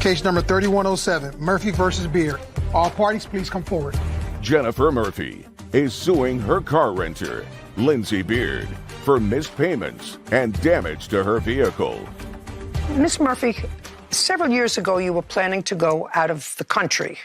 Case number 3107, Murphy versus Beard. All parties, please come forward. Jennifer Murphy is suing her car renter, Lindsay Beard, for missed payments and damage to her vehicle. Miss Murphy, several years ago you were planning to go out of the country.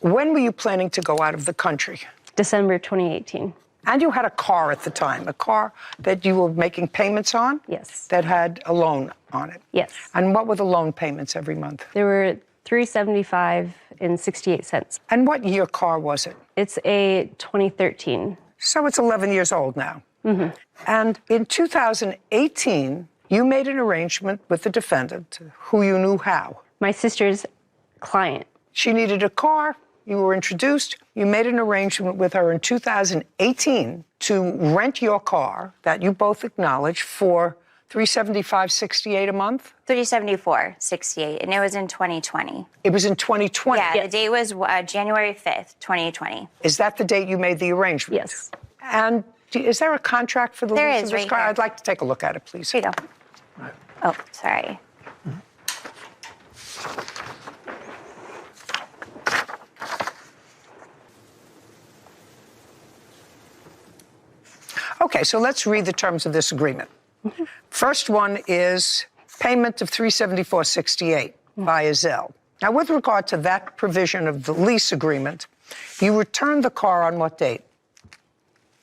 When were you planning to go out of the country? December 2018. And you had a car at the time, a car that you were making payments on? Yes. That had a loan on it? Yes. And what were the loan payments every month? There were $375.68. And what year car was it? It's a 2013. So it's 11 years old now. Mm-hmm. And in 2018, you made an arrangement with the defendant, who you knew how. My sister's client. She needed a car. You were introduced. You made an arrangement with her in 2018 to rent your car that you both acknowledged for $375.68 a month? $374.68, and it was in 2020. It was in 2020? Yeah, the date was January 5th, 2020. Is that the date you made the arrangement? Yes. And is there a contract for the there lease is, of this right car? here. I'd like to take a look at it, please. Here you go. Right. Oh, sorry. Okay, so let's read the terms of this agreement. Mm-hmm. First one is payment of $374.68 via Zelle. Now, with regard to that provision of the lease agreement, you returned the car on what date?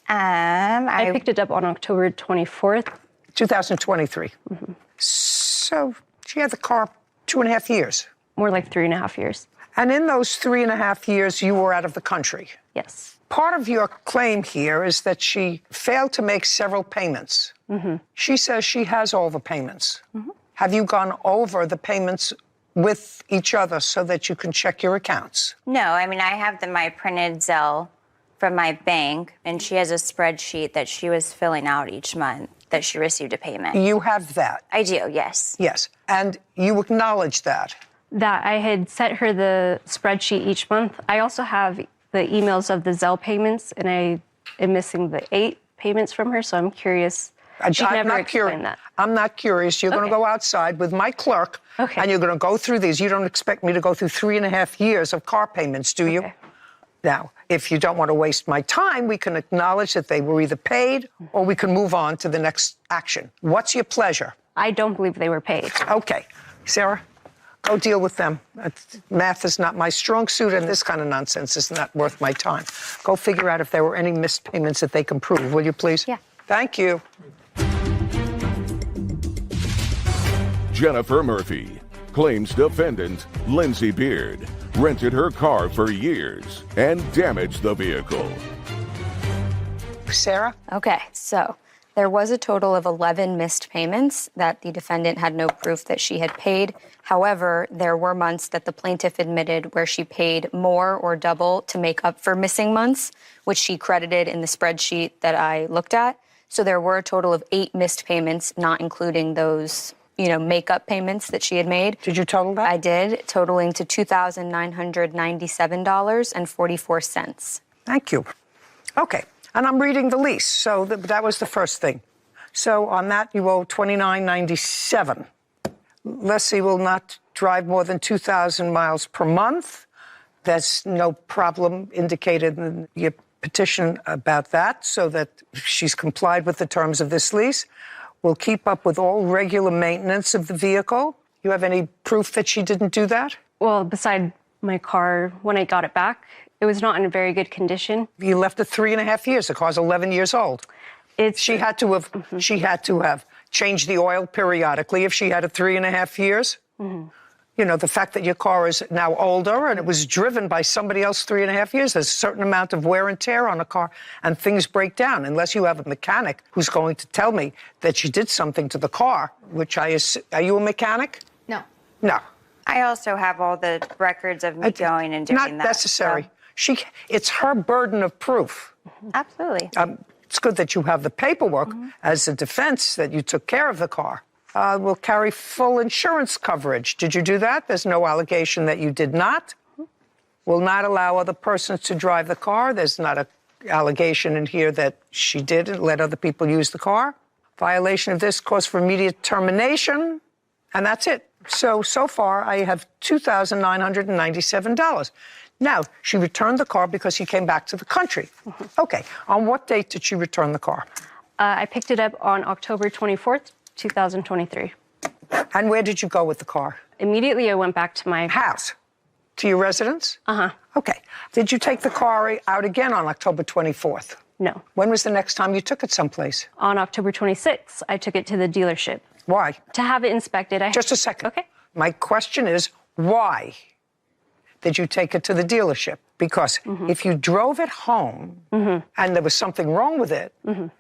I picked it up on October 24th. 2023. Mm-hmm. So she had the car 2.5 years. More like 3.5 years. And in those 3.5 years, you were out of the country. Yes. Part of your claim here is that she failed to make several payments. Mm-hmm. She says she has all the payments. Mm-hmm. Have you gone over the payments with each other so that you can check your accounts? No, I mean, I have my printed Zelle from my bank, and she has a spreadsheet that she was filling out each month that she received a payment. You have that? I do, yes. Yes, and you acknowledge that? That I had sent her the spreadsheet each month. I also have the emails of the Zelle payments, and I am missing the 8 payments from her, so I'm curious. She never explained that. I'm not curious. You're going to go outside with my clerk, and you're going to go through these. You don't expect me to go through 3.5 years of car payments, do you? Now, if you don't want to waste my time, we can acknowledge that they were either paid or we can move on to the next action. What's your pleasure? I don't believe they were paid. Okay. Sarah, go deal with them. Math is not my strong suit, and this kind of nonsense is not worth my time. Go figure out if there were any missed payments that they can prove, will you please? Yeah. Thank you. Jennifer Murphy claims defendant Lindsay Beard rented her car for years and damaged the vehicle. Sarah? Okay, so there was a total of 11 missed payments that the defendant had no proof that she had paid. However, there were months that the plaintiff admitted where she paid more or double to make up for missing months, which she credited in the spreadsheet that I looked at. So there were a total of 8 missed payments, not including those, makeup payments that she had made. Did you total that? I did, totaling to $2,997.44. Thank you. Okay, and I'm reading the lease, so that was the first thing. So on that, you owe $29.97. Lessee will not drive more than 2,000 miles per month. There's no problem indicated in your petition about that, so that she's complied with the terms of this lease. Will keep up with all regular maintenance of the vehicle. You have any proof that she didn't do that? Well, beside my car, when I got it back, it was not in a very good condition. You left it 3.5 years. The car's 11 years old. She had to have changed the oil periodically if she had it 3.5 years. Mm-hmm. The fact that your car is now older and it was driven by somebody else 3.5 years, there's a certain amount of wear and tear on a car and things break down unless you have a mechanic who's going to tell me that you did something to the car, which are you a mechanic? No. No. I also have all the records of me going and doing that. Not necessary. So. It's her burden of proof. Absolutely. It's good that you have the paperwork as a defense that you took care of the car. Will carry full insurance coverage. Did you do that? There's no allegation that you did not. Will not allow other persons to drive the car. There's not an allegation in here that she did and let other people use the car. Violation of this cause for immediate termination, and that's it. So far, I have $2,997. Now, she returned the car because she came back to the country. Okay. On what date did she return the car? I picked it up on October 24th, 2023. And where did you go with the car? Immediately, I went back to my house. To your residence? Uh-huh. Okay. Did you take the car out again on October 24th? No. When was the next time you took it someplace? On October 26th, I took it to the dealership. Why? To have it inspected. Just a second. Okay. My question is, why did you take it to the dealership? Because if you drove it home and there was something wrong with it,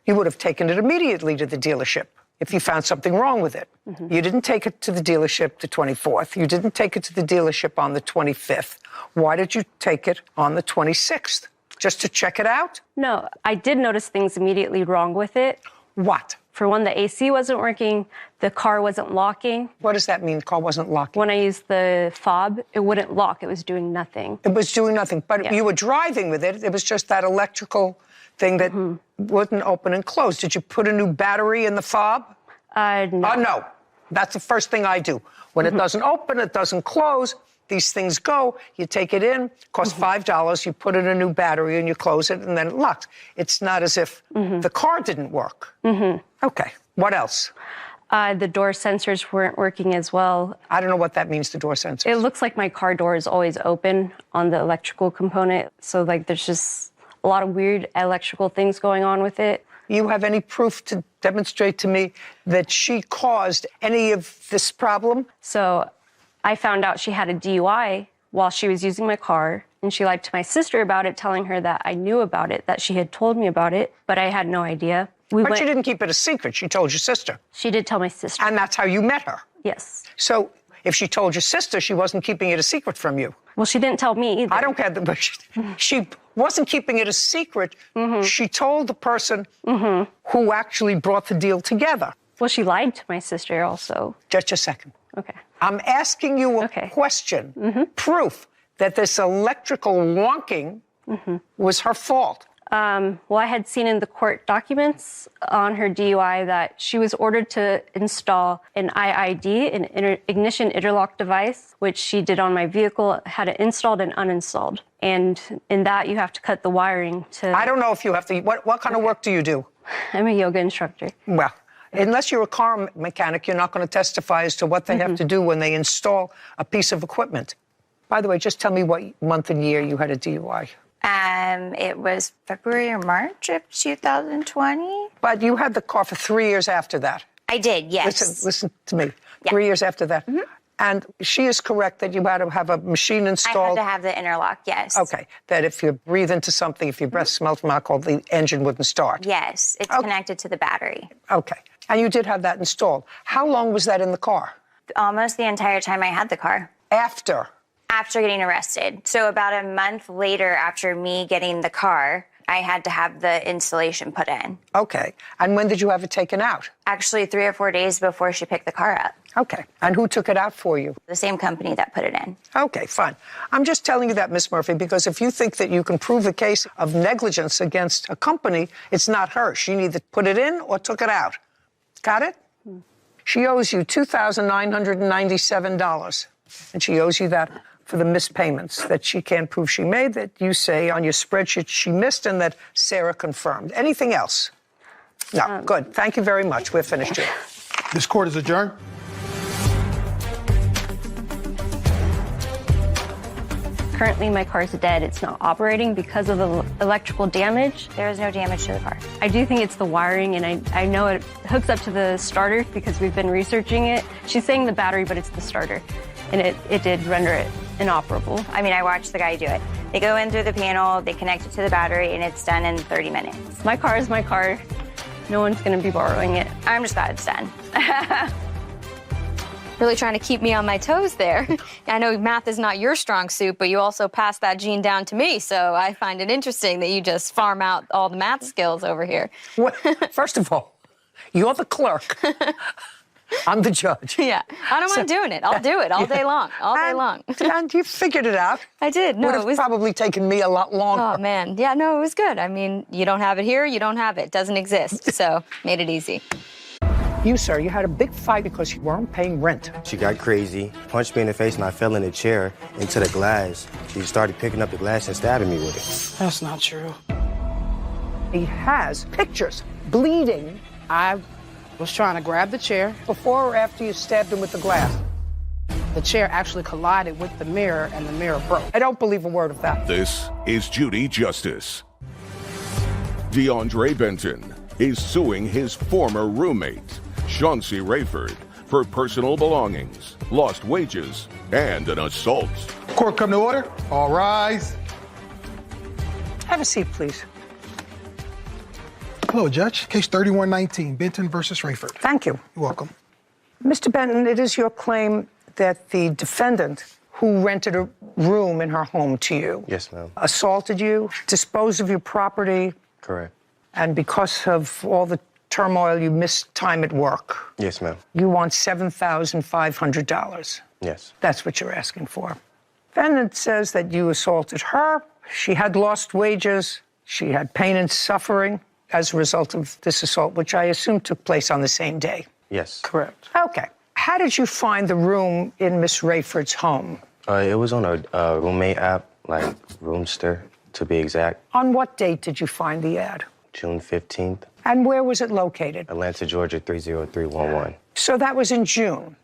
you would have taken it immediately to the dealership if you found something wrong with it. You didn't take it to the dealership the 24th. You didn't take it to the dealership on the 25th. Why did you take it on the 26th? Just to check it out? No, I did notice things immediately wrong with it. What? For one, the AC wasn't working, the car wasn't locking. What does that mean, car wasn't locking? When I used the fob, it wouldn't lock, it was doing nothing. It was doing nothing, but you were driving with it. It was just that electrical thing that wouldn't open and close. Did you put a new battery in the fob? No. No. That's the first thing I do. When it doesn't open, it doesn't close, these things go, you take it in, costs $5, you put in a new battery and you close it and then it locks. It's not as if the car didn't work. Okay, what else? The door sensors weren't working as well. I don't know what that means, the door sensors. It looks like my car door is always open on the electrical component. So like there's just a lot of weird electrical things going on with it. You have any proof to demonstrate to me that she caused any of this problem? So I found out she had a DUI while she was using my car, and she lied to my sister about it, telling her that I knew about it, that she had told me about it, but I had no idea. But she didn't keep it a secret. She told your sister. She did tell my sister. And that's how you met her. Yes. So if she told your sister, she wasn't keeping it a secret from you. Well, she didn't tell me either. I don't care, but she wasn't keeping it a secret. She told the person who actually brought the deal together. Well, she lied to my sister also. Just a second. Okay. I'm asking you a question. Proof that this electrical wonking was her fault. Well, I had seen in the court documents on her DUI that she was ordered to install an IID, an ignition interlock device, which she did on my vehicle, had it installed and uninstalled. And in that, you have to cut the wiring to... I don't know if you have to... What kind of work do you do? I'm a yoga instructor. Well, unless you're a car mechanic, you're not going to testify as to what they have to do when they install a piece of equipment. By the way, just tell me what month and year you had a DUI. It was February or March of 2020. But you had the car for 3 years after that. I did, yes. Listen to me. Yeah. 3 years after that. And she is correct that you had to have a machine installed. I had to have the interlock, yes. Okay. That if you breathe into something, if your breath smelled from alcohol, the engine wouldn't start. Yes, it's connected to the battery. Okay. And you did have that installed. How long was that in the car? Almost the entire time I had the car. After getting arrested. So about a month later after me getting the car, I had to have the installation put in. Okay. And when did you have it taken out? Actually, 3 or 4 days before she picked the car up. Okay. And who took it out for you? The same company that put it in. Okay, fine. I'm just telling you that, Miss Murphy, because if you think that you can prove a case of negligence against a company, it's not her. She neither put it in or took it out. Got it? She owes you $2,997. And she owes you that for the missed payments that she can't prove she made, that you say on your spreadsheet she missed, and that Sarah confirmed. Anything else? No. Good. Thank you very much. We're finished here. This court is adjourned. Currently, my car's dead. It's not operating because of the electrical damage. There was no damage to the car. I do think it's the wiring, and I know it hooks up to the starter because we've been researching it. She's saying the battery, but it's the starter. And it did render it inoperable. I mean, I watched the guy do it. They go in through the panel, they connect it to the battery, and it's done in 30 minutes. My car is my car. No one's going to be borrowing it. I'm just glad it's done. Really trying to keep me on my toes there. I know math is not your strong suit, but you also passed that gene down to me, so I find it interesting that you just farm out all the math skills over here. Well, first of all, you're the clerk. I'm the judge. Yeah, I don't mind doing it. I'll do it all day long, all day long. And you figured it out. I did. No, Would have probably taken me a lot longer. Oh, man. Yeah, no, it was good. I mean, you don't have it here, you don't have it. It doesn't exist, so made it easy. You, sir, you had a big fight because you weren't paying rent. She got crazy, punched me in the face, and I fell in the chair into the glass. She started picking up the glass and stabbing me with it. That's not true. He has pictures, bleeding. I was trying to grab the chair. Before or after you stabbed him with the glass? The chair actually collided with the mirror, and the mirror broke. I don't believe a word of that. This is Judy Justice. DeAndre Benton is suing his former roommate, Chauncey Rayford, for personal belongings, lost wages, and an assault. Court come to order. All rise. Have a seat, please. Hello, Judge. Case 3119, Benton versus Rayford. Thank you. You're welcome. Mr. Benton, it is your claim that the defendant who rented a room in her home to you Yes, ma'am. assaulted you, disposed of your property, Correct. and because of all the turmoil, you missed time at work. Yes, ma'am. You want $7,500. Yes. That's what you're asking for. Defendant says that you assaulted her. She had lost wages. She had pain and suffering as a result of this assault, which I assume took place on the same day. Yes. Correct. Okay. How did you find the room in Miss Rayford's home? It was on a roommate app, like Roomster, to be exact. On what date did you find the ad? June 15th, And where was it located? Atlanta, Georgia, 30311. So that was in June.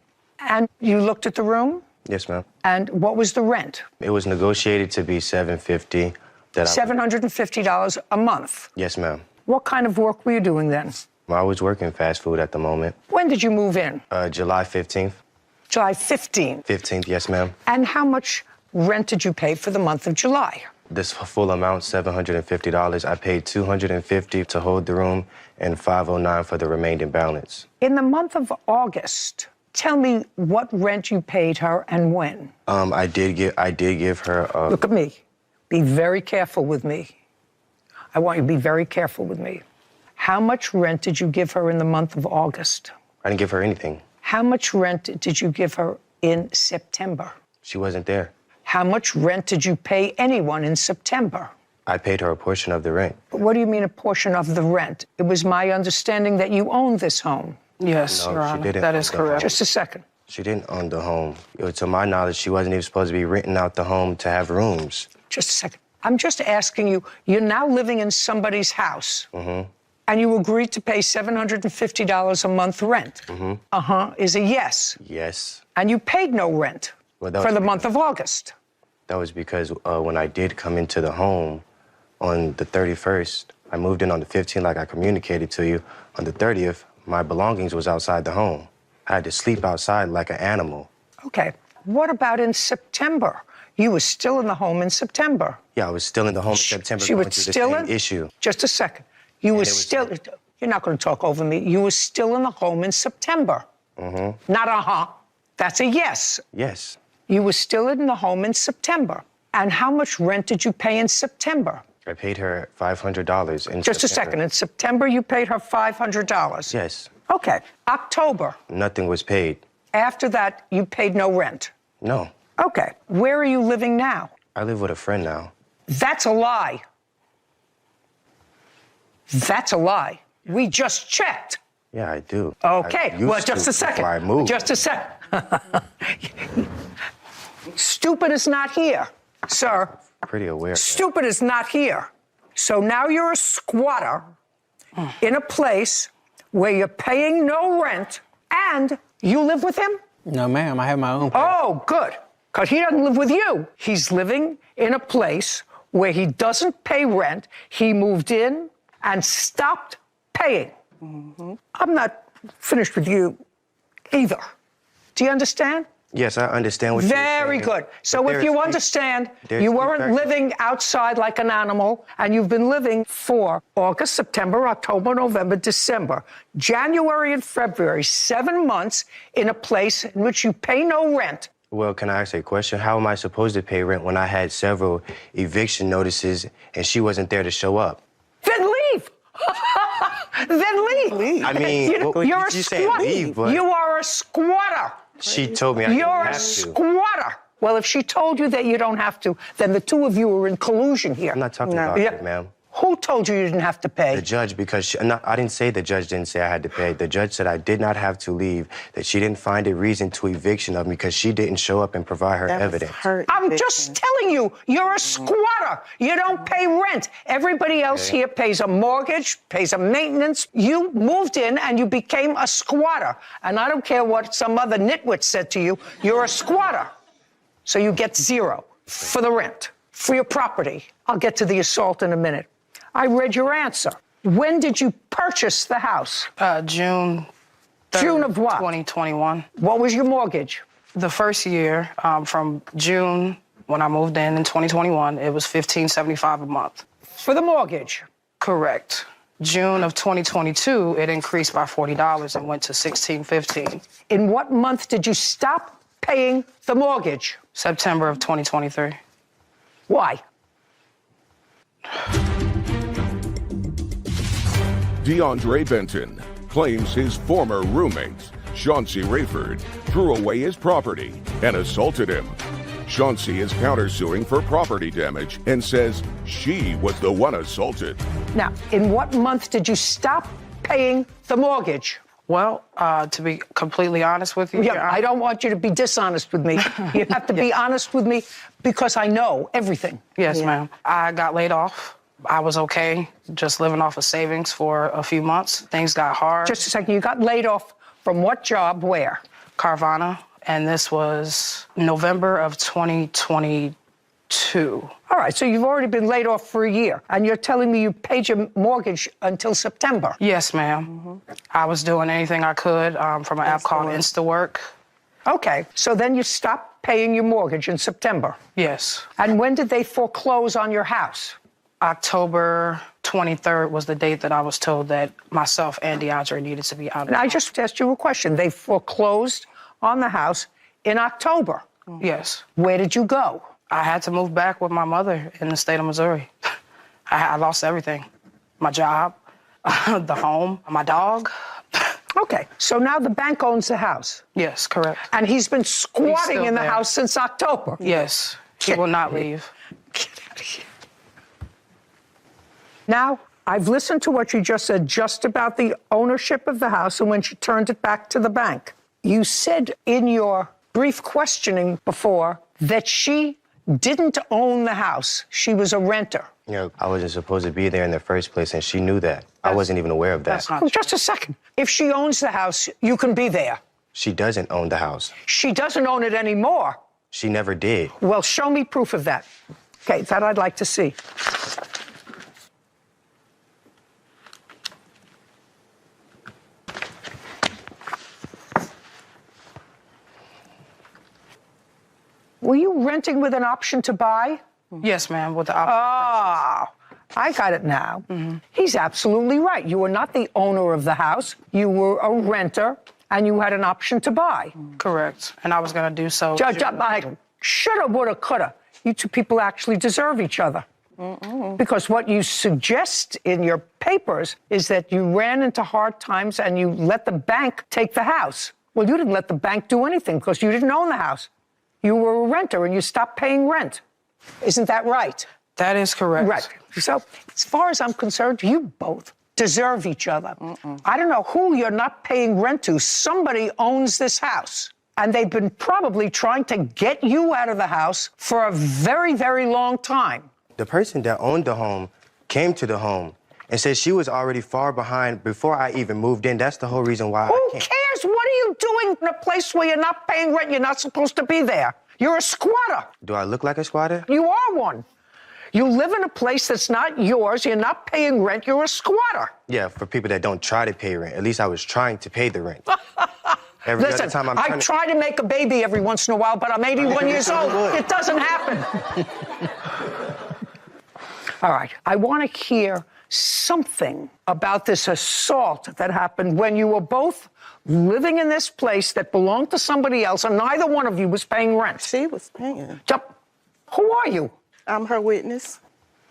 And you looked at the room? Yes, ma'am. And what was the rent? It was negotiated to be $750. $750 a month. Yes, ma'am. What kind of work were you doing then? I was working fast food at the moment. When did you move in? July 15th. July 15th. 15th, yes, ma'am. And how much rent did you pay for the month of July? This full amount, $750. I paid $250 to hold the room and $509 for the remaining balance. In the month of August, tell me what rent you paid her and when. I did give her. Look at me. Be very careful with me. I want you to be very careful with me. How much rent did you give her in the month of August? I didn't give her anything. How much rent did you give her in September? She wasn't there. How much rent did you pay anyone in September? I paid her a portion of the rent. But what do you mean a portion of the rent? It was my understanding that you owned this home. Yes, No, Your she Honor. didn't That own is the correct. Just a second. She didn't own the home. To my knowledge, she wasn't even supposed to be renting out the home to have rooms. Just a second. I'm just asking you, you're now living in somebody's house. And you agreed to pay $750 a month rent. Is a yes. Yes. And you paid no rent Well, that for was the month of August. That was because when I did come into the home on the 31st, I moved in on the 15th like I communicated to you. On the 30th, my belongings was outside the home. I had to sleep outside like an animal. Okay. What about in September? You were still in the home in September. Yeah, I was still in the home in September. She was going through the still same in? issue. Just a second. You were still, you're not going to talk over me. You were still in the home in September. Not That's a yes. Yes. You were still in the home in September. And how much rent did you pay in September? I paid her $500 in Just a September. second. In September, you paid her $500. Yes. Okay. October. Nothing was paid. After that, you paid no rent. No. Okay. Where are you living now? I live with a friend now. That's a lie. That's a lie. We just checked. Yeah, I do. Okay. I used Well, just to a second. before I moved. Just a second. Stupid is not here, sir. Pretty aware. of that. Stupid is not here. So now you're a squatter in a place where you're paying no rent and you live with him? No, ma'am. I have my own place. Oh, good. Because he doesn't live with you. He's living in a place where he doesn't pay rent. He moved in and stopped paying. I'm not finished with you either. Do you understand? Yes, I understand what you're saying. Very good. So But if there's- you understand, there's you two weren't factors. living outside like an animal, and you've been living for August, September, October, November, December, January, and February, 7 months in a place in which you pay no rent. Well, can I ask a question? How am I supposed to pay rent when I had several eviction notices and she wasn't there to show up? Then leave. Then leave. I mean, you're a you said squatter. leave, but You are a squatter. she told me I didn't You're a have to. squatter. Well, if she told you that you don't have to, then the two of you are in collusion here. I'm not talking about Yeah. it, ma'am. Who told you you didn't have to pay? The judge, because I didn't say the judge didn't say I had to pay. The judge said I did not have to leave, that she didn't find a reason to eviction of me because she didn't show up and provide her evidence. I'm just telling you, you're a squatter. You don't pay rent. Everybody else here pays a mortgage, pays a maintenance. You moved in and you became a squatter. And I don't care what some other nitwit said to you, you're a squatter. So you get zero for the rent, for your property. I'll get to the assault in a minute. I read your answer. When did you purchase the house? June 3rd, June of what? 2021. What was your mortgage? The first year, from June, when I moved in 2021, it was $1,575 a month. For the mortgage? Correct. June of 2022, it increased by $40 and went to $1,615. In what month did you stop paying the mortgage? September of 2023. Why? DeAndre Benton claims his former roommate, Chauncey Rayford, threw away his property and assaulted him. Chauncey is countersuing for property damage and says she was the one assaulted. Now, in what month did you stop paying the mortgage? Well, to be completely honest with you, yeah, I don't want you to be dishonest with me. You have to be honest with me because I know everything. Yes, ma'am. I got laid off. I was okay, just living off of savings for a few months. Things got hard. Just a second, you got laid off from what job, where? Carvana, and this was November of 2022. All right, so you've already been laid off for a year, and you're telling me you paid your mortgage until September? Yes, ma'am. I was doing anything I could from an app called InstaWork. Okay, so then you stopped paying your mortgage in September? Yes. And when did they foreclose on your house? October 23rd was the date that I was told that myself and DeAndre needed to be out of the house. I just asked you a question. They foreclosed on the house in October? Yes. Where did you go? I had to move back with my mother in the state of Missouri. I lost everything. My job, the home, my dog. Okay, so now the bank owns the house? Yes, correct. And he's been squatting in the there. house since October? Yes, he will not leave. Get out of here. Now, I've listened to what you just said just about the ownership of the house and when she turned it back to the bank. You said in your brief questioning before that she didn't own the house. She was a renter. Yeah, I wasn't supposed to be there in the first place, and she knew that. I wasn't even aware of that. That's not Oh, just a second. If she owns the house, you can be there. She doesn't own the house. She doesn't own it anymore. She never did. Well, show me proof of that. Okay, that I'd like to see. Were you renting with an option to buy? Yes, ma'am, with the option. Oh, I got it now. He's absolutely right. You were not the owner of the house. You were a renter, and you had an option to buy. Correct. And I was going to do so. Judge, I shoulda, woulda, coulda. You two people actually deserve each other. Because what you suggest in your papers is that you ran into hard times and you let the bank take the house. Well, you didn't let the bank do anything because you didn't own the house. You were a renter and you stopped paying rent. Isn't that right? That is correct. Right. So, as far as I'm concerned, you both deserve each other. I don't know who you're not paying rent to. Somebody owns this house. And they've been probably trying to get you out of the house for a very, very long time. The person that owned the home came to the home and said she was already far behind before I even moved in. That's the whole reason why Who I came. cares? What are you doing in a place where you're not paying rent? You're not supposed to be there. You're a squatter. Do I look like a squatter? You are one. You live in a place that's not yours. You're not paying rent. You're a squatter. Yeah, for people that don't try to pay rent. At least I was trying to pay the rent. Every Listen, other time I try to make a baby every once in a while, but I'm 81 years old. It doesn't happen. All right, I want to hear something about this assault that happened when you were both living in this place that belonged to somebody else, and neither one of you was paying rent. She was paying. Who are you? I'm her witness.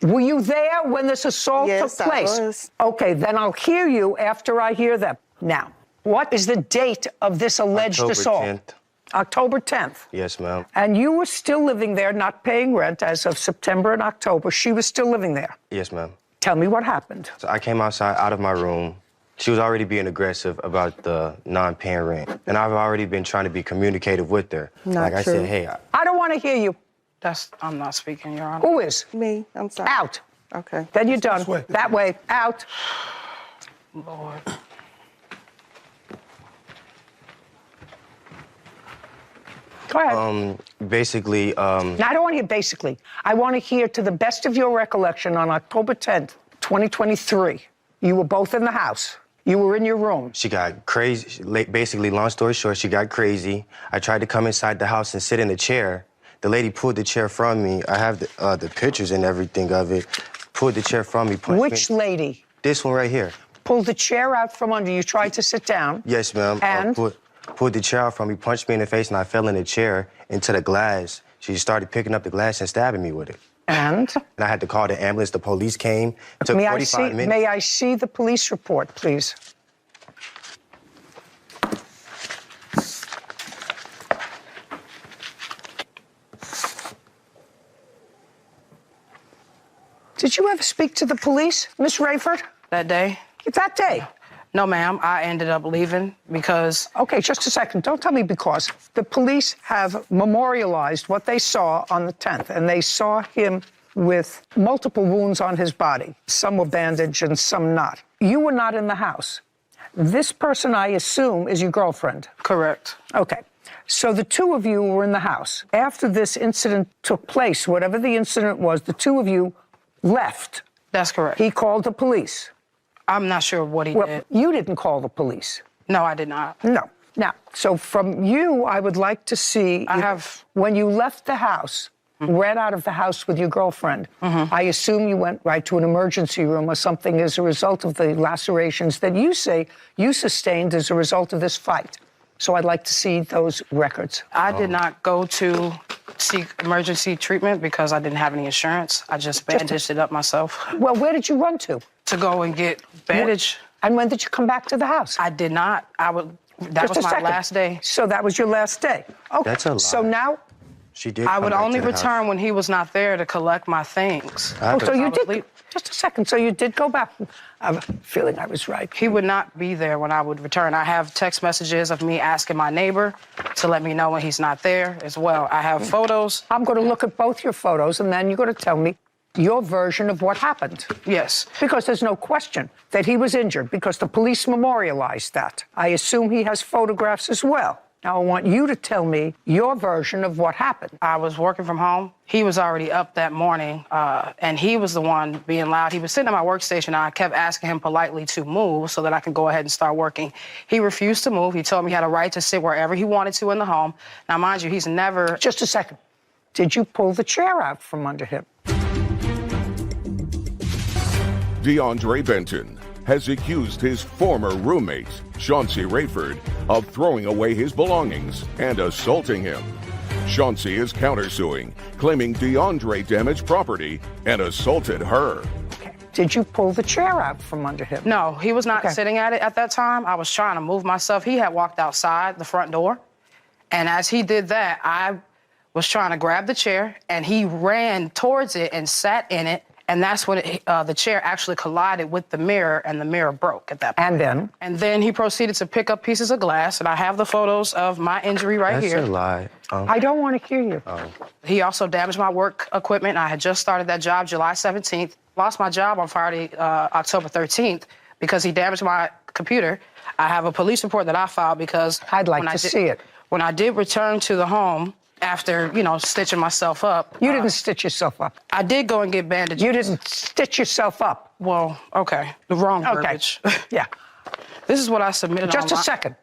Were you there when this assault Yes, took place? I was. Okay, then I'll hear you after I hear them. Now, what is the date of this alleged October assault? 10th. October 10th. Yes, ma'am. And you were still living there, not paying rent as of September and October. She was still living there. Yes, ma'am. Tell me what happened. So I came outside out of my room. She was already being aggressive about the non-paying rent. And I've already been trying to be communicative with her. Not I true. said, hey. I don't want to hear you. I'm not speaking, Your Honor. Who is? Me, I'm sorry. Out. Okay. Then you're done. This way. That way. Out. Lord. Go ahead. Basically, Now, I don't want to hear basically. I want to hear, to the best of your recollection, on October 10th, 2023, you were both in the house. You were in your room. she got crazy. Basically, long story short, she got crazy. I tried to come inside the house and sit in a chair. The lady pulled the chair from me. I have the pictures and everything of it. Pulled the chair from me. Punched Which me. lady? This one right here. Pulled the chair out from under you, tried to sit down. Yes, ma'am. And? Pulled the chair out from me, punched me in the face, and I fell in the chair into the glass. She started picking up the glass and stabbing me with it. And? And I had to call the ambulance. The police came. It took 45 minutes. May I see the police report, please? Did you ever speak to the police, Miss Rayford? That day? That day? No, ma'am. I ended up leaving because... Okay, just a second. Don't tell me because. The police have memorialized what they saw on the 10th, and they saw him with multiple wounds on his body. Some were bandaged and some not. You were not in the house. This person, I assume, is your girlfriend. Correct. Okay. So the two of you were in the house. After this incident took place, whatever the incident was, the two of you left. That's correct. He called the police. I'm not sure what he did. You didn't call the police. No, I did not. No. Now, so from you, I would like to see... When you left the house, ran out of the house with your girlfriend, I assume you went right to an emergency room or something as a result of the lacerations that you say you sustained as a result of this fight. So I'd like to see those records. I did not go to seek emergency treatment because I didn't have any insurance. I just bandaged it up myself. Well, where did you run to? To go and get bandaged. And when did you come back to the house? I did not. That was my last day. So that was your last day. Okay. That's a lie. So now... She did. I come would back only to the return house. when he was not there to collect my things. So you did... Just a second. So you did go back. I'm feeling I was right. He would not be there when I would return. I have text messages of me asking my neighbor to let me know when he's not there as well. I have photos. I'm going to look at both your photos, and then you're going to tell me your version of what happened. Yes. Because there's no question that he was injured, because the police memorialized that. I assume he has photographs as well. Now, I want you to tell me your version of what happened. I was working from home. He was already up that morning, and he was the one being loud. He was sitting at my workstation, and I kept asking him politely to move so that I could go ahead and start working. He refused to move. He told me he had a right to sit wherever he wanted to in the home. Now, mind you, he's never... Just a second. Did you pull the chair out from under him? DeAndre Benton has accused his former roommate, Chauncey Rayford, of throwing away his belongings and assaulting him. Chauncey is countersuing, claiming DeAndre damaged property and assaulted her. Okay. Did you pull the chair out from under him? No, he was not sitting at it at that time. I was trying to move myself. He had walked outside the front door, and as he did that, I was trying to grab the chair, and he ran towards it and sat in it. And that's when the chair actually collided with the mirror, and the mirror broke at that point. And then? And then he proceeded to pick up pieces of glass, and I have the photos of my injury right here. That's a lie. I don't want to hear you. He also damaged my work equipment. I had just started that job July 17th. Lost my job on Friday, October 13th, because he damaged my computer. I have a police report that I filed because... I'd like to see it. When I did return to the home, after, stitching myself up. You didn't stitch yourself up. I did go and get bandages. You didn't stitch yourself up. Well, okay. The wrong verbiage. Yeah. This is what I submitted Just online. a second.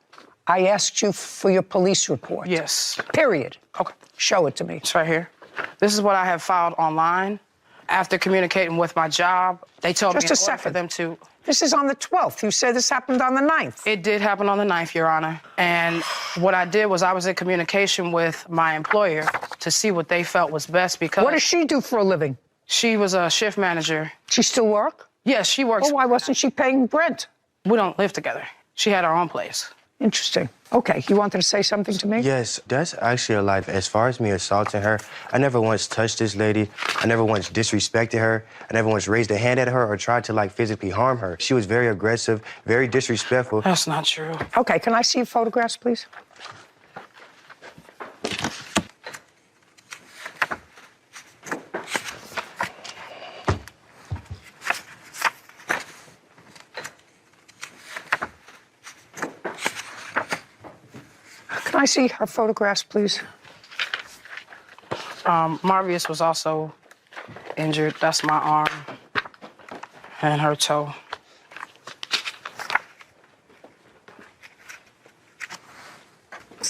I asked you for your police report. Yes. Period. Okay. Show it to me. It's right here. This is what I have filed online. After communicating with my job, they told me for them to... This is on the 12th. You said this happened on the 9th. It did happen on the 9th, Your Honor. And what I did was I was in communication with my employer to see what they felt was best because... What does she do for a living? She was a shift manager. She still work? Yes, she works. Well, why wasn't she paying rent? We don't live together. She had her own place. Interesting. Okay, you wanted to say something to me? Yes, that's actually a lie. As far as me assaulting her, I never once touched this lady. I never once disrespected her. I never once raised a hand at her or tried to, like, physically harm her. She was very aggressive, very disrespectful. That's not true. Okay, can I see your photographs, please? Can I see her photographs, please? Marvius was also injured. That's my arm and her toe.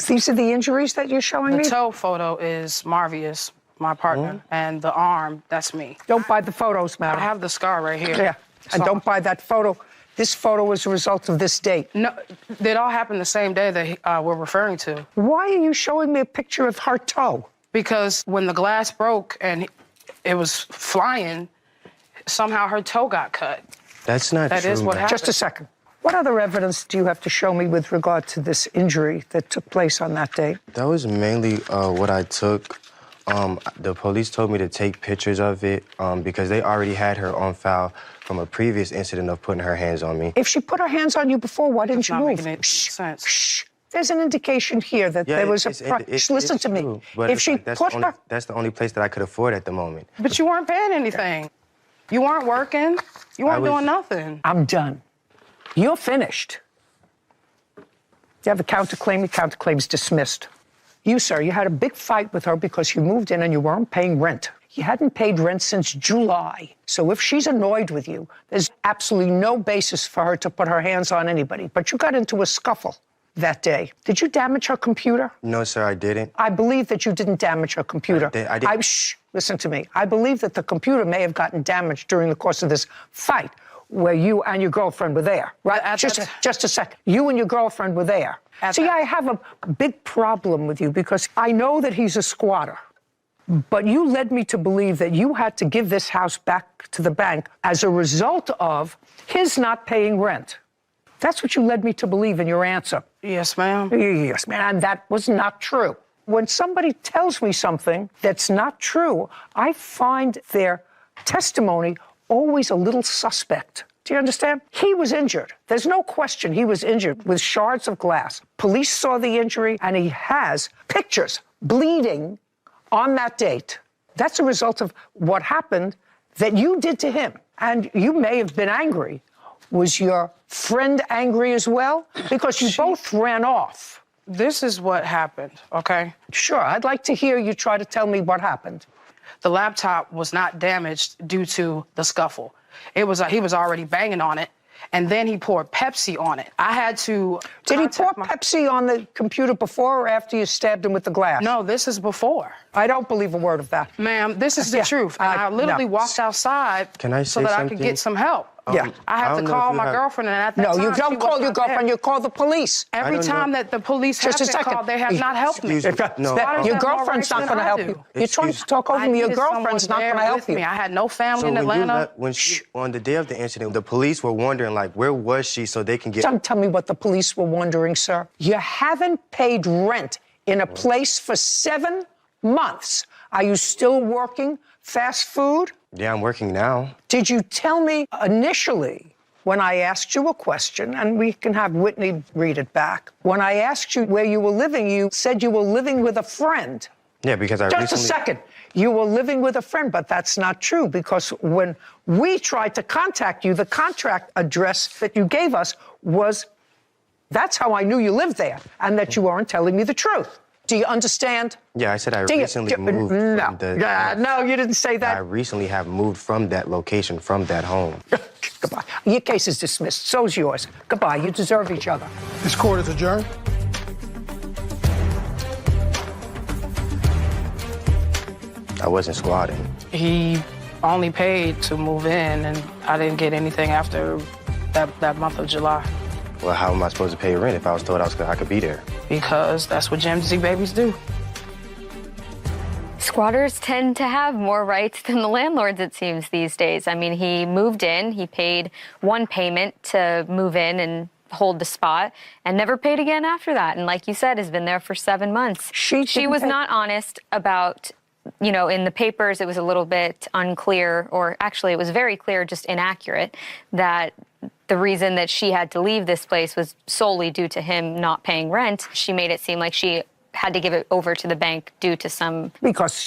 These are the injuries that you're showing me? The toe photo is Marvius, my partner, and the arm, that's me. Don't buy the photos, madam. I have the scar right here. Yeah, and don't buy that photo. This photo was a result of this date. No, it all happened the same day that we're referring to. Why are you showing me a picture of her toe? Because when the glass broke and it was flying, somehow her toe got cut. That's not true. That is what happened. Just a second. What other evidence do you have to show me with regard to this injury that took place on that date? That was mainly what I took. The police told me to take pictures of it because they already had her on file from a previous incident of putting her hands on me. If she put her hands on you before, why didn't you move? Making any sense. Shh. There's an indication here that there was listen to me. True, but if she that's the only place that I could afford at the moment. But you weren't paying anything. You weren't working. You weren't doing nothing. I'm done. You're finished. You have a counterclaim. Your counterclaim's dismissed. You, sir, you had a big fight with her because you moved in and you weren't paying rent. You hadn't paid rent since July. So if she's annoyed with you, there's absolutely no basis for her to put her hands on anybody. But you got into a scuffle that day. Did you damage her computer? No, sir, I didn't. I believe that you didn't damage her computer. I did. Shh, listen to me. I believe that the computer may have gotten damaged during the course of this fight where you and your girlfriend were there, right? Just a second. You and your girlfriend were there. See, I have a big problem with you because I know that he's a squatter. But you led me to believe that you had to give this house back to the bank as a result of his not paying rent. That's what you led me to believe in your answer. Yes, ma'am. Yes, ma'am. And that was not true. When somebody tells me something that's not true, I find their testimony always a little suspect. Do you understand? He was injured. There's no question he was injured with shards of glass. Police saw the injury, and he has pictures bleeding on that date. That's a result of what happened that you did to him. And you may have been angry. Was your friend angry as well? Because you both ran off. This is what happened, okay? Sure, I'd like to hear you try to tell me what happened. The laptop was not damaged due to the scuffle. He was already banging on it, and then he poured Pepsi on it. I had to. Did he pour Pepsi on the computer before or after you stabbed him with the glass? No, this is before. I don't believe a word of that. Ma'am, this is the truth. And I literally walked outside so that I could get some help. Yeah. I had to call my girlfriend, and at that time, you don't call your girlfriend, you call the police. Every time that the police have been called, they have not helped me. Your girlfriend's not going to help you. You're trying to talk over me. Your girlfriend's not going to help you. I had no family in Atlanta. On the day of the incident, the police were wondering, like, where was she so they can get... Don't tell me what the police were wondering, sir. You haven't paid rent in a place for 7 months. Are you still working fast food? Yeah, I'm working now. Did you tell me initially when I asked you a question, and we can have Whitney read it back, when I asked you where you were living, you said you were living with a friend. Yeah, because Just a second. You were living with a friend, but that's not true because when we tried to contact you, the contract address that you gave us was, that's how I knew you lived there and that you weren't telling me the truth. Do you understand? Yeah, I said I recently moved from the... No, you didn't say that. I recently have moved from that location, from that home. Goodbye. Your case is dismissed. So's yours. Goodbye. You deserve each other. This court is adjourned. I wasn't squatting. He only paid to move in, and I didn't get anything after that month of July. Well, how am I supposed to pay rent if I was told I could be there? Because that's what Gen Z babies do. Squatters tend to have more rights than the landlords, it seems, these days. I mean, he moved in, he paid one payment to move in, and hold the spot and never paid again after that. And like you said, has been there for 7 months. She was not honest about, you know, in the papers, it was a little bit unclear, or actually it was very clear, just inaccurate, that the reason that she had to leave this place was solely due to him not paying rent. She made it seem like she had to give it over to the bank due to some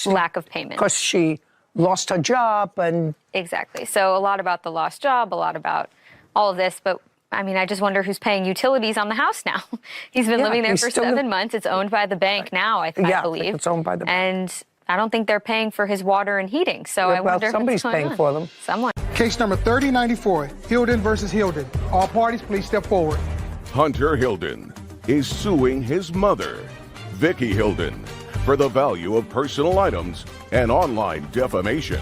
lack of payment. Because she lost her job and... Exactly. So a lot about the lost job, a lot about all of this, but I mean, I just wonder who's paying utilities on the house now. He's been living there for 7 months. It's owned by the bank now, I believe. It's owned by the bank. And I don't think they're paying for his water and heating. So I wonder somebody's what's going paying on. for them. Someone. Case number 3094, Hilden versus Hilden. All parties, please step forward. Hunter Hilden is suing his mother, Vicky Hilden, for the value of personal items and online defamation.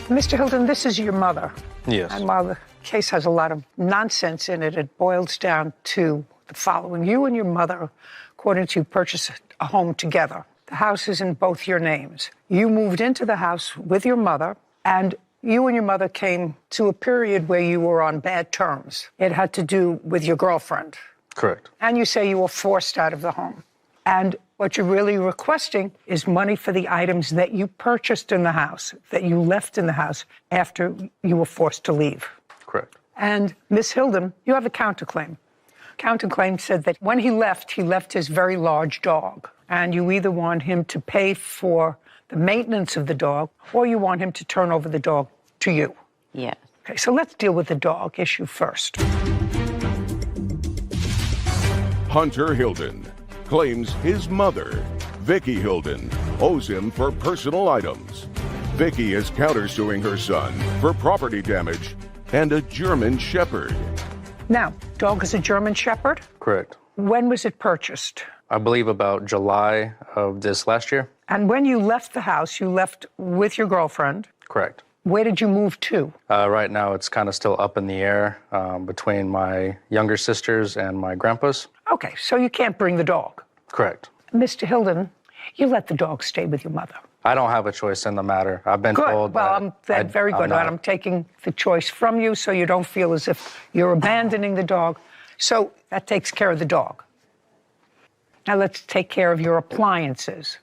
Mr. Hilden, this is your mother. Yes. And while the case has a lot of nonsense in it, it boils down to the following. You and your mother, according to you, purchased a home together. The house is in both your names. You moved into the house with your mother, and you and your mother came to a period where you were on bad terms. It had to do with your girlfriend. Correct. And you say you were forced out of the home. And what you're really requesting is money for the items that you purchased in the house, that you left in the house after you were forced to leave. Correct. And Miss Hilden, you have a counterclaim. Counterclaim said that when he left his very large dog. And you either want him to pay for the maintenance of the dog, or you want him to turn over the dog to you. Yes. Okay, so let's deal with the dog issue first. Hunter Hilden claims his mother, Vicky Hilden, owes him for personal items. Vicky is countersuing her son for property damage and a German Shepherd. Now, dog is a German Shepherd? Correct. When was it purchased? I believe about July of this last year. And when you left the house, you left with your girlfriend. Correct. Where did you move to? Right now, it's kind of still up in the air between my younger sisters and my grandpa's. Okay, so you can't bring the dog. Correct. Mr. Hilden, you let the dog stay with your mother. I don't have a choice in the matter. I've been told Well, very good. I'm taking the choice from you so you don't feel as if you're abandoning the dog. So that takes care of the dog. Now let's take care of your appliances.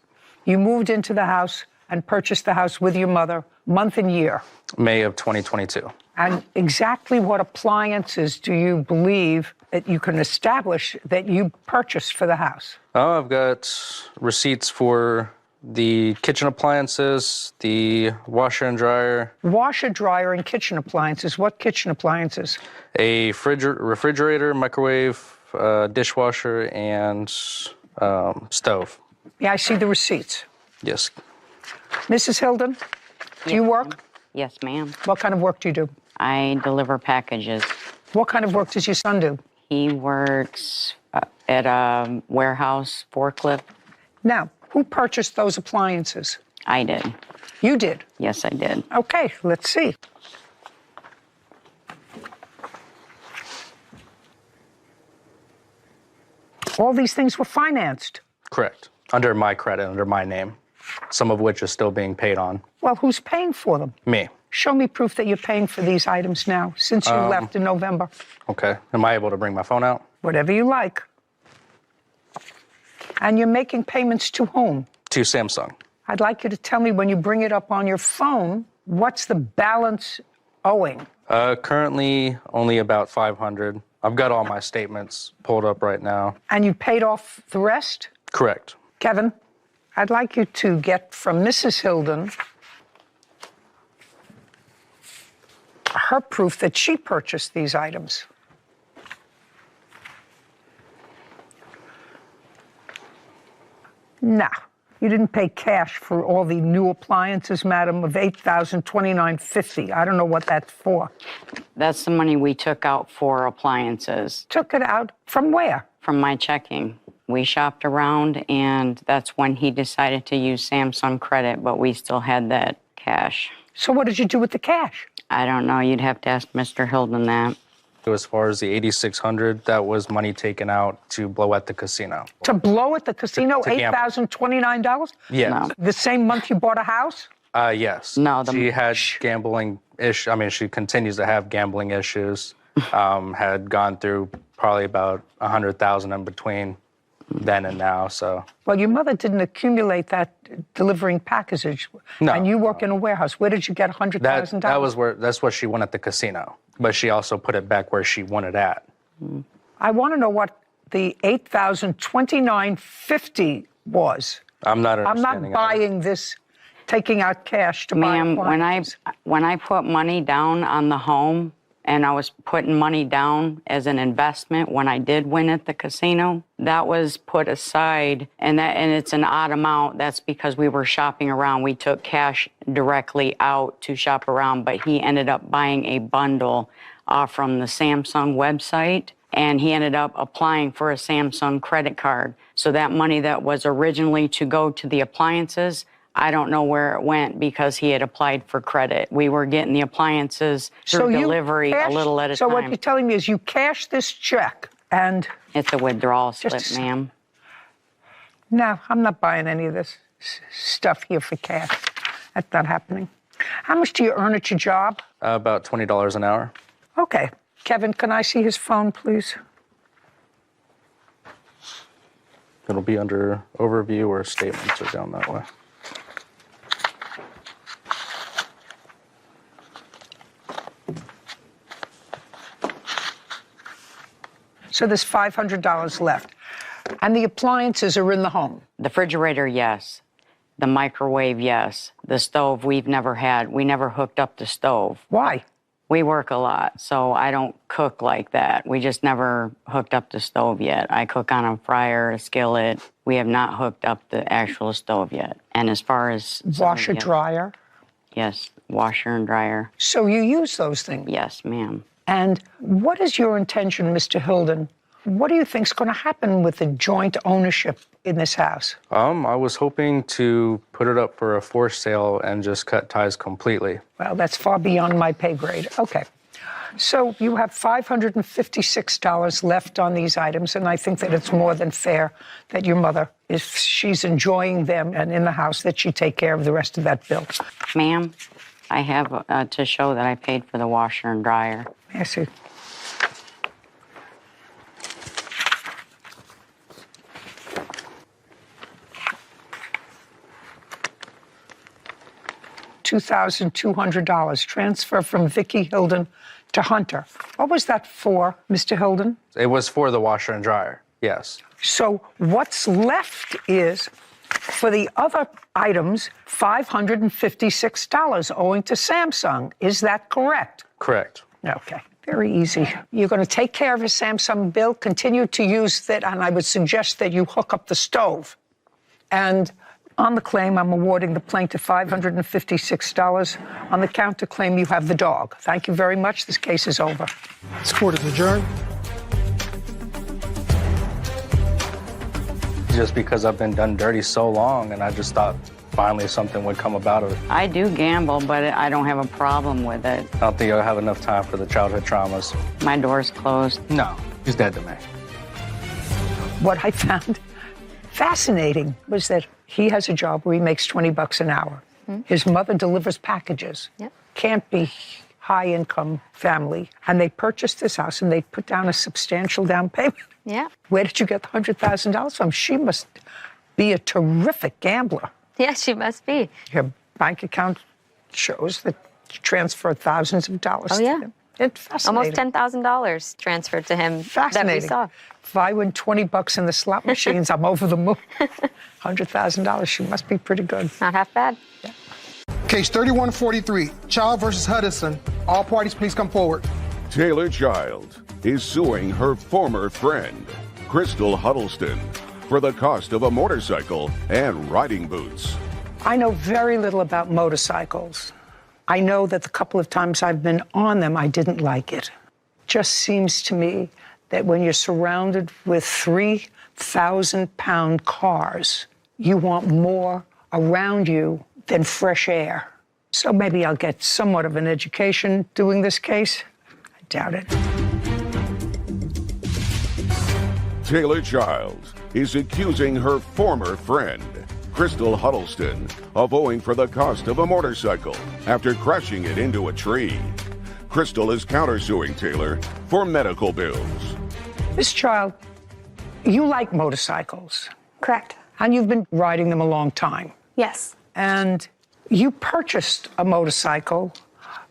You moved into the house and purchased the house with your mother, month and year. May of 2022. And exactly what appliances do you believe that you can establish that you purchased for the house? Oh, I've got receipts for the kitchen appliances, the washer and dryer. Washer, dryer, and kitchen appliances. What kitchen appliances? A refrigerator, microwave, dishwasher, and stove. Yeah, I see the receipts. Yes. Mrs. Hilden, do you work? Yes, ma'am. What kind of work do you do? I deliver packages. What kind of work does your son do? He works at a warehouse forklift. Now, who purchased those appliances? I did. You did? Yes, I did. Okay, let's see. All these things were financed. Correct. Under my credit, under my name, some of which is still being paid on. Well, who's paying for them? Me. Show me proof that you're paying for these items now, since you left in November. Okay. Am I able to bring my phone out? Whatever you like. And you're making payments to whom? To Samsung. I'd like you to tell me when you bring it up on your phone, what's the balance owing? Currently only about $500. I've got all my statements pulled up right now. And you paid off the rest? Correct. Kevin, I'd like you to get from Mrs. Hilden her proof that she purchased these items. Nah, you didn't pay cash for all the new appliances, madam, of $8,029.50. I don't know what that's for. That's the money we took out for appliances. Took it out from where? From my checking. We shopped around, and that's when he decided to use Samsung credit, but we still had that cash. So what did you do with the cash? I don't know. You'd have to ask Mr. Hilden that. As far as the $8,600, that was money taken out to blow at the casino. To blow at the casino, to gamble. $8,029? Yes. No. The same month you bought a house? Yes. No, she had gambling issues. I mean, she continues to have gambling issues. Had gone through probably about 100,000 in between then and now. So. Well, your mother didn't accumulate that delivering packages. No. And you work in a warehouse. Where did you get $100,000? That's what she won at the casino. But she also put it back where she won it at. I want to know what the $8,029.50 was. I'm not buying this, taking out cash to buy appliances. Ma'am, when I put money down on the home, and I was putting money down as an investment when I did win at the casino, that was put aside, and it's an odd amount. That's because we were shopping around. We took cash directly out to shop around, but he ended up buying a bundle from the Samsung website, and he ended up applying for a Samsung credit card. So that money that was originally to go to the appliances, I don't know where it went because he had applied for credit. We were getting the appliances through delivery a little at a time. So what you're telling me is you cashed this check and... It's a withdrawal slip, ma'am. No, I'm not buying any of this stuff here for cash. That's not happening. How much do you earn at your job? About $20 an hour. Okay. Kevin, can I see his phone, please? It'll be under overview or statements or down that way. So there's $500 left. And the appliances are in the home? The refrigerator, yes. The microwave, yes. The stove, we've never had. We never hooked up the stove. Why? We work a lot, so I don't cook like that. We just never hooked up the stove yet. I cook on a fryer, a skillet. We have not hooked up the actual stove yet. And as far as... Washer, dryer? Yes, washer and dryer. So you use those things? Yes, ma'am. And what is your intention, Mr. Hilden? What do you think is going to happen with the joint ownership in this house? I was hoping to put it up for a forced sale and just cut ties completely. Well, that's far beyond my pay grade. Okay. So you have $556 left on these items, and I think that it's more than fair that your mother, if she's enjoying them and in the house, that she take care of the rest of that bill. Ma'am, I have to show that I paid for the washer and dryer. Yes, sir. $2,200 transfer from Vicki Hilden to Hunter. What was that for, Mr. Hilden? It was for the washer and dryer, yes. So what's left is, for the other items, $556 owing to Samsung. Is that correct? Correct. Okay. Very easy. You're going to take care of his Samsung bill, continue to use that, and I would suggest that you hook up the stove. And on the claim, I'm awarding the plaintiff $556. On the counterclaim, you have the dog. Thank you very much. This case is over. This court is adjourned. Just because I've been done dirty so long, and I just thought finally something would come about of it. I do gamble, but I don't have a problem with it. I don't think I'll have enough time for the childhood traumas. My door's closed. No, he's dead to me. What I found fascinating was that he has a job where he makes $20 an hour. His mother delivers packages. Yep. Can't be high-income family. And they purchased this house, and they put down a substantial down payment. Yeah. Where did you get the $100,000 from? She must be a terrific gambler. Yeah, she must be. Her bank account shows that she transferred thousands of dollars Oh, to yeah. him. It's fascinating. Almost $10,000 transferred to him Fascinating. that we saw. If I win $20 in the slot machines, I'm over the moon. $100,000, she must be pretty good. Not half bad. Yeah. Case 3143, Child versus Hudson. All parties, please come forward. Taylor Child is suing her former friend, Crystal Huddleston, for the cost of a motorcycle and riding boots. I know very little about motorcycles. I know that the couple of times I've been on them, I didn't like it. Just seems to me that when you're surrounded with 3,000-pound cars, you want more around you than fresh air. So maybe I'll get somewhat of an education doing this case. I doubt it. Taylor Child is accusing her former friend, Crystal Huddleston, of owing for the cost of a motorcycle after crashing it into a tree. Crystal is countersuing Taylor for medical bills. Miss Child, you like motorcycles. Correct. And you've been riding them a long time. Yes. And you purchased a motorcycle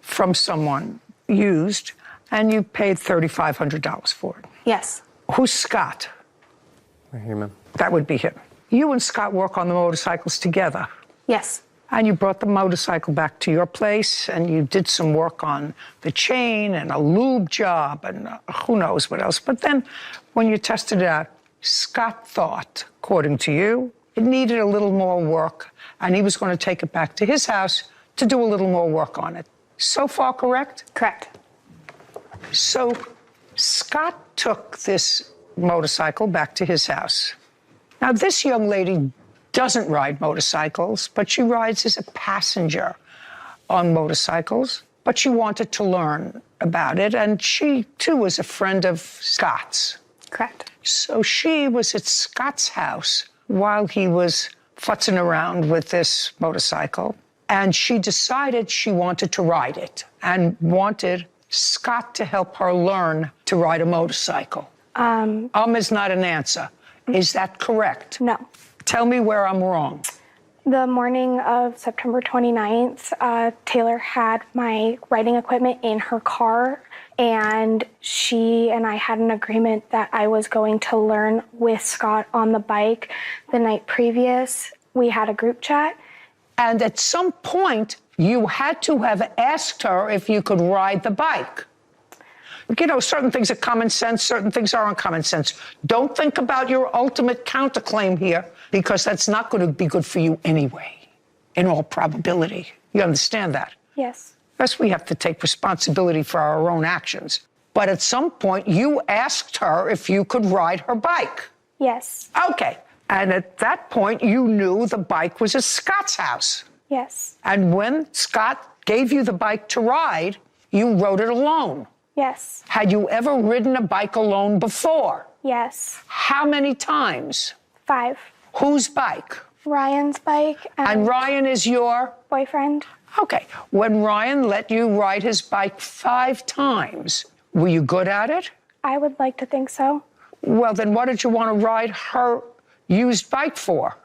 from someone used, and you paid $3,500 for it. Yes. Who's Scott? Right here, ma'am. That would be him. You and Scott work on the motorcycles together. Yes. And you brought the motorcycle back to your place, and you did some work on the chain and a lube job and who knows what else. But then when you tested it out, Scott thought, according to you, it needed a little more work, and he was going to take it back to his house to do a little more work on it. So far, correct? Correct. So Scott took this motorcycle back to his house. Now, this young lady doesn't ride motorcycles, but she rides as a passenger on motorcycles, but she wanted to learn about it, and she, too, was a friend of Scott's. Correct. So she was at Scott's house while he was futzing around with this motorcycle, and she decided she wanted to ride it and wanted Scott to help her learn to ride a motorcycle. Is not an answer. Is that correct? No. Tell me where I'm wrong. The morning of September 29th, Taylor had my riding equipment in her car, and she and I had an agreement that I was going to learn with Scott on the bike. The night previous, we had a group chat. And at some point, you had to have asked her if you could ride the bike. You know, certain things are common sense, certain things aren't common sense. Don't think about your ultimate counterclaim here, because that's not going to be good for you anyway, in all probability. You understand that? Yes. First, we have to take responsibility for our own actions. But at some point, you asked her if you could ride her bike. Yes. Okay. And at that point, you knew the bike was at Scott's house. Yes. And when Scott gave you the bike to ride, you rode it alone. Yes. Had you ever ridden a bike alone before? Yes. How many times? 5. Whose bike? Ryan's bike. And Ryan is your? Boyfriend. Okay. When Ryan let you ride his bike 5 times, were you good at it? I would like to think so. Well, then what did you want to ride her used bike for?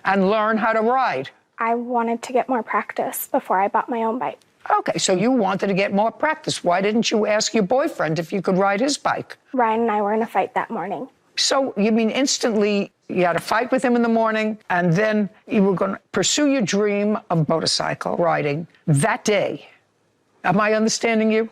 And learn how to ride? I wanted to get more practice before I bought my own bike. Okay, so you wanted to get more practice. Why didn't you ask your boyfriend if you could ride his bike? Ryan and I were in a fight that morning. So you mean instantly you had a fight with him in the morning, and then you were going to pursue your dream of motorcycle riding that day? Am I understanding you?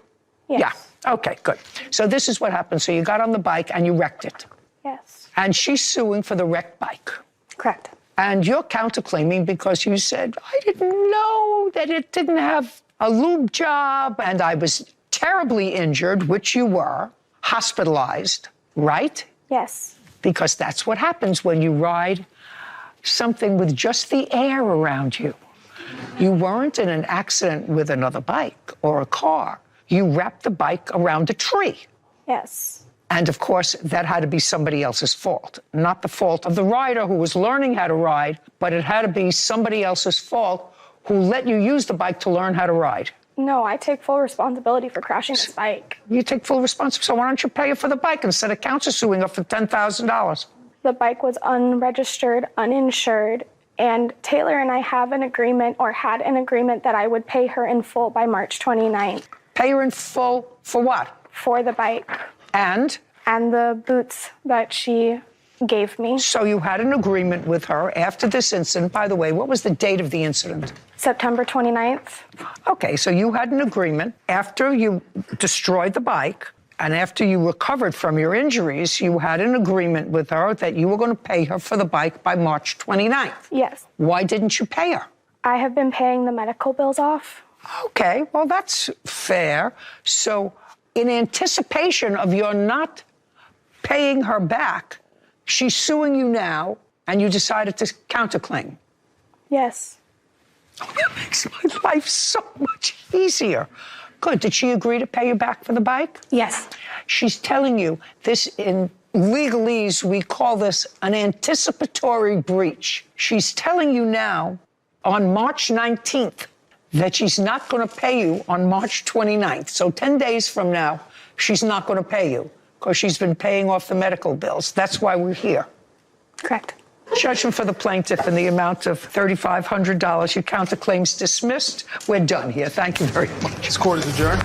Yes. Yeah. Okay, good. So this is what happened. So you got on the bike and you wrecked it. Yes. And she's suing for the wrecked bike. Correct. And you're counterclaiming because you said, I didn't know that it didn't have a lube job, and I was terribly injured, which you were, hospitalized, right? Yes. Because that's what happens when you ride something with just the air around you. You weren't in an accident with another bike or a car. You wrapped the bike around a tree. Yes. And of course, that had to be somebody else's fault. Not the fault of the rider who was learning how to ride, but it had to be somebody else's fault who let you use the bike to learn how to ride. No, I take full responsibility for crashing this bike. You take full responsibility. So why don't you pay her for the bike instead of countersuing her for $10,000? The bike was unregistered, uninsured, and Taylor and I have an agreement, or had an agreement, that I would pay her in full by March 29th. Pay her in full for what? For the bike. And? And the boots that she gave me. So you had an agreement with her after this incident. By the way, what was the date of the incident? September 29th. Okay, so you had an agreement after you destroyed the bike and after you recovered from your injuries, you had an agreement with her that you were going to pay her for the bike by March 29th. Yes. Why didn't you pay her? I have been paying the medical bills off. Okay, well, that's fair. So in anticipation of your not paying her back, she's suing you now, and you decided to counterclaim. Yes. Oh, that makes my life so much easier. Good. Did she agree to pay you back for the bike? Yes. She's telling you this in legalese, we call this an anticipatory breach. She's telling you now on March 19th that she's not going to pay you on March 29th. So 10 days from now, she's not going to pay you because she's been paying off the medical bills. That's why we're here. Correct. Judgment for the plaintiff in the amount of $3,500. You count the claims dismissed. We're done here. Thank you very much. This court is adjourned.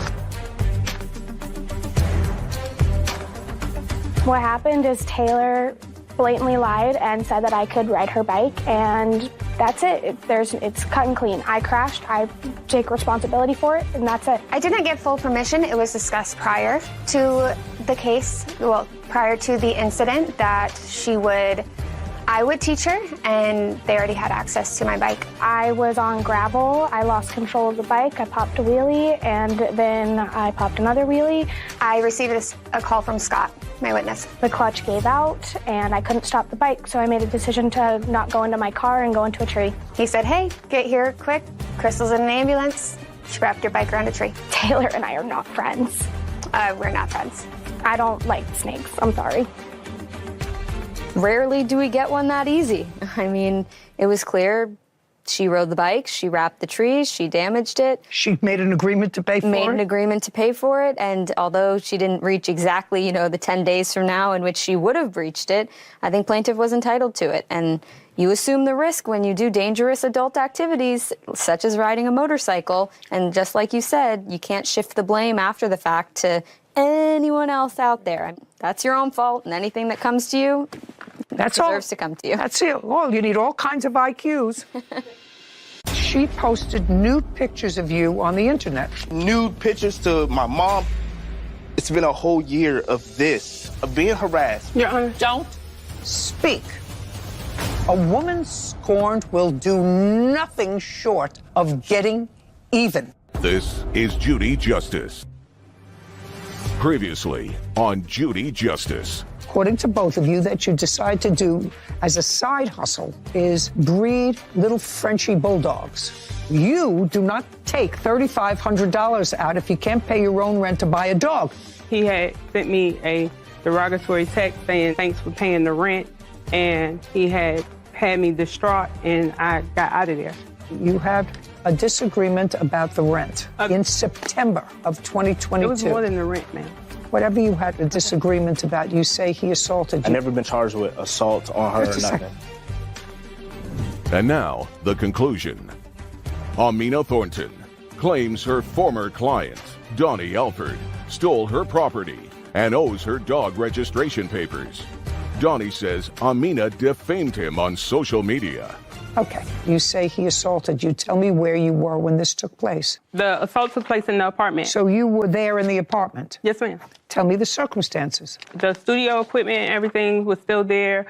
What happened is Taylor blatantly lied and said that I could ride her bike, and that's it. It's cut and clean. I crashed. I take responsibility for it, and that's it. I didn't get full permission. It was discussed prior to the case, well, prior to the incident, that I would teach her, and they already had access to my bike. I was on gravel. I lost control of the bike. I popped a wheelie, and then I popped another wheelie. I received a call from Scott, my witness. The clutch gave out, and I couldn't stop the bike, so I made a decision to not go into my car and go into a tree. He said, hey, get here quick. Crystal's in an ambulance. She wrapped your bike around a tree. Taylor and I are not friends. We're not friends. I don't like snakes. I'm sorry. Rarely do we get one that easy. I mean, it was clear she rode the bike, she wrapped the trees, she damaged it. She made an agreement to pay for it? Made an agreement to pay for it, and although she didn't reach exactly, the 10 days from now in which she would have breached it, I think plaintiff was entitled to it. And you assume the risk when you do dangerous adult activities, such as riding a motorcycle, and just like you said, you can't shift the blame after the fact to anyone else out there. That's your own fault, and anything that comes to you deserves to come to you. That's it. Well, you need all kinds of IQs. She posted nude pictures of you on the internet. Nude pictures to my mom. It's been a whole year of this, of being harassed. Your Honor, don't speak. A woman scorned will do nothing short of getting even. This is Judy Justice. Previously on Judy Justice. According to both of you, that you decide to do as a side hustle is breed little Frenchy bulldogs. You do not take $3,500 out if you can't pay your own rent to buy a dog. He had sent me a derogatory text saying thanks for paying the rent, and he had me distraught, and I got out of there. You had a disagreement about the rent in September of 2022. It was more than the rent, ma'am. Whatever you had a disagreement about, you say he assaulted you. I've never been charged with assault on her or nothing. And now, the conclusion. Amina Thornton claims her former client, Donnie Alford, stole her property and owes her dog registration papers. Donnie says Amina defamed him on social media. Okay, you say he assaulted you. Tell me where you were when this took place. The assault took place in the apartment. So you were there in the apartment? Yes, ma'am. Tell me the circumstances. The studio equipment and everything was still there.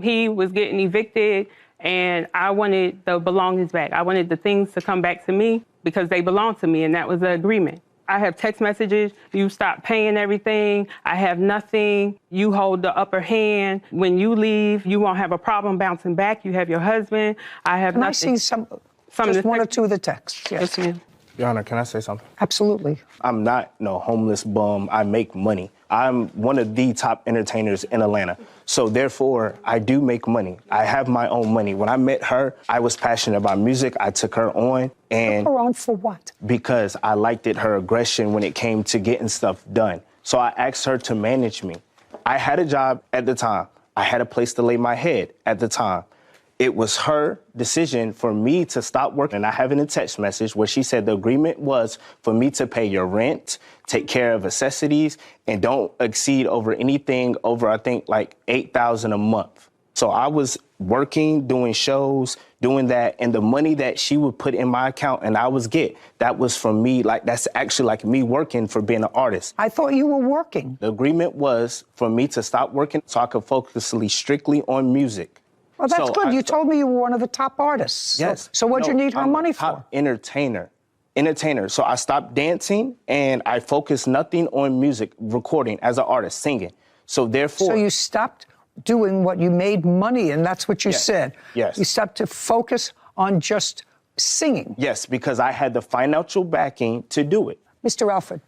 He was getting evicted, and I wanted the belongings back. I wanted the things to come back to me because they belonged to me, and that was the agreement. I have text messages. You stop paying everything. I have nothing. You hold the upper hand. When you leave, you won't have a problem bouncing back. You have your husband. I have Can nothing. I see just one or two of the texts? Yes, ma'am. Your Honor, can I say something? Absolutely. I'm not no homeless bum. I make money. I'm one of the top entertainers in Atlanta. So therefore, I do make money. I have my own money. When I met her, I was passionate about music. I took her on. And took her on for what? Because I liked her aggression when it came to getting stuff done. So I asked her to manage me. I had a job at the time. I had a place to lay my head at the time. It was her decision for me to stop working. And I have in a text message where she said the agreement was for me to pay your rent, take care of necessities, and don't exceed over anything over, I think, like $8,000 a month. So I was working, doing shows, doing that, and the money that she would put in my account and I was that was from me, that's actually like me working for being an artist. I thought you were working. The agreement was for me to stop working so I could focus strictly on music. Well, that's good. You told me you were one of the top artists. Yes. So what'd you need her money for? Top entertainer. So I stopped dancing and I focused nothing on music, recording as an artist, singing. So therefore... So you stopped doing what you made money in, that's what you said. Yes. You stopped to focus on just singing. Yes, because I had the financial backing to do it. Mr. Alford,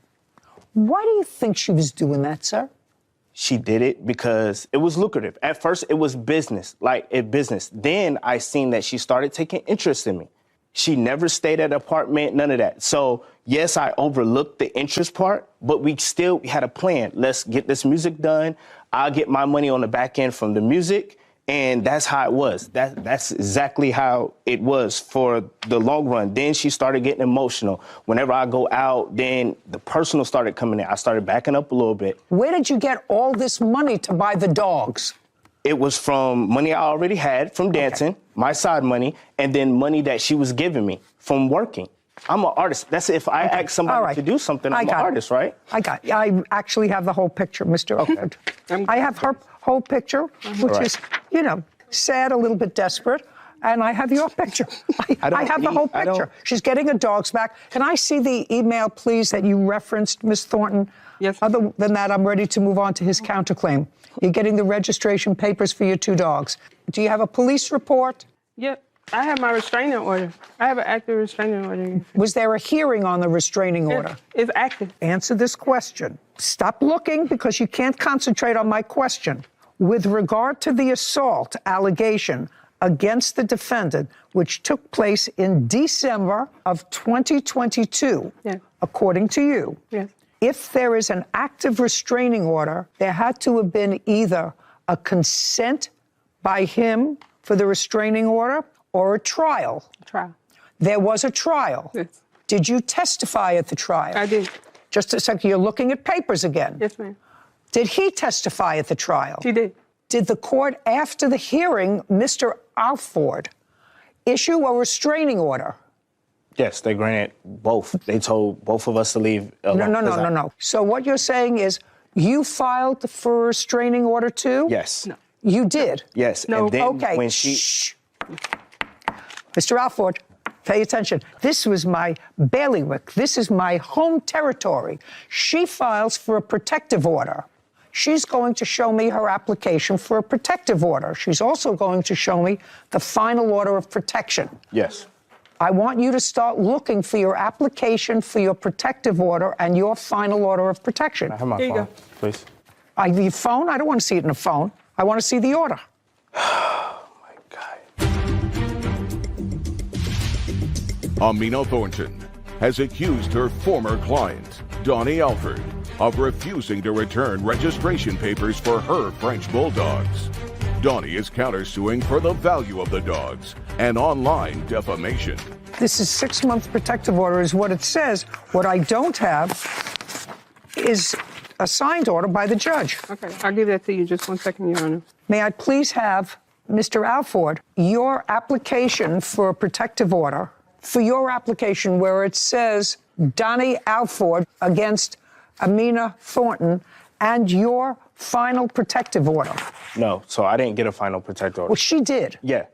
why do you think she was doing that, sir? She did it because it was lucrative. At first, it was business, business. Then I seen that she started taking interest in me. She never stayed at an apartment, none of that. So, yes, I overlooked the interest part, but we still had a plan. Let's get this music done. I'll get my money on the back end from the music, and that's how it was. That's exactly how it was for the long run. Then she started getting emotional. Whenever I go out, then the personal started coming in. I started backing up a little bit. Where did you get all this money to buy the dogs? It was from money I already had from dancing, my side money, and then money that she was giving me from working. I'm an artist. That's if I ask somebody to do something, I'm an artist, right? I actually have the whole picture, Mr. Oakwood. I have her whole picture, which is, you know, sad, a little bit desperate. And I have your picture. I have the whole picture. She's getting her dogs back. Can I see the email, please, that you referenced, Ms. Thornton? Yes. Other than that, I'm ready to move on to his counterclaim. You're getting the registration papers for your 2 dogs. Do you have a police report? Yep. I have my restraining order. I have an active restraining order. Was there a hearing on the restraining order? It's active. Answer this question. Stop looking because you can't concentrate on my question. With regard to the assault allegation against the defendant, which took place in December of 2022, according to you, if there is an active restraining order, there had to have been either a consent by him for the restraining order or a trial. Trial. There was a trial. Yes. Did you testify at the trial? I did. Just a second, you're looking at papers again. Yes, ma'am. Did he testify at the trial? He did. Did the court, after the hearing, Mr. Alford, issue a restraining order? Yes, they granted both. They told both of us to leave. No. So what you're saying is you filed for a restraining order too? Yes. No. You did? Yes. No. And then okay. when she... Shh. Mr. Alford, pay attention. This was my bailiwick. This is my home territory. She files for a protective order. She's going to show me her application for a protective order. She's also going to show me the final order of protection. Yes. I want you to start looking for your application for your protective order and your final order of protection. I have my phone, please. The phone? I don't want to see it in the phone. I want to see the order. Oh, my God. Amina Thornton has accused her former client, Donnie Alford, of refusing to return registration papers for her French bulldogs. Donnie is countersuing for the value of the dogs and online defamation. This is 6-month protective order is what it says. What I don't have is a signed order by the judge. Okay, I'll give that to you. Just 1 second, Your Honor. May I please have, Mr. Alford, your application for a protective order, for your application where it says Donnie Alford against Amina Thornton and your final protective order. No, so I didn't get a final protective order. Well, she did. Yeah.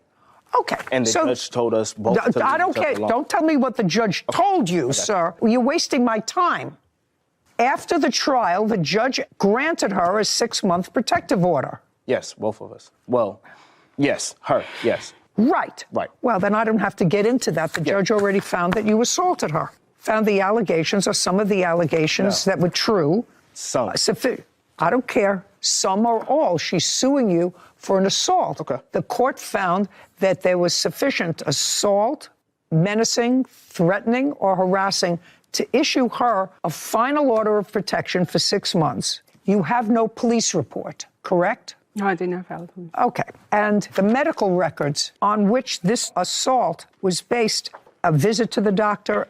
Okay. And the judge told us both to I don't leave care. each other alone. Don't tell me what the judge told you, sir. You're wasting my time. After the trial, the judge granted her a 6-month protective order. Yes, both of us. Well, yes, her, yes. Right. Right. Well, then I don't have to get into that. The judge already found that you assaulted her. Found the allegations or some of the allegations that were true. Some. I don't care. Some or all. She's suing you for an assault. Okay. The court found that there was sufficient assault, menacing, threatening, or harassing to issue her a final order of protection for 6 months. You have no police report, correct? No, I did not file a police. Okay. And the medical records on which this assault was based, a visit to the doctor,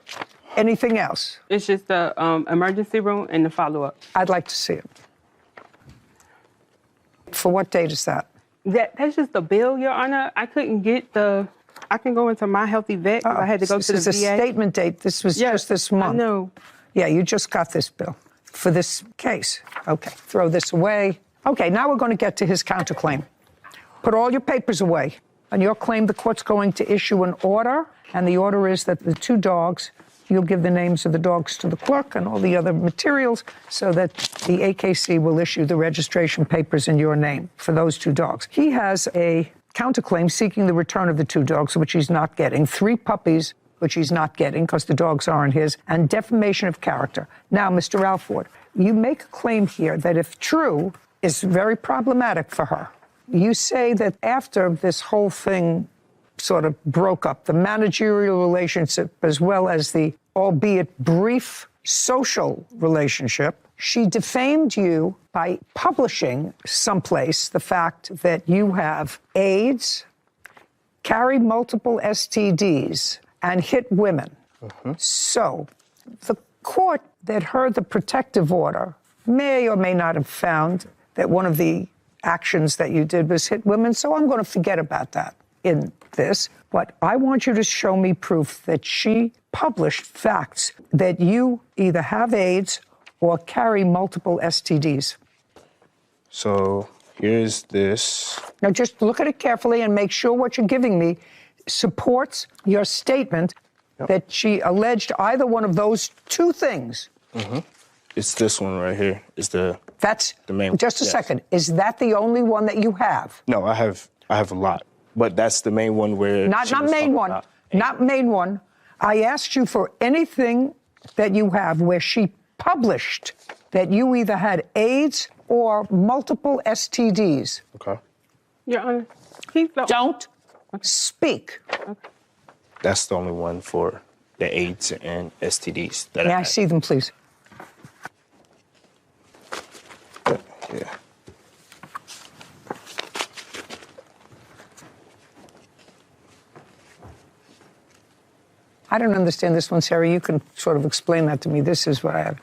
anything else? It's just the emergency room and the follow-up. I'd like to see it. For what date is that? That's just the bill, Your Honor. I couldn't get I can go into My Healthy Vet because I had to go to the VA. This is a statement date. This was just this month. I know. Yeah, you just got this bill for this case. Okay, throw this away. Okay, now we're going to get to his counterclaim. Put all your papers away. On your claim, the court's going to issue an order, and the order is that the 2 dogs, you'll give the names of the dogs to the clerk and all the other materials so that the AKC will issue the registration papers in your name for those 2 dogs. He has a counterclaim seeking the return of the 2 dogs, which he's not getting, 3 puppies, which he's not getting because the dogs aren't his, and defamation of character. Now, Mr. Alford, you make a claim here that, if true, is very problematic for her. You say that after this whole thing sort of broke up, the managerial relationship as well as the, albeit brief, social relationship. She defamed you by publishing someplace the fact that you have AIDS, carry multiple STDs, and hit women. So the court that heard the protective order may or may not have found that one of the actions that you did was hit women, so I'm going to forget about that in this. But I want you to show me proof that she published facts that you either have AIDS or carry multiple STDs. So here's this. Now just look at it carefully and make sure what you're giving me supports your statement that she alleged either one of those two things. It's this one right here. It's the main one. Just a second. Is that the only one that you have? No, I have a lot, but that's the main one where Not main one. Not main one. I asked you for anything that you have where she published that you either had AIDS or multiple STDs. Okay. Your Honor, don't speak. Okay. That's the only one for the AIDS and STDs that May I I see them, please? Yeah. I don't understand this one, Sarah. You can sort of explain that to me. This is what I have.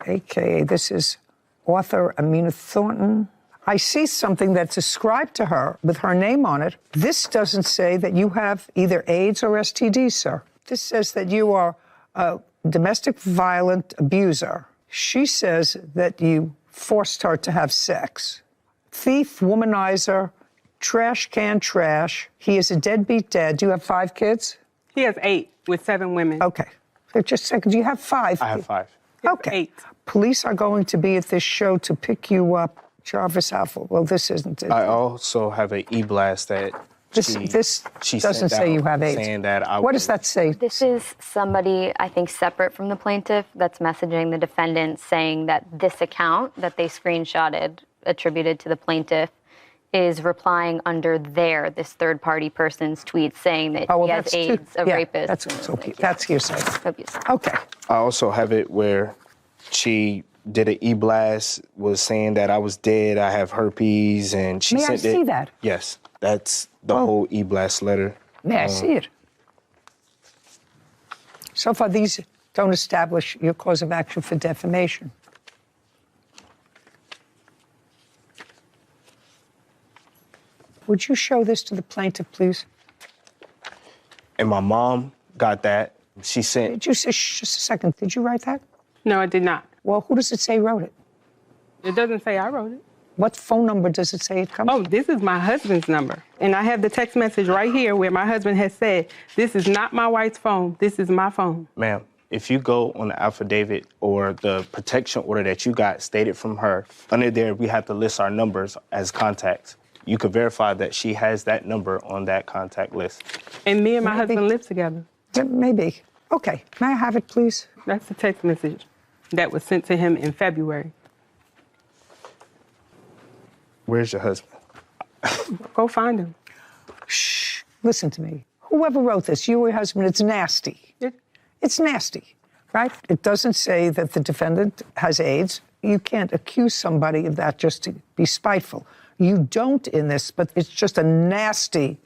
AKA, this is author Amina Thornton. I see something that's ascribed to her with her name on it. This doesn't say that you have either AIDS or STDs, sir. This says that you are a domestic violent abuser. She says that you forced her to have sex. Thief, womanizer, trash can trash. He is a deadbeat dad. Do you have 5 kids? He has 8 with 7 women. Okay. So just a second. Do you have 5? I have 5. Okay. 8. Police are going to be at this show to pick you up. Jarvis Alpha. Well, this isn't it. I also have an e-blast that this she doesn't sent say you out have AIDS. saying that What does that say? This is somebody, I think, separate from the plaintiff that's messaging the defendant saying that this account that they screenshotted attributed to the plaintiff is replying under this third-party person's tweet saying that he has AIDS, a rapist. That's hearsay. Okay. I also have it where she did an e-blast, was saying that I was dead, I have herpes, and she May sent I see it. that? Yes, that's the whole e-blast letter. May I see it? So far, these don't establish your cause of action for defamation. Would you show this to the plaintiff, please? And my mom got that. She sent... Did you say, just a second, did you write that? No, I did not. Well, who does it say wrote it? It doesn't say I wrote it. What phone number does it say it comes from? Oh, this is my husband's number. And I have the text message right here where my husband has said, this is not my wife's phone, this is my phone. Ma'am, if you go on the affidavit or the protection order that you got stated from her, under there we have to list our numbers as contacts. You could verify that she has that number on that contact list. And me and my husband live together. Maybe. Okay, may I have it, please? That's the text message that was sent to him in February. Where's your husband? Go find him. Shh, listen to me. Whoever wrote this, you or your husband, it's nasty. It's nasty, right? It doesn't say that the defendant has AIDS. You can't accuse somebody of that just to be spiteful. You don't in this, but it's just a nasty,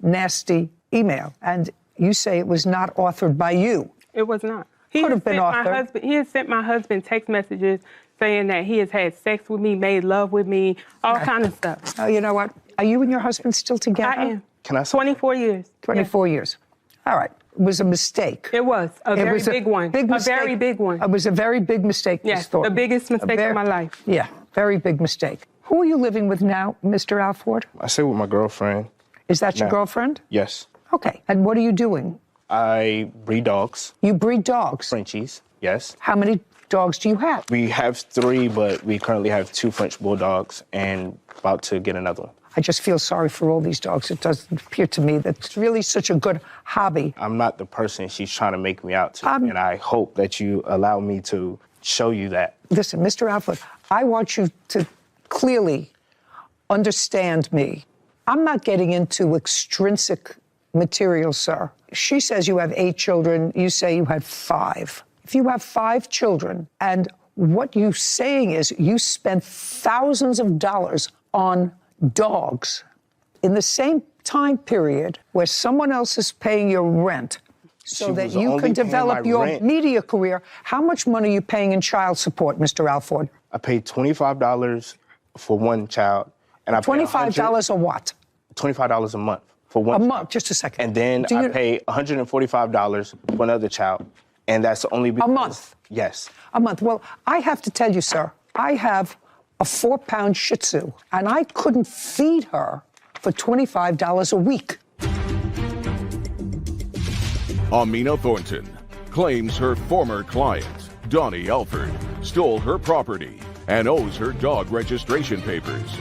nasty email. And you say it was not authored by you. It was not. Could have been authored. He has sent my husband text messages saying that he has had sex with me, made love with me, all kind of stuff. Oh, you know what? Are you and your husband still together? I am. Can I say? 24 years. 24 years. All right. It was a mistake. It was a very big one. Big mistake. A very big one. It was a very big mistake, Yes, Ms. Thornton. the biggest mistake of my life. Yeah, very big mistake. Who are you living with now, Mr. Alford? I stay with my girlfriend. Is that your girlfriend? Yes. Okay. And what are you doing? I breed dogs. You breed dogs? Frenchies, yes. How many dogs do you have? We have 3, but we currently have 2 French bulldogs and about to get another one. I just feel sorry for all these dogs. It doesn't appear to me that it's really such a good hobby. I'm not the person she's trying to make me out to, and I hope that you allow me to show you that. Listen, Mr. Alford, I want you to clearly understand me. I'm not getting into extrinsic material, sir. She says you have 8 children. You say you had 5. If you have 5 children, and what you're saying is you spent thousands of dollars on dogs in the same time period where someone else is paying your rent so that you can develop your media career, how much money are you paying in child support, Mr. Alford? I paid $25 for one child. And I $25 a what? $25 a month for one child. month, just a second. And then I pay $145 for another child. And that's only because... A month? Yes. A month. Well, I have to tell you, sir, I have a 4-pound Shih Tzu, and I couldn't feed her for $25 a week. Amina Thornton claims her former client, Donnie Alford, stole her property and owes her dog registration papers.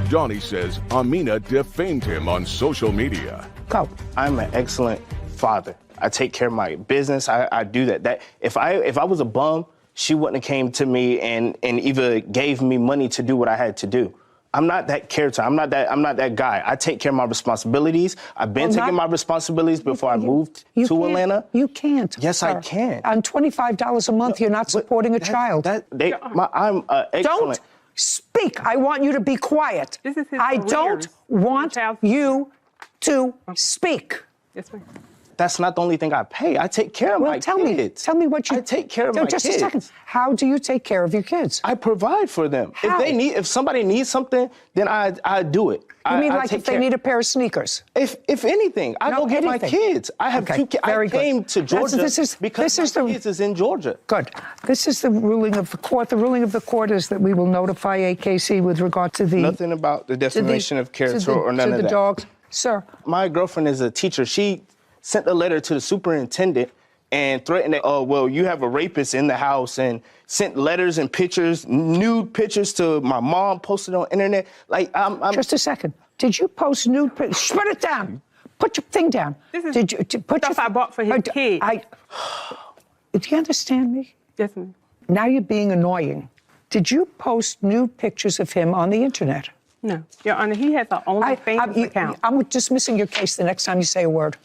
Donnie says Amina defamed him on social media. Go. I'm an excellent father. I take care of my business. I do that. If I was a bum, she wouldn't have came to me and either gave me money to do what I had to do. I'm not that character. I'm not that guy. I take care of my responsibilities. I've been taking my responsibilities before I moved to Atlanta. You can't. Yes, sir. I can. On $25 a month, you're not supporting a child. I'm excellent. Don't speak. I want you to be quiet. I don't want you to speak. Yes, ma'am. That's not the only thing I pay. I take care of my kids. Tell me what you... I take care of my kids. Just a second. How do you take care of your kids? I provide for them. How? If somebody needs something, then I do it. You mean like if they need a pair of sneakers? If anything, I go get my kids. I have 2 kids. I came to Georgia because my kids is in Georgia. Good. This is the ruling of the court. The ruling of the court is that we will notify AKC with regard to the... Nothing about the defamation of character or none of that. To the dogs. Sir. My girlfriend is a teacher. She sent a letter to the superintendent and threatened that, oh, well, you have a rapist in the house, and sent letters and pictures, nude pictures to my mom, posted on the internet. Like, I'm... Just a second. Did you post nude pictures? Put it down. Put your thing down. This is stuff I bought for his kid. Do you understand me? Yes, ma'am. Now you're being annoying. Did you post nude pictures of him on the internet? No. Your Honor, he has an OnlyFans account. I'm dismissing your case the next time you say a word.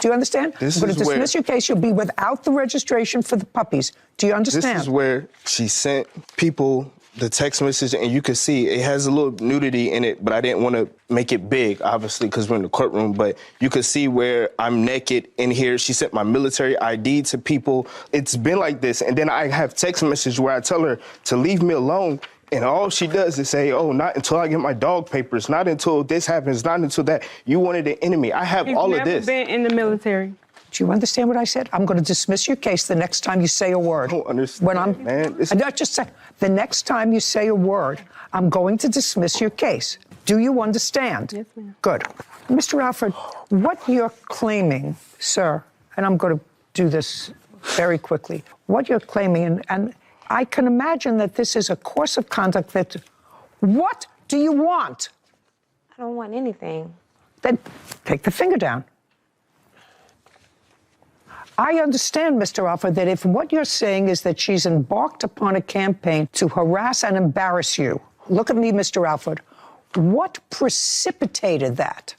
Do you understand? I'm going to dismiss your case. You'll be without the registration for the puppies. Do you understand? This is where she sent people the text message, and you can see it has a little nudity in it, but I didn't want to make it big, obviously, because we're in the courtroom. But you can see where I'm naked in here. She sent my military ID to people. It's been like this. And then I have text message where I tell her to leave me alone. And all she does is say, oh, not until I get my dog papers, not until this happens, not until that. You wanted an enemy. I have all of this. He's never been in the military. Do you understand what I said? I'm going to dismiss your case the next time you say a word. I don't understand, man. The next time you say a word, I'm going to dismiss your case. Do you understand? Yes, ma'am. Good. Mr. Alford, what you're claiming, sir, and I'm going to do this very quickly, what you're claiming, and I can imagine that this is a course of conduct that... What do you want? I don't want anything. Then take the finger down. I understand, Mr. Alford, that if what you're saying is that she's embarked upon a campaign to harass and embarrass you, look at me, Mr. Alford, what precipitated that?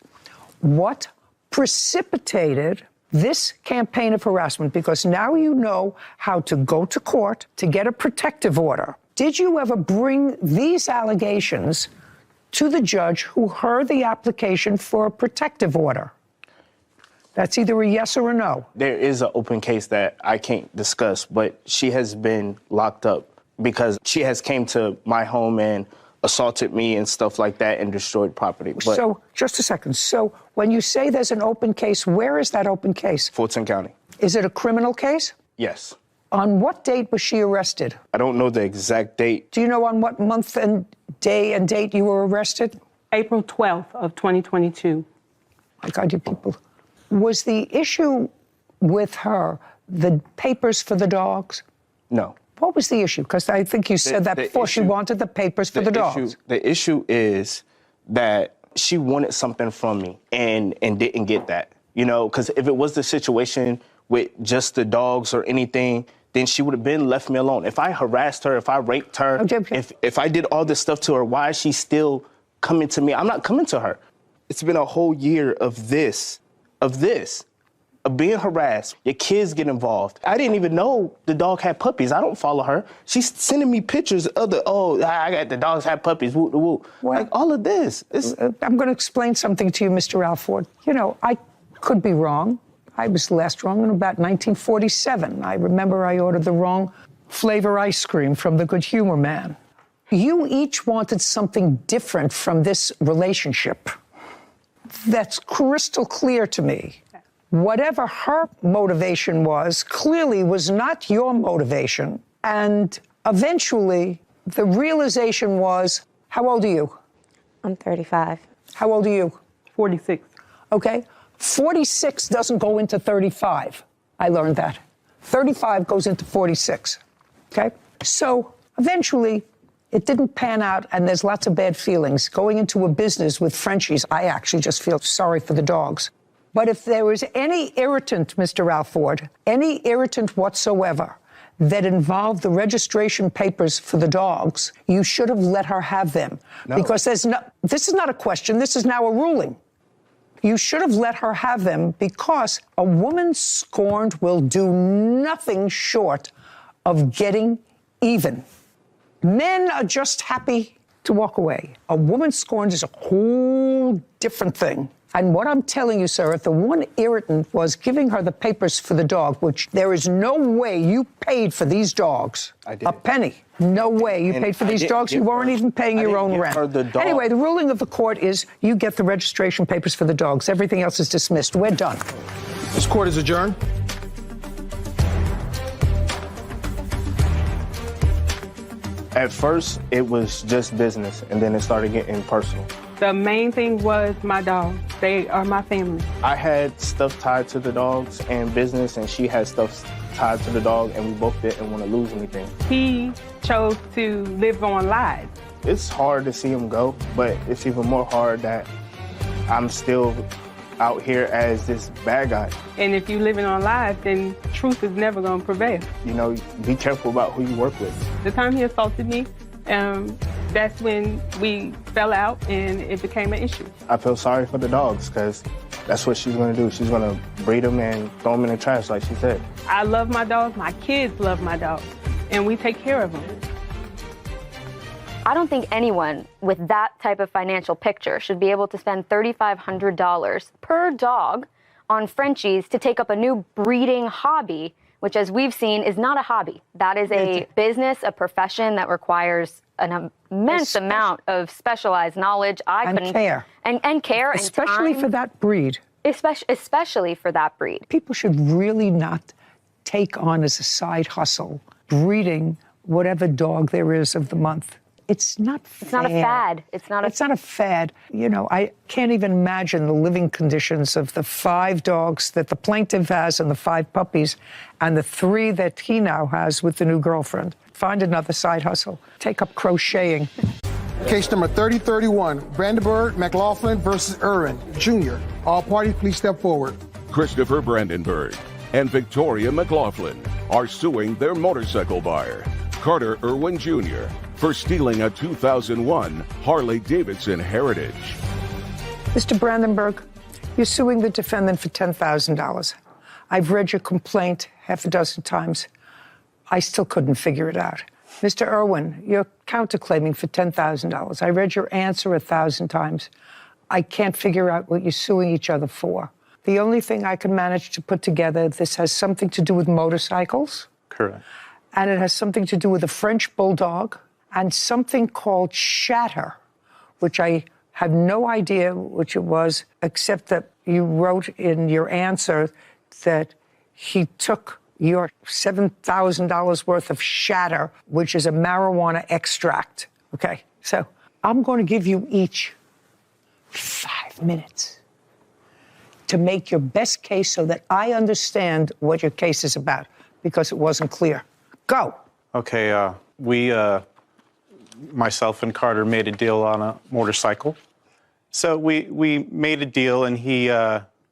What precipitated this campaign of harassment? Because now you know how to go to court to get a protective order. Did you ever bring these allegations to the judge who heard the application for a protective order? That's either a yes or a no. There is an open case that I can't discuss, but she has been locked up because she has came to my home and assaulted me and stuff like that and destroyed property. But so, just a second. So, when you say there's an open case, where is that open case? Fulton County. Is it a criminal case? Yes. On what date was she arrested? I don't know the exact date. Do you know on what month and day and date you were arrested? April 12th of 2022. My God, you people. Was the issue with her the papers for the dogs? No. What was the issue? Because I think you said that before. She wanted the papers for the dogs. The issue is that she wanted something from me and didn't get that. You know, because if it was the situation with just the dogs or anything, then she would have been left me alone. If I harassed her, if I raped her, if I did all this stuff to her, why is she still coming to me? I'm not coming to her. It's been a whole year of this. of this, of being harassed. Your kids get involved. I didn't even know the dog had puppies. I don't follow her. She's sending me pictures of the dogs have puppies, woo, woo. Well, like all of this. I'm going to explain something to you, Mr. Alford. You know, I could be wrong. I was last wrong in about 1947. I remember I ordered the wrong flavor ice cream from the Good Humor Man. You each wanted something different from this relationship. That's crystal clear to me. Whatever her motivation was, clearly was not your motivation. And eventually, the realization was, how old are you? I'm 35. How old are you? 46. Okay. 46 doesn't go into 35. I learned that. 35 goes into 46. Okay? So eventually, it didn't pan out, and there's lots of bad feelings. Going into a business with Frenchies, I actually just feel sorry for the dogs. But if there was any irritant, Mr. Alford, any irritant whatsoever that involved the registration papers for the dogs, you should have let her have them. No. Because this is not a question, this is now a ruling. You should have let her have them because a woman scorned will do nothing short of getting even. Men are just happy to walk away. A woman scorned is a whole different thing. And what I'm telling you, sir, if the one irritant was giving her the papers for the dog, which there is no way you paid for these dogs. I did. A penny. No way you paid for these dogs. You weren't even paying your own rent. Anyway, the ruling of the court is you get the registration papers for the dogs. Everything else is dismissed. We're done. This court is adjourned. At first, it was just business, and then it started getting personal. The main thing was my dogs. They are my family. I had stuff tied to the dogs and business, and she had stuff tied to the dog, and we both didn't want to lose anything. He chose to live on lies. It's hard to see him go, but it's even more hard that I'm still out here as this bad guy. And if you're living on lies, then truth is never going to prevail. You know, be careful about who you work with. The time he assaulted me, that's when we fell out and it became an issue. I feel sorry for the dogs because that's what she's going to do. She's going to breed them and throw them in the trash like she said. I love my dogs. My kids love my dogs. And we take care of them. I don't think anyone with that type of financial picture should be able to spend $3,500 per dog on Frenchies to take up a new breeding hobby, which, as we've seen, is not a hobby. That is a business, a profession that requires an immense amount of specialized knowledge. Care. And care. Especially and time. for that breed. Especially for that breed. People should really not take on as a side hustle breeding whatever dog there is of the month. It's not fair. It's not a fad. It's not a fad. You know, I can't even imagine the living conditions of the 5 dogs that the plaintiff has and the 5 puppies and the 3 that he now has with the new girlfriend. Find another side hustle. Take up crocheting. Case number 3031, Brandenburg McLaughlin versus Irwin Jr. All parties, please step forward. Christopher Brandenburg and Victoria McLaughlin are suing their motorcycle buyer, Carter Irwin Jr., for stealing a 2001 Harley-Davidson Heritage. Mr. Brandenburg, you're suing the defendant for $10,000. I've read your complaint half a dozen times. I still couldn't figure it out. Mr. Irwin, you're counterclaiming for $10,000. I read your answer 1,000 times. I can't figure out what you're suing each other for. The only thing I can manage to put together, this has something to do with motorcycles. Correct. And it has something to do with a French bulldog and something called shatter, which I have no idea which it was, except that you wrote in your answer that he took your $7,000 worth of shatter, which is a marijuana extract. Okay, so I'm going to give you each 5 minutes to make your best case so that I understand what your case is about, because it wasn't clear. Go. Okay, myself and Carter made a deal on a motorcycle. So we made a deal, and he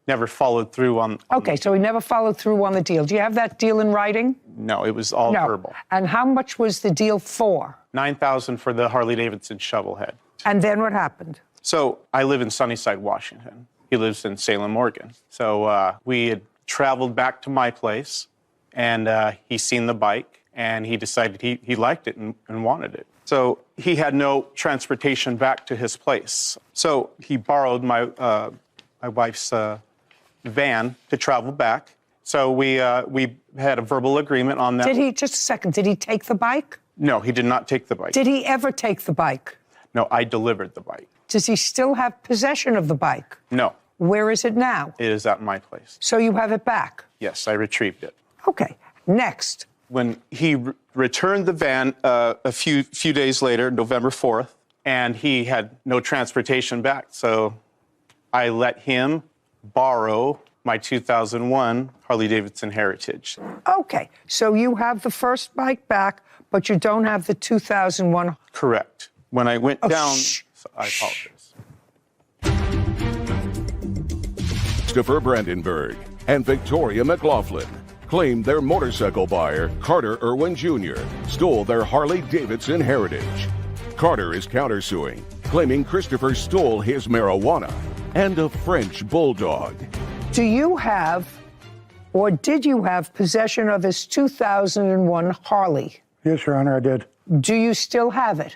never followed through on... Okay, so he never followed through on the deal. Do you have that deal in writing? No, it was all verbal. And how much was the deal for? $9,000 for the Harley-Davidson shovel head. And then what happened? So I live in Sunnyside, Washington. He lives in Salem, Oregon. So we had traveled back to my place, and he seen the bike, and he decided he liked it and wanted it. So he had no transportation back to his place. So he borrowed my wife's van to travel back. So we had a verbal agreement on that. Just a second, did he take the bike? No, he did not take the bike. Did he ever take the bike? No, I delivered the bike. Does he still have possession of the bike? No. Where is it now? It is at my place. So you have it back? Yes, I retrieved it. Okay, next. When he returned the van a few days later, November 4th, and he had no transportation back, so I let him borrow my 2001 Harley-Davidson Heritage. Okay, so you have the first bike back, but you don't have the 2001. Correct. When I went down, I apologize. Christopher Brandenburg and Victoria McLaughlin claimed their motorcycle buyer, Carter Irwin Jr., stole their Harley-Davidson Heritage. Carter is countersuing, claiming Christopher stole his marijuana and a French bulldog. Do you have, or did you have, possession of his 2001 Harley? Yes, Your Honor, I did. Do you still have it?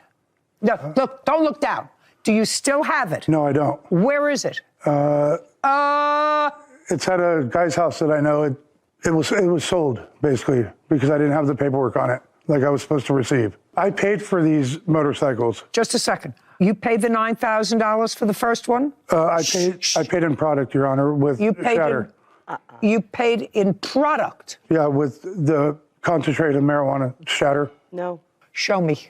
No, look, don't look down. Do you still have it? No, I don't. Where is it? It's at a guy's house that I know. It was sold, basically, because I didn't have the paperwork on it like I was supposed to receive. I paid for these motorcycles. Just a second. You paid the $9,000 for the first one? I paid in product, Your Honor, with shatter. You paid in product? Yeah, with the concentrated marijuana shatter. No. Show me.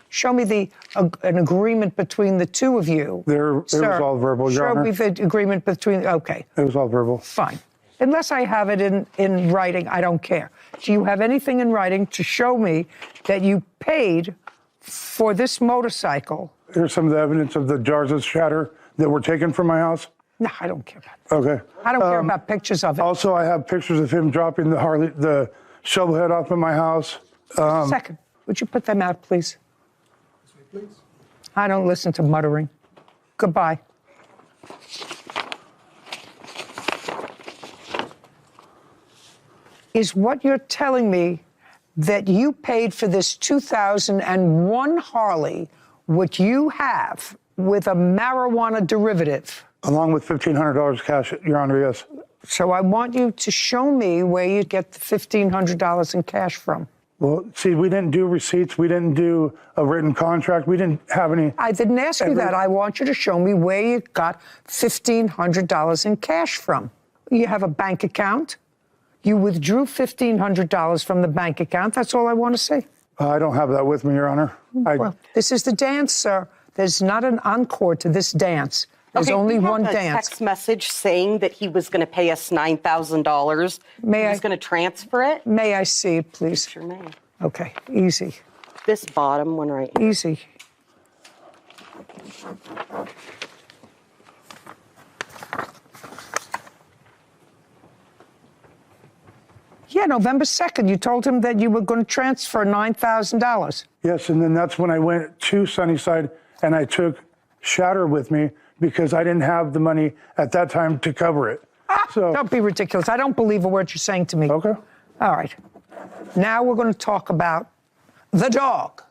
Show me an agreement between the two of you. It was all verbal, Your Honor. Show me the agreement between, okay. It was all verbal. Fine. Unless I have it in writing, I don't care. Do you have anything in writing to show me that you paid for this motorcycle? Here's some of the evidence of the jars of shatter that were taken from my house. No, I don't care about that. Okay. I don't care about pictures of it. Also, I have pictures of him dropping the shovel head off in my house. Second, would you put them out, please? Please. I don't listen to muttering. Goodbye. Is what you're telling me that you paid for this 2001 Harley, which you have, with a marijuana derivative? Along with $1,500 cash, Your Honor, yes. So I want you to show me where you get the $1,500 in cash from. Well, see, we didn't do receipts. We didn't do a written contract. We didn't have any. I didn't ask you that. I want you to show me where you got $1,500 in cash from. You have a bank account. You withdrew $1,500 from the bank account. That's all I want to see. I don't have that with me, Your Honor. Well, this is the dance, sir. There's not an encore to this dance. There's only one dance. A text message saying that he was going to pay us $9,000. He was going to transfer it. May I see it, please? Sure may. Okay, easy. This bottom one right here. Easy. Yeah, November 2nd, you told him that you were going to transfer $9,000. Yes, and then that's when I went to Sunnyside and I took shatter with me because I didn't have the money at that time to cover it. So don't be ridiculous. I don't believe a word you're saying to me. Okay. All right. Now we're going to talk about the dog.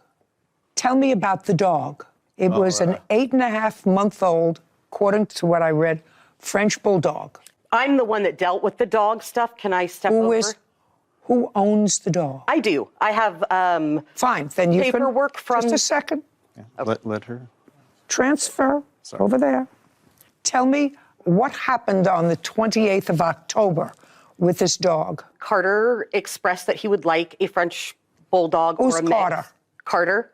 Tell me about the dog. It was an 8.5-month-old, according to what I read, French bulldog. I'm the one that dealt with the dog stuff. Can I step over? Who owns the dog? I do. I have fine. Then you paperwork from. Just a second. Yeah. Let her. Transfer over there. Tell me what happened on the 28th of October with this dog. Carter expressed that he would like a French bulldog or a mix. Carter? Carter.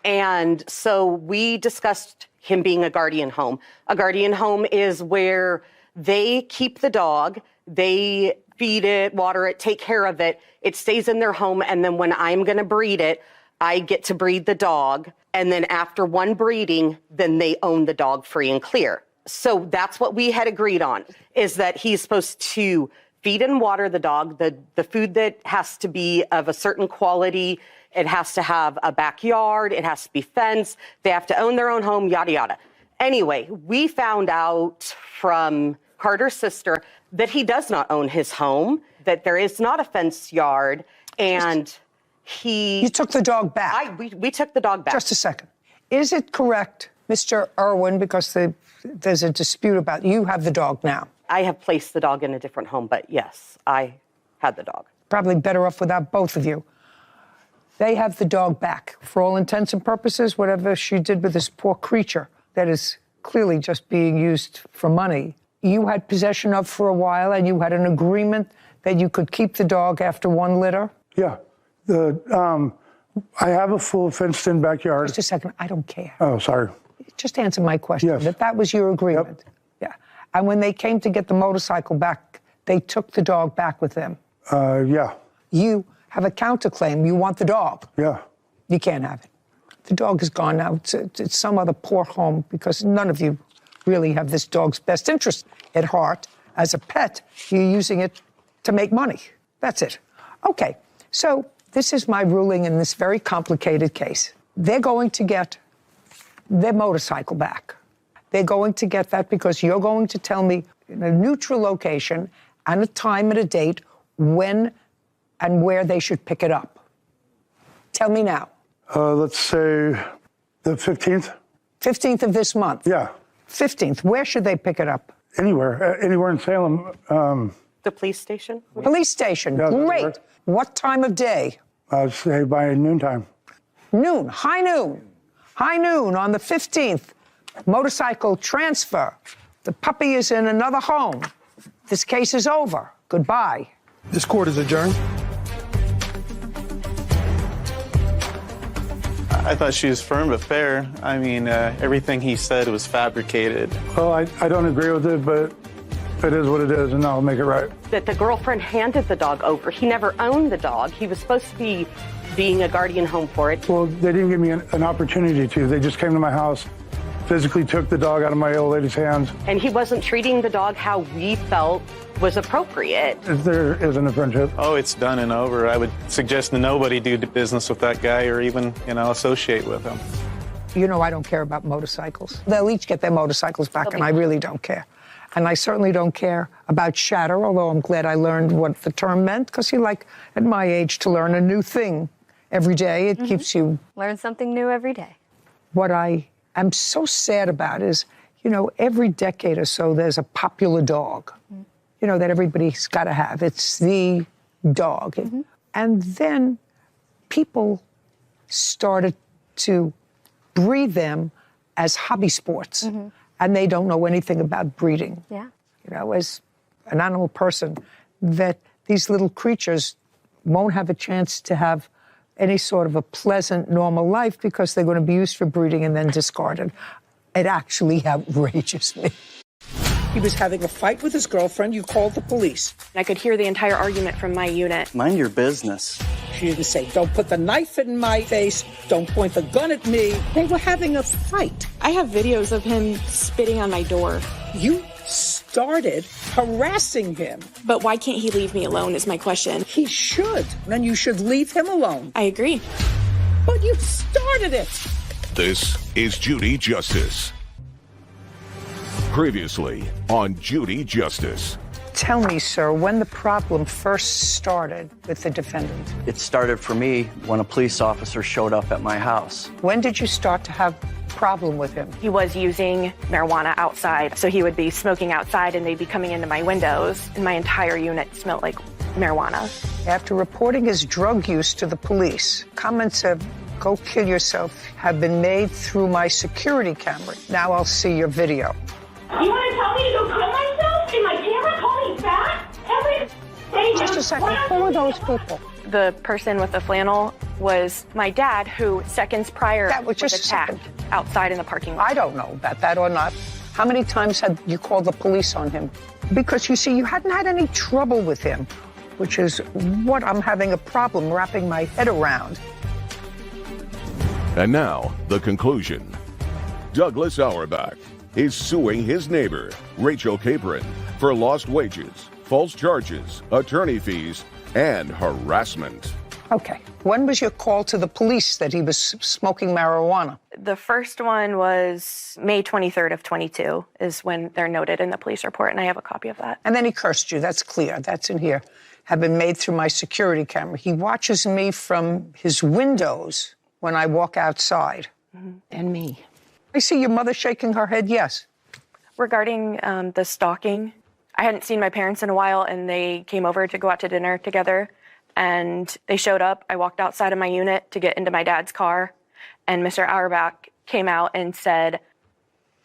And so we discussed him being a guardian home. A guardian home is where they keep the dog, they feed it, water it, take care of it. It stays in their home, and then when I'm going to breed it, I get to breed the dog. And then after one breeding, then they own the dog free and clear. So that's what we had agreed on, is that he's supposed to feed and water the dog, the food that has to be of a certain quality. It has to have a backyard. It has to be fenced. They have to own their own home, yada, yada. Anyway, we found out from Carter's sister that he does not own his home, that there is not a fenced yard, and You took the dog back. We took the dog back. Just a second. Is it correct, Mr. Irwin, because there's a dispute about you have the dog now? I have placed the dog in a different home, but yes, I had the dog. Probably better off without both of you. They have the dog back. For all intents and purposes, whatever she did with this poor creature that is clearly just being used for money, you had possession of for a while, and you had an agreement that you could keep the dog after one litter? Yeah. I have a full fenced-in backyard. Just a second. I don't care. Oh, sorry. Just answer my question. Yes. That was your agreement. Yep. Yeah. And when they came to get the motorcycle back, they took the dog back with them. Yeah. You have a counterclaim. You want the dog. Yeah. You can't have it. The dog is gone now. It's some other poor home because none of you really have this dog's best interest at heart. As a pet, you're using it to make money. That's it. Okay. So this is my ruling in this very complicated case. They're going to get their motorcycle back. They're going to get that because you're going to tell me in a neutral location and a time and a date when and where they should pick it up. Tell me now. Let's say the 15th. 15th of this month? Yeah. 15th. Where should they pick it up? Anywhere. Anywhere in Salem. The police station? Police station. Yeah, great. What time of day? I'd say by noontime. Noon. High noon. High noon on the 15th. Motorcycle transfer. The puppy is in another home. This case is over. Goodbye. This court is adjourned. I thought she was firm but fair. I mean, everything he said was fabricated. Well, I don't agree with it, but it is what it is, and I'll make it right. That the girlfriend handed the dog over. He never owned the dog. He was supposed to be being a guardian home for it. Well, they didn't give me an opportunity to. They just came to my house, physically took the dog out of my old lady's hands. And he wasn't treating the dog how we felt was appropriate. There isn't a friendship. Oh, it's done and over. I would suggest that nobody do business with that guy or even, associate with him. You know I don't care about motorcycles. They'll each get their motorcycles back, and I really don't care. And I certainly don't care about shatter, although I'm glad I learned what the term meant, because you like, at my age, to learn a new thing every day. It keeps you... Learn something new every day. What I am so sad about is, every decade or so, there's a popular dog, that everybody's got to have. It's the dog. And then people started to breed them as hobby sports. And they don't know anything about breeding. Yeah. As an animal person, that these little creatures won't have a chance to have any sort of a pleasant, normal life because they're going to be used for breeding and then discarded. It actually outrages me. He was having a fight with his girlfriend. You called the police. I could hear the entire argument from my unit. Mind your business. She didn't say, don't put the knife in my face, don't point the gun at me. They were having a fight. I have videos of him spitting on my door. You started harassing him. But why can't he leave me alone is my question. He should. And you should leave him alone. I agree. But you started it. This is Judy Justice. Previously on Judy Justice. Tell me, sir, when the problem first started with the defendant. It started for me when a police officer showed up at my house. When did you start to have a problem with him? He was using marijuana outside, so he would be smoking outside and they'd be coming into my windows, and my entire unit smelled like marijuana. After reporting his drug use to the police, comments of "go kill yourself" have been made through my security camera. Now I'll see your video. You want to tell me to go kill myself? And my camera call me back? Every day. Just a second. Who are those people? The person with the flannel was my dad, who seconds prior was attacked outside in the parking lot. I don't know about that or not. How many times had you called the police on him? Because you see, you hadn't had any trouble with him, which is what I'm having a problem wrapping my head around. And now, the conclusion. Douglas Auerbach is suing his neighbor, Rachel Capron, for lost wages, false charges, attorney fees, and harassment. Okay. When was your call to the police that he was smoking marijuana? The first one was May 23rd of 22 is when they're noted in the police report, and I have a copy of that. And then he cursed you. That's clear. That's in here. Have been made through my security camera. He watches me from his windows when I walk outside. And me. I see your mother shaking her head, yes. Regarding the stalking, I hadn't seen my parents in a while, and they came over to go out to dinner together, and they showed up. I walked outside of my unit to get into my dad's car, and Mr. Auerbach came out and said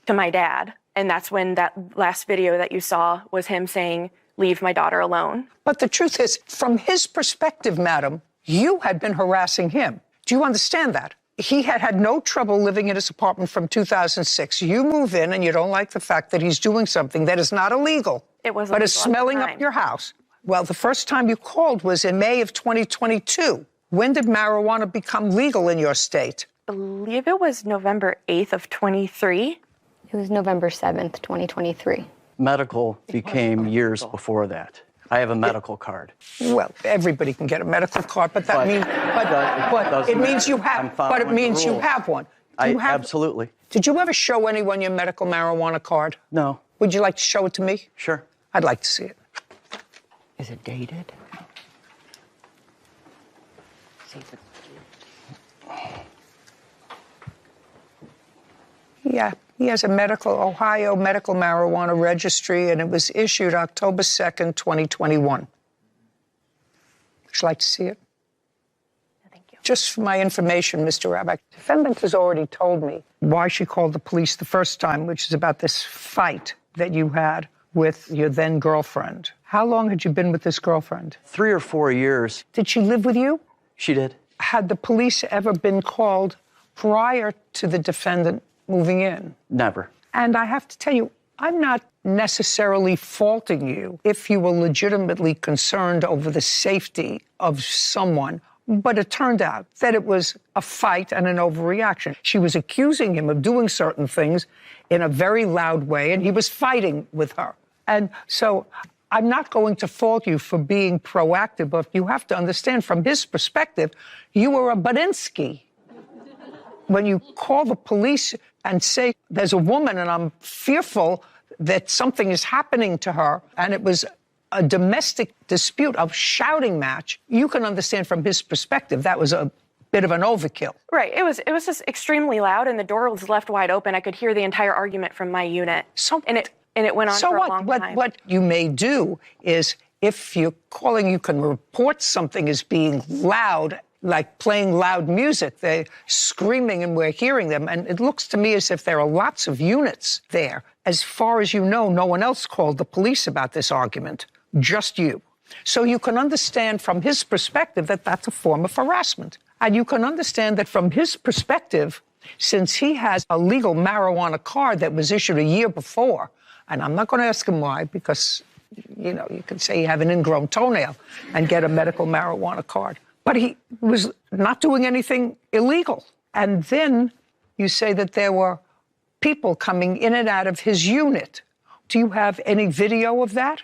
to my dad, and that's when that last video that you saw was him saying, "Leave my daughter alone." But the truth is, from his perspective, madam, you had been harassing him. Do you understand that? He had had no trouble living in his apartment from 2006. You move in and you don't like the fact that he's doing something that is not illegal, It was but is illegal at the smelling up time. your house. Well, the first time you called was in May of 2022. When did marijuana become legal in your state? I believe it was November 8th of 23. It was November 7th, 2023. Medical became years before that. I have a medical card. Well, everybody can get a medical card, but that means, but it means you have, but it means you have one. Do you have, Absolutely. Did you ever show anyone your medical marijuana card? No. Would you like to show it to me? Sure. I'd like to see it. Is it dated? Yeah, he has a Ohio medical marijuana registry, and it was issued October 2nd, 2021. Would you like to see it? Thank you. Just for my information, Mr. Rabak, the defendant has already told me why she called the police the first time, which is about this fight that you had with your then girlfriend. How long had you been with this girlfriend? 3 or 4 years. Did she live with you? She did. Had the police ever been called prior to the defendant moving in? Never. And I have to tell you, I'm not necessarily faulting you if you were legitimately concerned over the safety of someone, but it turned out that it was a fight and an overreaction. She was accusing him of doing certain things in a very loud way, and he was fighting with her. And so I'm not going to fault you for being proactive, but you have to understand from his perspective, you were a Badinsky. When you call the police and say, there's a woman and I'm fearful that something is happening to her, and it was a domestic dispute, a shouting match, you can understand from his perspective that was a bit of an overkill. Right. It was just extremely loud, and the door was left wide open. I could hear the entire argument from my unit. And it went on for a long time. What you may do is, if you're calling, you can report something as being loud, like playing loud music. They're screaming and we're hearing them. And it looks to me as if there are lots of units there. As far as you know, no one else called the police about this argument, just you. So you can understand from his perspective that that's a form of harassment. And you can understand that from his perspective, since he has a legal marijuana card that was issued a year before, and I'm not going to ask him why, because, you know, you can say you have an ingrown toenail and get a medical marijuana card. But he was not doing anything illegal. And then you say that there were people coming in and out of his unit. Do you have any video of that?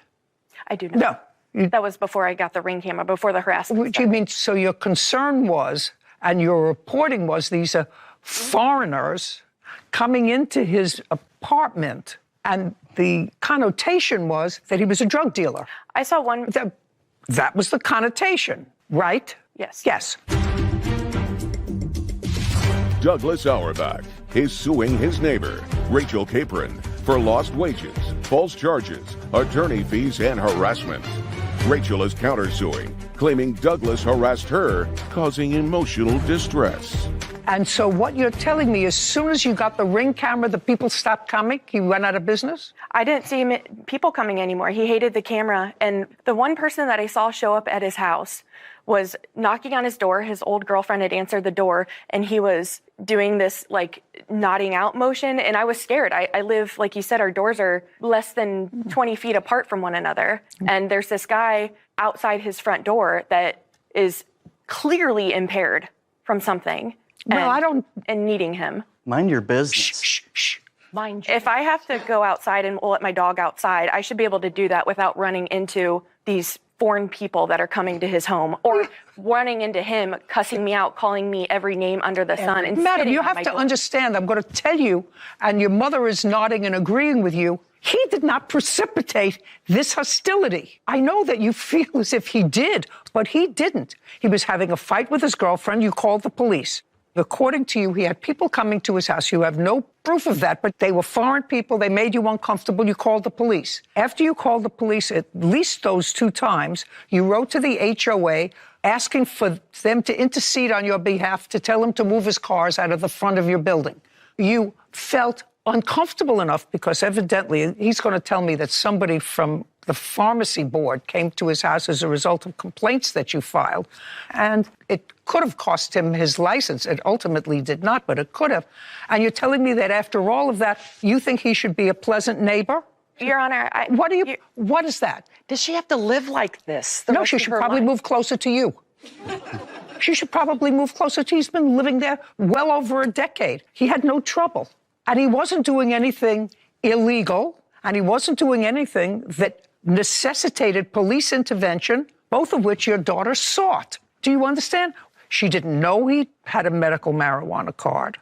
I do not. No. That was before I got the Ring camera, before the harassment. What do you mean? So your concern was, and your reporting was, these are foreigners coming into his apartment, and the connotation was that he was a drug dealer. I saw one. That was the connotation, right? Yes. Yes. Douglas Auerbach is suing his neighbor, Rachel Capron, for lost wages, false charges, attorney fees, and harassment. Rachel is countersuing, claiming Douglas harassed her, causing emotional distress. And so what you're telling me, as soon as you got the Ring camera, the people stopped coming? He went out of business? I didn't see people coming anymore. He hated the camera. And the one person that I saw show up at his house was knocking on his door. His old girlfriend had answered the door, and he was doing this like nodding out motion. And I was scared. I live, like you said, our doors are less than 20 feet apart from one another. And there's this guy outside his front door that is clearly impaired from something. Well, and needing him. Mind your business. Shh. Mind you. If I have to go outside and let my dog outside, I should be able to do that without running into these foreign people that are coming to his home or running into him, cussing me out, calling me every name under the sun. And Madam, you have to understand, I'm going to tell you, and your mother is nodding and agreeing with you, he did not precipitate this hostility. I know that you feel as if he did, but he didn't. He was having a fight with his girlfriend. You called the police. According to you, he had people coming to his house. You have no proof of that, but they were foreign people. They made you uncomfortable. You called the police. After you called the police at least those 2 times, you wrote to the HOA asking for them to intercede on your behalf to tell him to move his cars out of the front of your building. You felt uncomfortable enough because evidently he's going to tell me that somebody from the pharmacy board came to his house as a result of complaints that you filed, and it could have cost him his license. It ultimately did not, but it could have. And you're telling me that after all of that, you think he should be a pleasant neighbor? Your Honor, what is that? Does she have to live like this? No, she should probably move closer to you. She should probably move closer to you. He's been living there well over a decade. He had no trouble. And he wasn't doing anything illegal, and he wasn't doing anything that necessitated police intervention, both of which your daughter sought. Do you understand? She didn't know he had a medical marijuana card.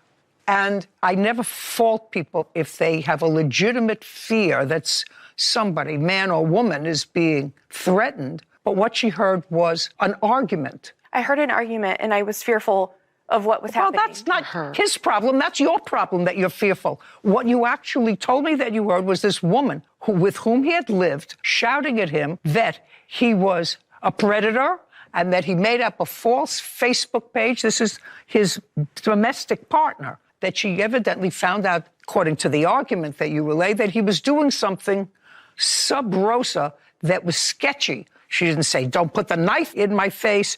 And I never fault people if they have a legitimate fear that somebody, man or woman, is being threatened. But what she heard was an argument. I heard an argument, and I was fearful of what was happening. Well, that's not his problem. That's your problem that you're fearful. What you actually told me that you heard was this woman with whom he had lived shouting at him that he was a predator and that he made up a false Facebook page. This is his domestic partner, that she evidently found out, according to the argument that you relayed, that he was doing something sub rosa that was sketchy. She didn't say, don't put the knife in my face,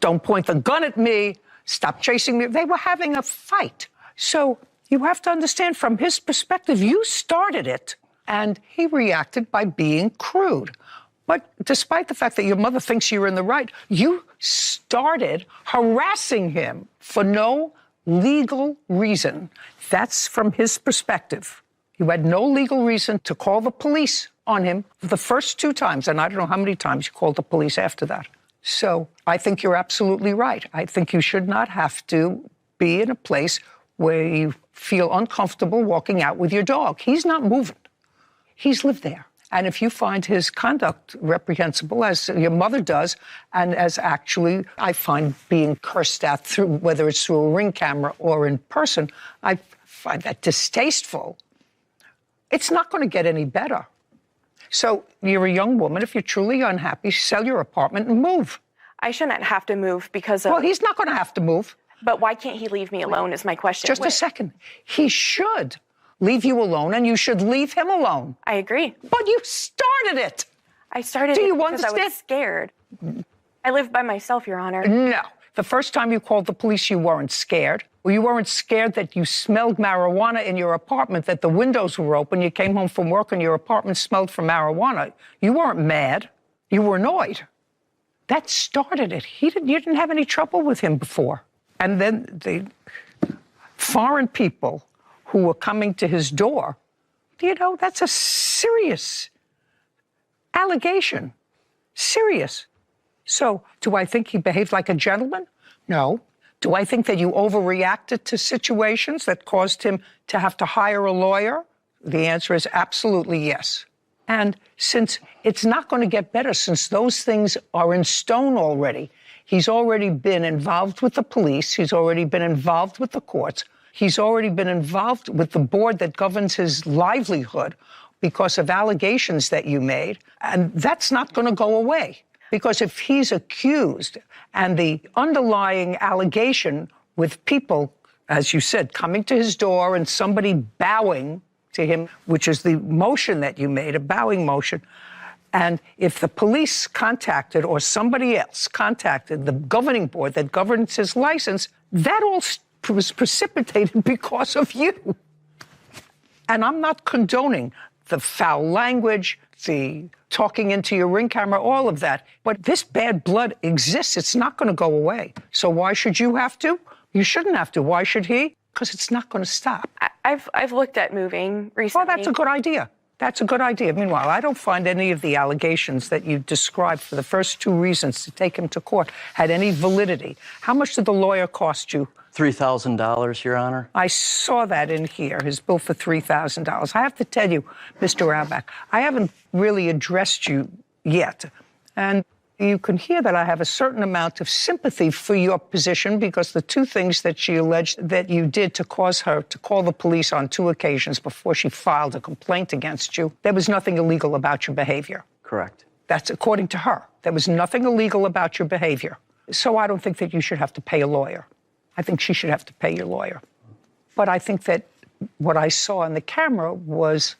don't point the gun at me, stop chasing me. They were having a fight. So you have to understand, from his perspective, you started it, and he reacted by being crude. But despite the fact that your mother thinks you're in the right, you started harassing him for no legal reason. That's from his perspective. You had no legal reason to call the police on him the first 2 times, and I don't know how many times you called the police after that. So I think you're absolutely right. I think you should not have to be in a place where you feel uncomfortable walking out with your dog. He's not moving. He's lived there. And if you find his conduct reprehensible, as your mother does, and as actually I find being cursed at, through whether it's through a Ring camera or in person, I find that distasteful. It's not going to get any better. So you're a young woman. If you're truly unhappy, sell your apartment and move. I shouldn't have to move because of... Well, he's not going to have to move. But why can't he leave me alone is my question. Just a second. He should leave you alone, and you should leave him alone. I agree. But you started it. I started Do it you because understand? I was scared. I live by myself, Your Honor. No. The first time you called the police, you weren't scared. Well, you weren't scared that you smelled marijuana in your apartment, that the windows were open. You came home from work and your apartment smelled for marijuana. You weren't mad. You were annoyed. That started it. You didn't have any trouble with him before. And then the foreign people who were coming to his door, you know, that's a serious allegation. Serious. So, do I think he behaved like a gentleman? No. Do I think that you overreacted to situations that caused him to have to hire a lawyer? The answer is absolutely yes. And since it's not going to get better, since those things are in stone already, he's already been involved with the police, he's already been involved with the courts, he's already been involved with the board that governs his livelihood because of allegations that you made, and that's not going to go away. Because if he's accused and the underlying allegation with people, as you said, coming to his door and somebody bowing to him, which is the motion that you made, a bowing motion, and if the police contacted or somebody else contacted the governing board that governs his license, that all was precipitated because of you. And I'm not condoning the foul language, the talking into your Ring camera, all of that. But this bad blood exists. It's not going to go away. So why should you have to? You shouldn't have to. Why should he? Because it's not going to stop. I've looked at moving recently. Well, that's a good idea. That's a good idea. Meanwhile, I don't find any of the allegations that you described for the first two reasons to take him to court had any validity. How much did the lawyer cost you? $3,000, Your Honor. I saw that in here, his bill for $3,000. I have to tell you, Mr. Raubach, I haven't really addressed you yet. And you can hear that I have a certain amount of sympathy for your position because the two things that she alleged that you did to cause her to call the police on two occasions before she filed a complaint against you, there was nothing illegal about your behavior. Correct. That's according to her. There was nothing illegal about your behavior. So I don't think that you should have to pay a lawyer. I think she should have to pay your lawyer. But I think that what I saw on the camera was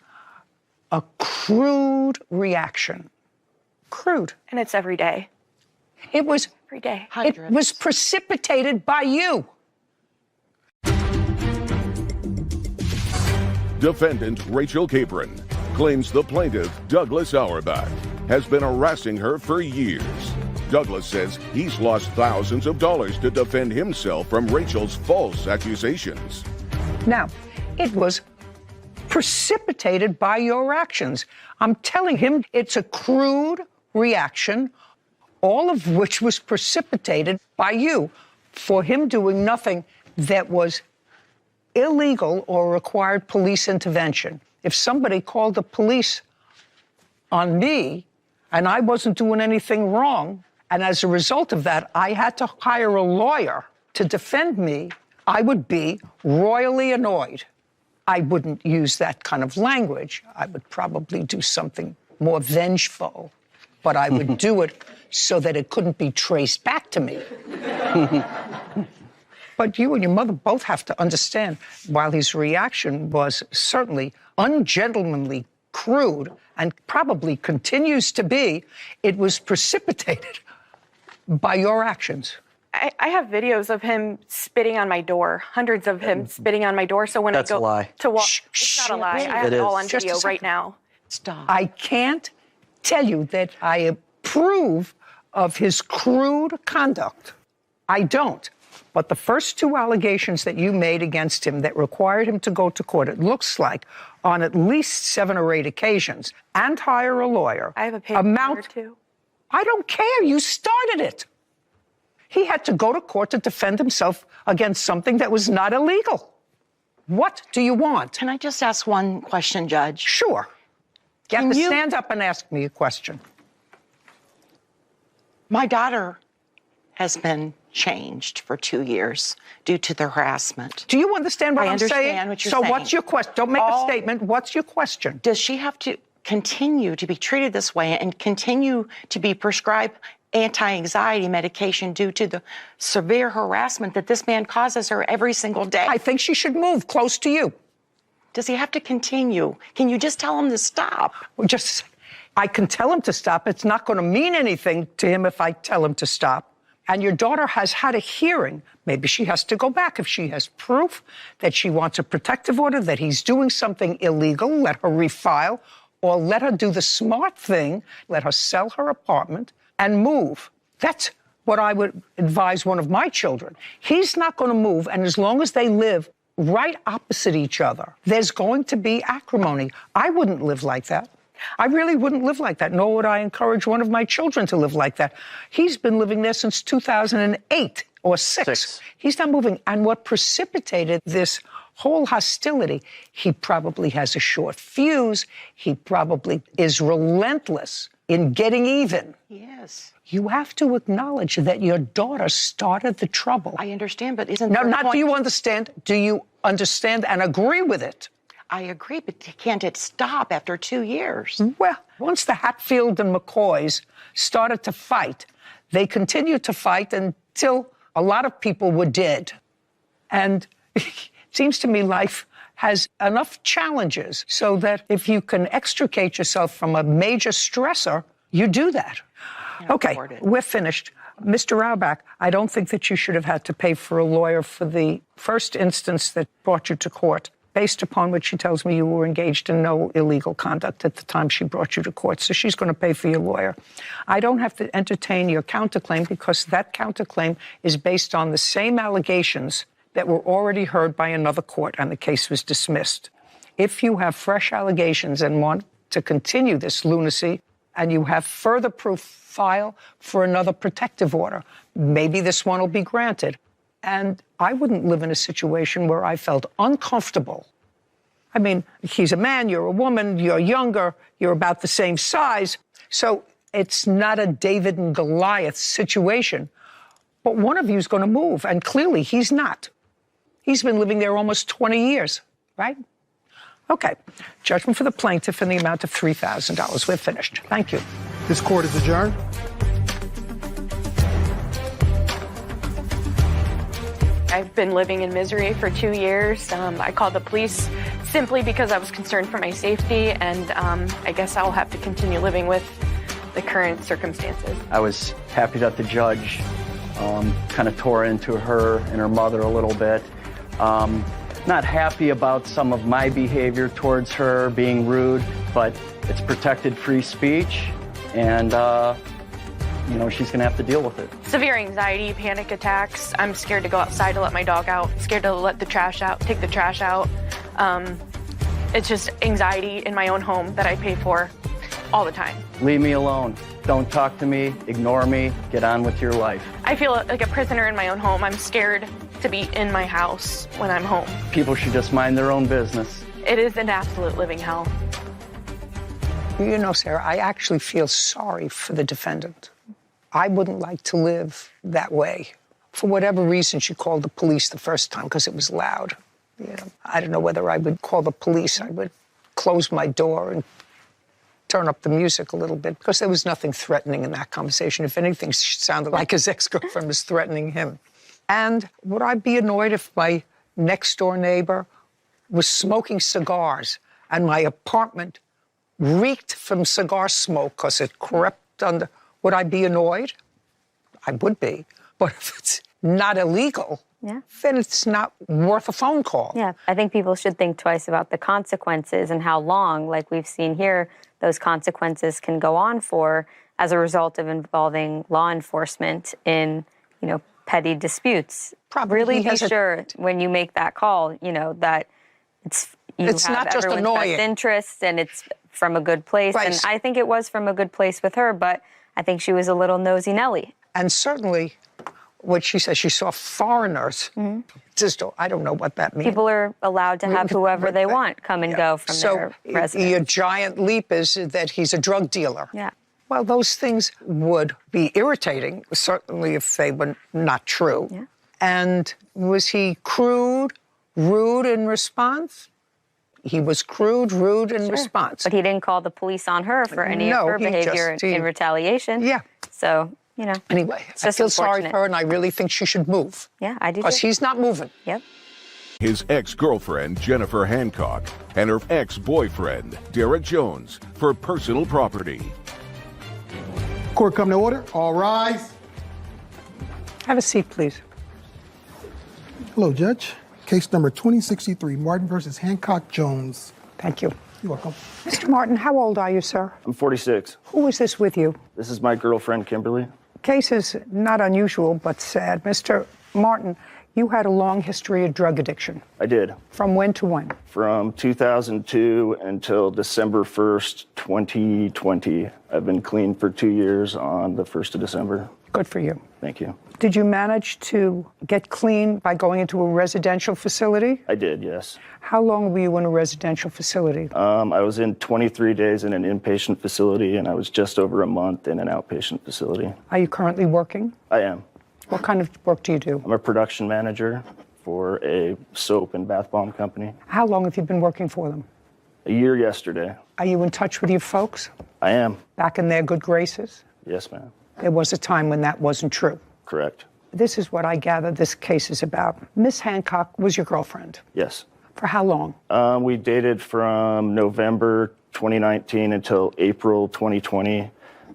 a crude reaction. Crude. And it's every day. It was every day. It was precipitated by you. Defendant Rachel Capron claims the plaintiff, Douglas Auerbach, has been harassing her for years. Douglas says he's lost thousands of dollars to defend himself from Rachel's false accusations. Now, it was precipitated by your actions. I'm telling him it's a crude reaction, all of which was precipitated by you for him doing nothing that was illegal or required police intervention. If somebody called the police on me and I wasn't doing anything wrong, and as a result of that, I had to hire a lawyer to defend me, I would be royally annoyed. I wouldn't use that kind of language. I would probably do something more vengeful, but I would do it so that it couldn't be traced back to me. But you and your mother both have to understand, while his reaction was certainly ungentlemanly, crude, and probably continues to be, it was precipitated by your actions. I have videos of him spitting on my door, hundreds of him spitting on my door. So when That's I a go lie. to walk, it's not a lie. I have it all on video right now. Stop. I can't tell you that I approve of his crude conduct. I don't. But the first two allegations that you made against him that required him to go to court, it looks like, on at least 7 or 8 occasions, and hire a lawyer. I have a paper lawyer too. I don't care. You started it. He had to go to court to defend himself against something that was not illegal. What do you want? Can I just ask one question, Judge? Sure. Stand up and ask me a question. My daughter has been changed for 2 years due to the harassment. Do you understand what I'm saying? I understand what you're saying. So what's your question? Don't make a statement. What's your question? Does she have to continue to be treated this way and continue to be prescribed anti-anxiety medication due to the severe harassment that this man causes her every single day? I think she should move close to you. Does he have to continue? Can you just tell him to stop? Well, I can tell him to stop. It's not going to mean anything to him if I tell him to stop. And your daughter has had a hearing. Maybe she has to go back. If she has proof that she wants a protective order, that he's doing something illegal, let her refile, or let her do the smart thing, let her sell her apartment and move. That's what I would advise one of my children. He's not going to move, and as long as they live right opposite each other, there's going to be acrimony. I wouldn't live like that. I really wouldn't live like that, nor would I encourage one of my children to live like that. He's been living there since 2008 or 6. He's not moving. And what precipitated this whole hostility, he probably has a short fuse. He probably is relentless in getting even. Yes. You have to acknowledge that your daughter started the trouble. I understand, but isn't No, there a not point? do you understand. Do you understand and agree with it? I agree, but can't it stop after 2 years? Well, once the Hatfield and McCoys started to fight, they continued to fight until a lot of people were dead. And it seems to me life has enough challenges so that if you can extricate yourself from a major stressor, you do that. Okay, we're finished. Mr. Raubach, I don't think that you should have had to pay for a lawyer for the first instance that brought you to court. Based upon what she tells me, you were engaged in no illegal conduct at the time she brought you to court, so she's going to pay for your lawyer. I don't have to entertain your counterclaim because that counterclaim is based on the same allegations that were already heard by another court, and the case was dismissed. If you have fresh allegations and want to continue this lunacy, and you have further proof, file for another protective order. Maybe this one will be granted. And I wouldn't live in a situation where I felt uncomfortable. I mean, he's a man, you're a woman, you're younger, you're about the same size. So it's not a David and Goliath situation. But one of you is going to move, and clearly he's not. He's been living there almost 20 years, right? Okay. Judgment for the plaintiff in the amount of $3,000. We're finished. Thank you. This court is adjourned. I've been living in misery for 2 years. I called the police simply because I was concerned for my safety, and I guess I'll have to continue living with the current circumstances. I was happy that the judge kind of tore into her and her mother a little bit. Not happy about some of my behavior towards her, being rude, but it's protected free speech, and she's going to have to deal with it. Severe anxiety, panic attacks. I'm scared to go outside to let my dog out, scared to let the trash out, take the trash out. It's just anxiety in my own home that I pay for all the time. Leave me alone. Don't talk to me, ignore me, get on with your life. I feel like a prisoner in my own home. I'm scared to be in my house when I'm home. People should just mind their own business. It is an absolute living hell. You know, Sarah, I actually feel sorry for the defendant. I wouldn't like to live that way. For whatever reason, she called the police the first time because it was loud. I don't know whether I would call the police. I would close my door and turn up the music a little bit because there was nothing threatening in that conversation. If anything, she sounded like his ex-girlfriend was threatening him. And would I be annoyed if my next-door neighbor was smoking cigars and my apartment reeked from cigar smoke because it crept under? Would I be annoyed? I would be. But if it's not illegal, then it's not worth a phone call. Yeah, I think people should think twice about the consequences and how long, like we've seen here, those consequences can go on for as a result of involving law enforcement in, petty disputes. Probably really be sure when you make that call, that it's have not just everyone's annoying. best interests and it's from a good place. Right. And I think it was from a good place with her, but I think she was a little nosy Nelly. And certainly, what she says, she saw foreigners. Just, I don't know what that means. People are allowed to have whoever they want come and go from their residence. Your giant leap is that he's a drug dealer. Yeah. Well, those things would be irritating, certainly if they were not true. Yeah. And was he crude, rude in response? He was crude, rude in response. But he didn't call the police on her for any of her behavior in retaliation. Yeah. So, Anyway, I feel sorry for her, and I really think she should move. Yeah, I do. Because he's not moving. Yep. His ex-girlfriend, Jennifer Hancock, and her ex-boyfriend, Derek Jones, for personal property. Court come to order. All rise. Have a seat, please. Hello, Judge. Case number 2063, Martin versus Hancock Jones. Thank you. You're welcome. Mr. Martin, how old are you, sir? I'm 46. Who is this with you? This is my girlfriend, Kimberly. Case is not unusual, but sad. Mr. Martin, you had a long history of drug addiction. I did. From when to when? From 2002 until December 1st, 2020. I've been clean for 2 years on the 1st of December. Good for you. Thank you. Did you manage to get clean by going into a residential facility? I did, yes. How long were you in a residential facility? I was in 23 days in an inpatient facility, and I was just over a month in an outpatient facility. Are you currently working? I am. What kind of work do you do? I'm a production manager for a soap and bath bomb company. How long have you been working for them? A year yesterday. Are you in touch with your folks? I am. Back in their good graces? Yes, ma'am. There was a time when that wasn't true. Correct. This is what I gather this case is about. Miss Hancock was your girlfriend. Yes. For how long? We dated from November 2019 until April 2020.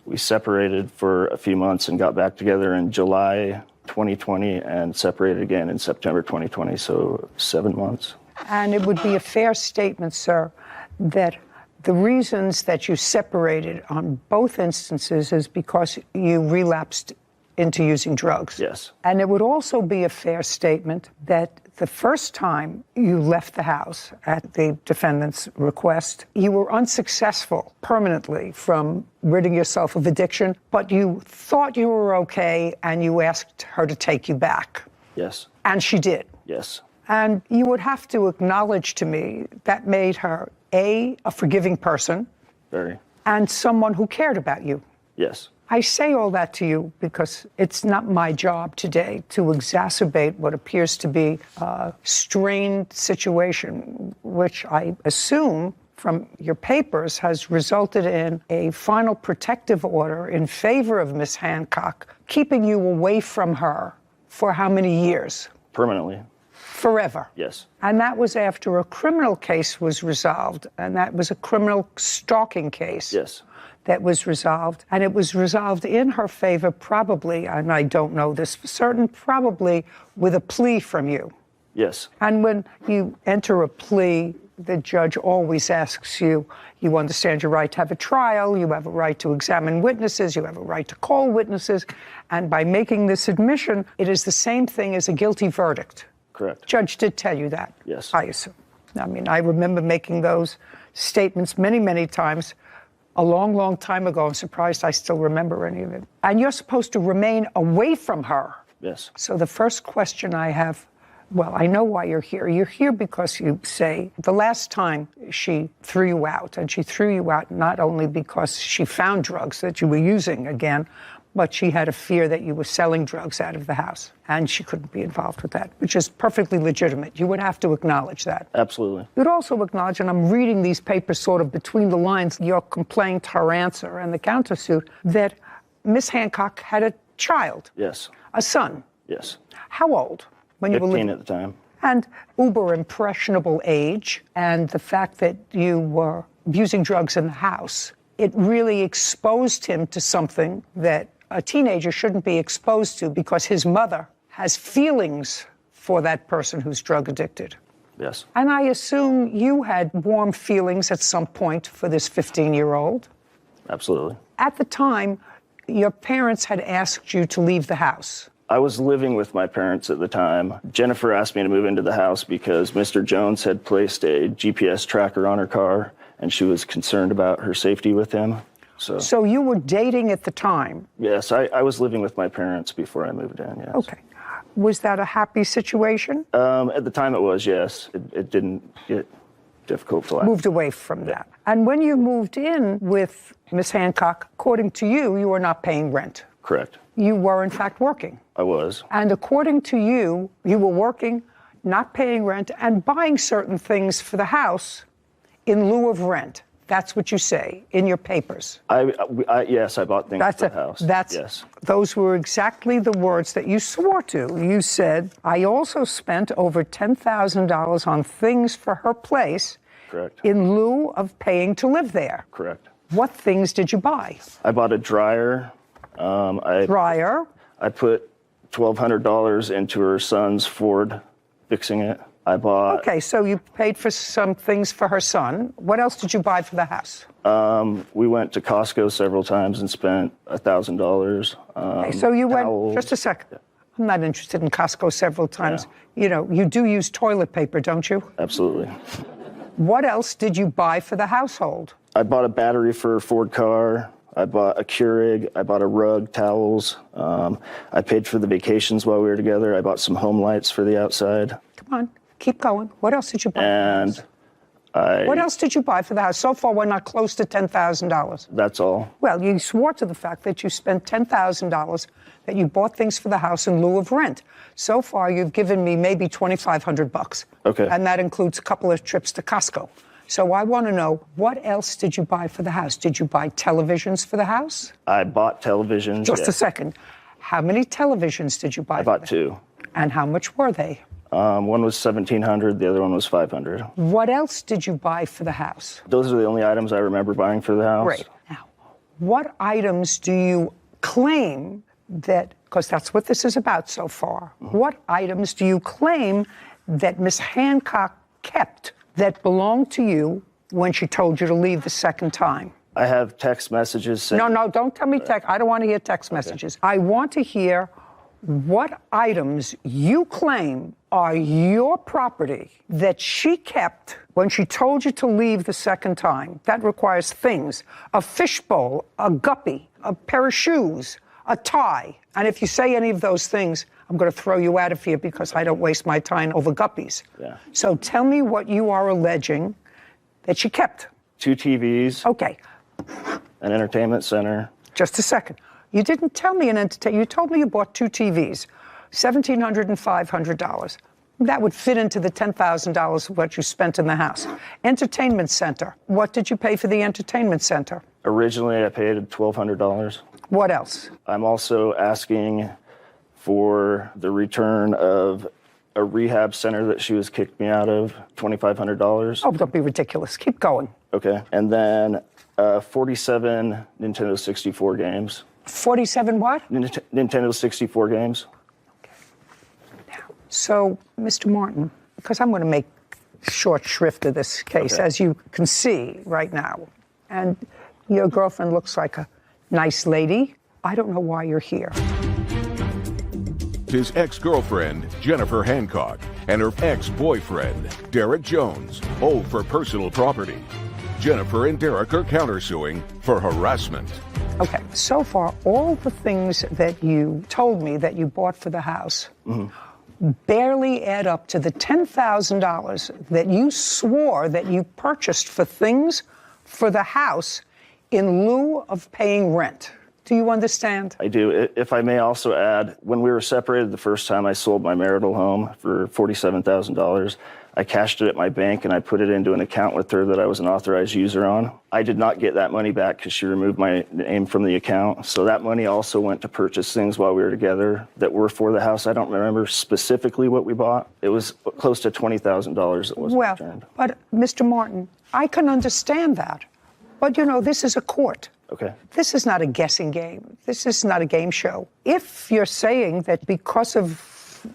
We separated for a few months and got back together in July 2020 and separated again in September 2020, so 7 months. And it would be a fair statement, sir, that the reasons that you separated on both instances is because you relapsed into using drugs. Yes. And it would also be a fair statement that the first time you left the house at the defendant's request, you were unsuccessful permanently from ridding yourself of addiction, but you thought you were okay and you asked her to take you back. Yes. And she did. Yes. And you would have to acknowledge to me that made her, a forgiving person. Very. And someone who cared about you. Yes. I say all that to you because it's not my job today to exacerbate what appears to be a strained situation, which I assume from your papers has resulted in a final protective order in favor of Miss Hancock, keeping you away from her for how many years? Permanently. Forever. Yes. And that was after a criminal case was resolved, and that was a criminal stalking case. Yes. That was resolved, and it was resolved in her favor probably, and I don't know this for certain, probably with a plea from you. Yes. And when you enter a plea, the judge always asks you, you understand your right to have a trial, you have a right to examine witnesses, you have a right to call witnesses, and by making this admission, it is the same thing as a guilty verdict. Correct. Judge did tell you that. Yes. I assume. I mean, I remember making those statements many, many times a long, long time ago. I'm surprised I still remember any of it. And you're supposed to remain away from her. Yes. So the first question I have, well, I know why you're here. You're here because you say the last time she threw you out, and she threw you out not only because she found drugs that you were using again, but she had a fear that you were selling drugs out of the house, and she couldn't be involved with that, which is perfectly legitimate. You would have to acknowledge that. Absolutely. You'd also acknowledge, and I'm reading these papers sort of between the lines, your complaint, her answer, and the countersuit, that Miss Hancock had a child. Yes. A son. Yes. How old? When you were 15 living? at the time. And uber impressionable age, and the fact that you were abusing drugs in the house, it really exposed him to something that a teenager shouldn't be exposed to, because his mother has feelings for that person who's drug addicted. Yes. And I assume you had warm feelings at some point for this 15-year-old. Absolutely. At the time, your parents had asked you to leave the house. I was living with my parents at the time. Jennifer asked me to move into the house because Mr. Jones had placed a GPS tracker on her car, and she was concerned about her safety with him. So you were dating at the time? Yes, I was living with my parents before I moved in, yes. Okay. Was that a happy situation? At the time it was, yes. It didn't get difficult till after. Moved away from that. And when you moved in with Miss Hancock, according to you, you were not paying rent. Correct. You were, in fact, working. I was. And according to you, you were working, not paying rent, and buying certain things for the house in lieu of rent. That's what you say in your papers. Yes, I bought things for the house. Yes. Those were exactly the words that you swore to. You said, I also spent over $10,000 on things for her place. Correct. In lieu of paying to live there. Correct. What things did you buy? I bought a dryer. Dryer? I put $1,200 into her son's Ford, fixing it. I bought... Okay, so you paid for some things for her son. What else did you buy for the house? We went to Costco several times and spent $1,000. Okay, so you towels. went, just a second. Yeah. I'm not interested in Costco several times. Yeah. You know, you do use toilet paper, don't you? Absolutely. What else did you buy for the household? I bought a battery for a Ford car. I bought a Keurig. I bought a rug, towels. I paid for the vacations while we were together. I bought some home lights for the outside. Come on. Keep going. What else did you buy? And what else did you buy for the house? So far, we're not close to $10,000. That's all. Well, you swore to the fact that you spent $10,000, that you bought things for the house in lieu of rent. So far, you've given me maybe $2,500. Okay. And that includes a couple of trips to Costco. So I want to know, what else did you buy for the house? Did you buy televisions for the house? I bought televisions. Just a second. How many televisions did you buy? I bought two. And how much were they? One was $1,700, the other one was $500. What else did you buy for the house? Those are the only items I remember buying for the house. Great. Now, what items do you claim that, because that's what this is about so far, what items do you claim that Miss Hancock kept that belonged to you when she told you to leave the second time? I have text messages sent. No, don't tell me text. I don't want to hear text messages. I want to hear what items you claim are your property that she kept when she told you to leave the second time. That requires things: a fishbowl, a guppy, a pair of shoes, a tie. And if you say any of those things, I'm going to throw you out of here because I don't waste my time over guppies. Yeah. So tell me what you are alleging that she kept. 2 TVs. Okay. An entertainment center. Just a second. You didn't tell me an entertainment. You told me you bought 2 TVs, $1,700 and $500. That would fit into the $10,000 of what you spent in the house. Entertainment center. What did you pay for the entertainment center? Originally, I paid $1,200. What else? I'm also asking for the return of a rehab center that she was kicked me out of, $2,500. Oh, don't be ridiculous. Keep going. Okay. And then 47 Nintendo 64 games. 47 what? Nintendo 64 games. So, Mr. Martin, because I'm going to make short shrift of this case, as you can see right now, and your girlfriend looks like a nice lady. I don't know why you're here. His ex-girlfriend, Jennifer Hancock, and her ex-boyfriend, Derek Jones, owe for personal property. Jennifer and Derek are countersuing for harassment. Okay, so far, all the things that you told me that you bought for the house barely add up to the $10,000 that you swore that you purchased for things for the house in lieu of paying rent. Do you understand? I do. If I may also add, when we were separated the first time, I sold my marital home for $47,000. I cashed it at my bank and I put it into an account with her that I was an authorized user on. I did not get that money back because she removed my name from the account. So that money also went to purchase things while we were together that were for the house. I don't remember specifically what we bought. It was close to $20,000 that wasn't returned. But Mr. Martin, I can understand that. But you know, this is a court. Okay. This is not a guessing game. This is not a game show. If you're saying that because of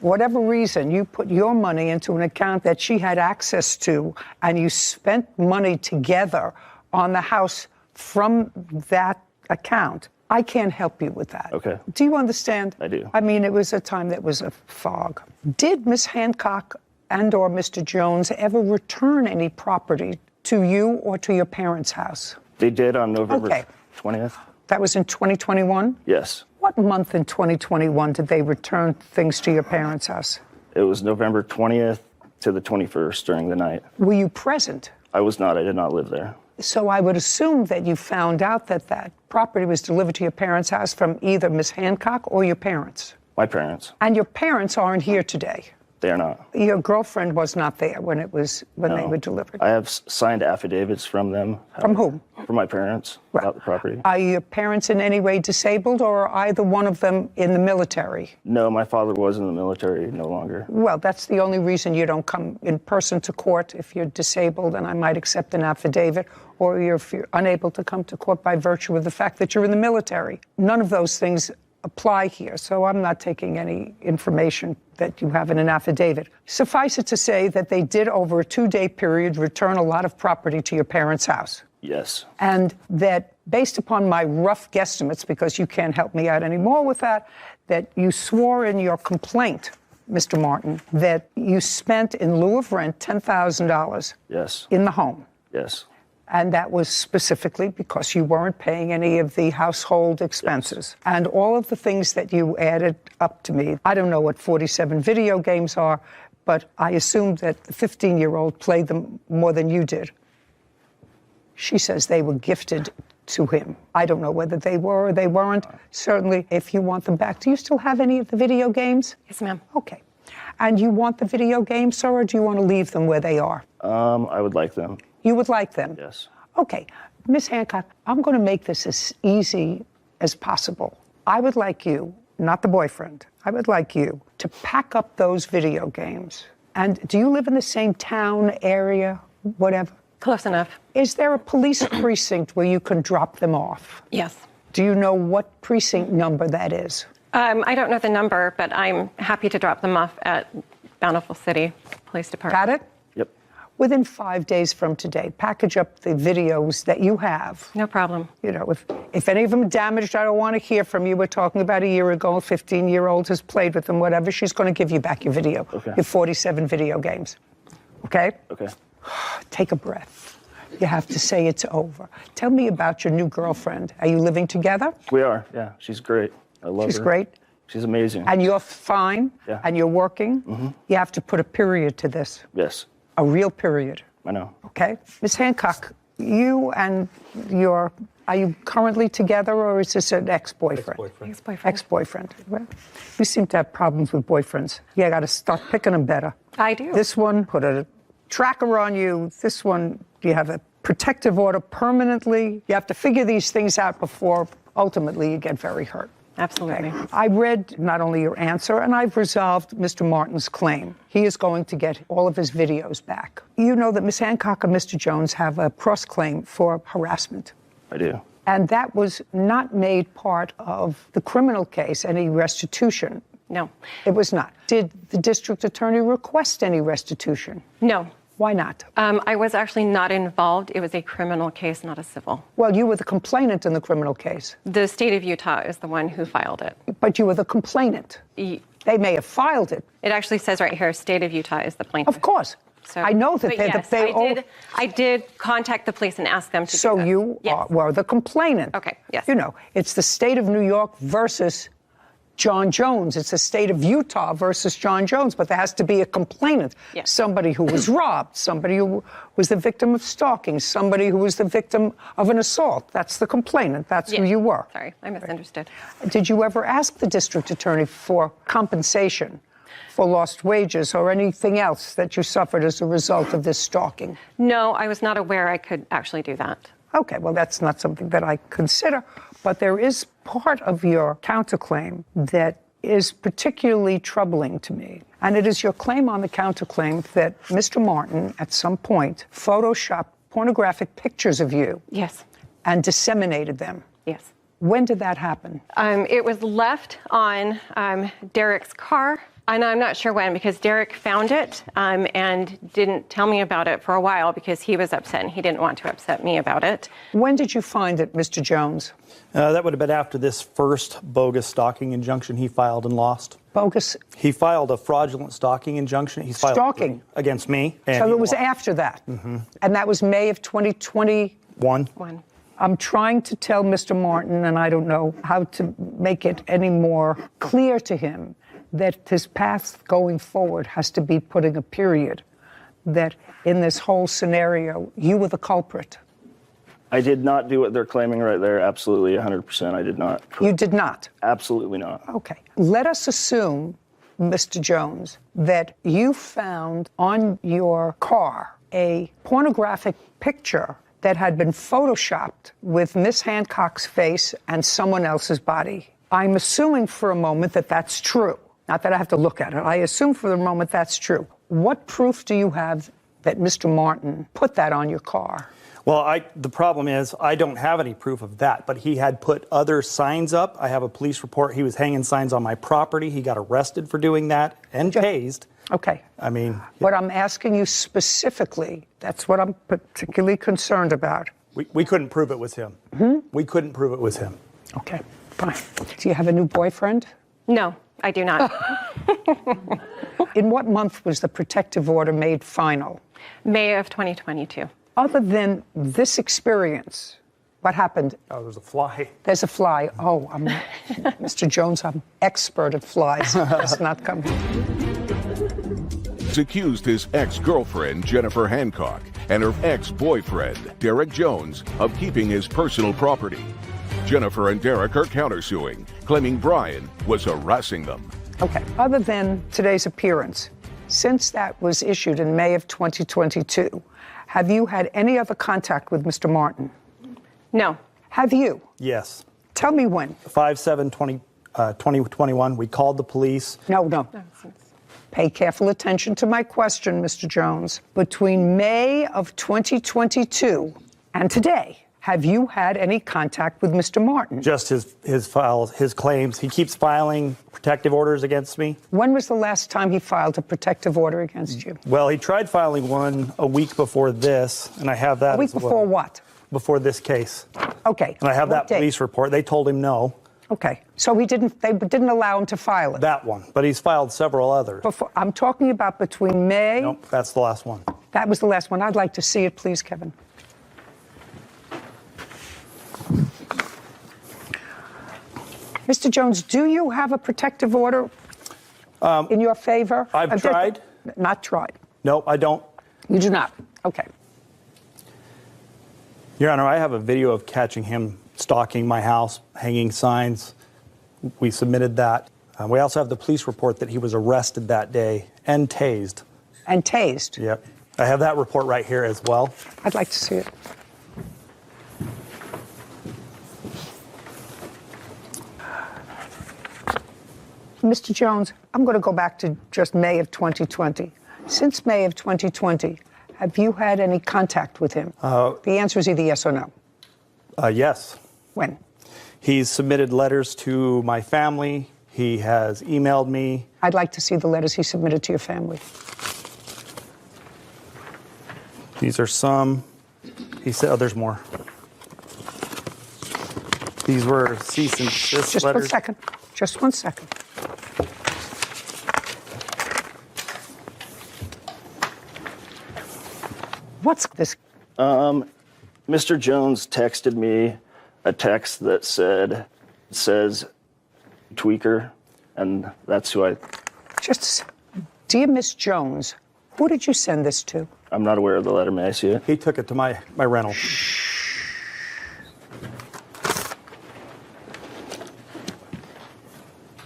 whatever reason you put your money into an account that she had access to and you spent money together on the house from that account, I can't help you with that. Okay. Do you understand? I do. I mean, it was a time that was a fog. Did Miss Hancock and or Mr. Jones ever return any property to you or to your parents' house? They did on November 20th. That was in 2021? Yes. What month in 2021 did they return things to your parents' house? It was November 20th to the 21st during the night. Were you present? I was not. I did not live there. So I would assume that you found out that that property was delivered to your parents' house from either Miss Hancock or your parents. My parents. And your parents aren't here today. They are not. Your girlfriend was not there when they were delivered. I have signed affidavits from them. From whom? From my parents about the property. Are your parents in any way disabled, or are either one of them in the military? No, my father was in the military, no longer. Well, that's the only reason you don't come in person to court if you're disabled, and I might accept an affidavit, or if you're unable to come to court by virtue of the fact that you're in the military. None of those things apply here, so I'm not taking any information that you have in an affidavit. Suffice it to say that they did, over a 2-day period, return a lot of property to your parents' house. Yes. And that, based upon my rough guesstimates, because you can't help me out anymore with that you swore in your complaint, Mr. Martin, that you spent in lieu of rent $10,000 yes. in the home. Yes. And that was specifically because you weren't paying any of the household expenses. Yes. And all of the things that you added up to me, I don't know what 47 video games are, but I assumed that the 15-year-old played them more than you did. She says they were gifted to him. I don't know whether they were or they weren't. Certainly, if you want them back. Do you still have any of the video games? Yes, ma'am. Okay. And you want the video games, sir, or do you want to leave them where they are? I would like them. You would like them? Yes. Okay. Miss Hancock, I'm going to make this as easy as possible. I would like you, not the boyfriend, I would like you to pack up those video games. And do you live in the same town, area, whatever? Close enough. Is there a police precinct where you can drop them off? Yes. Do you know what precinct number that is? I don't know the number, but I'm happy to drop them off at Bountiful City Police Department. Got it? Yep. within 5 days from today, package up the videos that you have. No problem. You know, if any of them are damaged, I don't want to hear from you. We're talking about a year ago, a 15-year-old has played with them, whatever. She's going to give you back your video, your 47 video games. Okay? Okay. Take a breath. You have to say it's over. Tell me about your new girlfriend. Are you living together? We are, yeah. She's great. I love her. She's great? She's amazing. And you're fine? Yeah. And you're working? Mm-hmm. You have to put a period to this. Yes. A real period. I know. Okay? Ms. Hancock, you and are you currently together, or is this an ex-boyfriend? Ex-boyfriend. Ex-boyfriend. Well, you seem to have problems with boyfriends. You got to start picking them better. I do. This one put a tracker on you. This one, you have a protective order permanently. You have to figure these things out before ultimately you get very hurt. Absolutely. Okay. I read not only your answer, and I've resolved Mr. Martin's claim. He is going to get all of his videos back. You know that Ms. Hancock and Mr. Jones have a cross-claim for harassment. I do. And that was not made part of the criminal case, any restitution. No. It was not. Did the district attorney request any restitution? No. Why not? I was actually not involved. It was a criminal case, not a civil. Well, you were the complainant in the criminal case. The state of Utah is the one who filed it. But you were the complainant. They may have filed it. It actually says right here, state of Utah is the plaintiff. Of course. So, I know that I did contact the police and ask them to So do this. you were the complainant. Okay, yes. You know, it's the state of New York versus John Jones. It's the state of Utah versus John Jones, but there has to be a complainant. Yes. Somebody who was robbed, somebody who was the victim of stalking, somebody who was the victim of an assault. That's the complainant. That's who you were. Sorry, I misunderstood. Did you ever ask the district attorney for compensation for lost wages or anything else that you suffered as a result of this stalking? No, I was not aware I could actually do that. Okay, well, that's not something that I consider, but there is part of your counterclaim that is particularly troubling to me. And it is your claim on the counterclaim that Mr. Martin, at some point, photoshopped pornographic pictures of you. Yes. And disseminated them. Yes. When did that happen? It was left on Derek's car. And I'm not sure when, because Derek found it and didn't tell me about it for a while because he was upset and he didn't want to upset me about it. When did you find it, Mr. Jones? That would have been after this first bogus stalking injunction he filed and lost. Bogus? He filed a fraudulent stalking injunction. He filed Stalking? Against me. So it was after that? Mm-hmm. And that was May of 2021? One. I'm trying to tell Mr. Martin, and I don't know how to make it any more clear to him, that his path going forward has to be putting a period, that in this whole scenario, you were the culprit. I did not do what they're claiming right there. Absolutely, 100%. I did not. You did not? Absolutely not. Okay. Let us assume, Mr. Jones, that you found on your car a pornographic picture that had been photoshopped with Miss Hancock's face and someone else's body. I'm assuming for a moment that that's true. Not that I have to look at it. I assume for the moment that's true. What proof do you have that Mr. Martin put that on your car? Well, the problem is I don't have any proof of that, but he had put other signs up. I have a police report. He was hanging signs on my property. He got arrested for doing that and tased. Okay. I mean... What I'm asking you specifically, that's what I'm particularly concerned about. We couldn't prove it was him. Hmm? We couldn't prove it was him. Okay, fine. Do you have a new boyfriend? No, I do not. In what month was the protective order made final? May of 2022. Other than this experience, what happened? Oh, there's a fly. There's a fly. Oh, Mr. Jones, I'm expert at flies. That's not coming. Accused his ex-girlfriend, Jennifer Hancock, and her ex-boyfriend, Derek Jones, of keeping his personal property. Jennifer and Derek are countersuing, claiming Brian was harassing them. Okay. Other than today's appearance, since that was issued in May of 2022, have you had any other contact with Mr. Martin? No. Have you? Yes. Tell me when. 5/7/2021, we called the police. No. Pay careful attention to my question, Mr. Jones. Between May of 2022 and today, have you had any contact with Mr. Martin? Just his files, his claims. He keeps filing protective orders against me. When was the last time he filed a protective order against you? Well, he tried filing one a week before this, and I have that A week as well. before what? Before this case. Okay. And I have What that police report. They told him no. Okay. So they didn't allow him to file it? That one. But he's filed several others. I'm talking about between May. Nope, that's the last one. That was the last one. I'd like to see it, please, Kevin. Mr. Jones, do you have a protective order in your favor? I've tried. Not tried. No, I don't. You do not. Okay. Your Honor, I have a video of catching him stalking my house, hanging signs. We submitted that. We also have the police report that he was arrested that day and tased. And tased? Yep. I have that report right here as well. I'd like to see it. Mr. Jones, I'm going to go back to just May of 2020. Since May of 2020, have you had any contact with him? The answer is either yes or no. Yes. When? He's submitted letters to my family. He has emailed me. I'd like to see the letters he submitted to your family. These are some. He said, oh, there's more. These were cease and desist Just letters. 1 second. Just 1 second. What's this? Mr. Jones texted me a text that says tweaker, and that's who I... Just, dear Miss Jones, who did you send this to? I'm not aware of the letter. May I see it? He took it to my rental.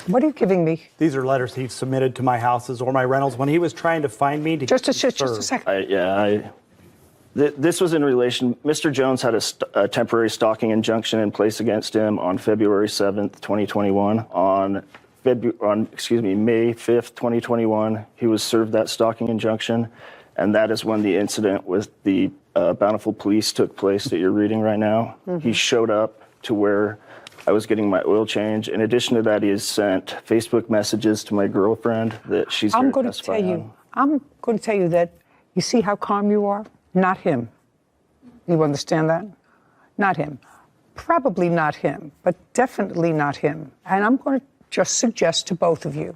What are you giving me? These are letters he submitted to my houses or my rentals when he was trying to find me to Just a second. This was in relation. Mr. Jones had a temporary stalking injunction in place against him on February 7th, 2021. On May 5th, 2021, he was served that stalking injunction, and that is when the incident with the Bountiful Police took place that you're reading right now. Mm-hmm. He showed up to where I was getting my oil change. In addition to that, he has sent Facebook messages to my girlfriend that she's I'm here going to testify tell you. on. I'm going to tell you that. You see how calm you are? Not him. You understand that? Not him. Probably not him, but definitely not him. And I'm going to just suggest to both of you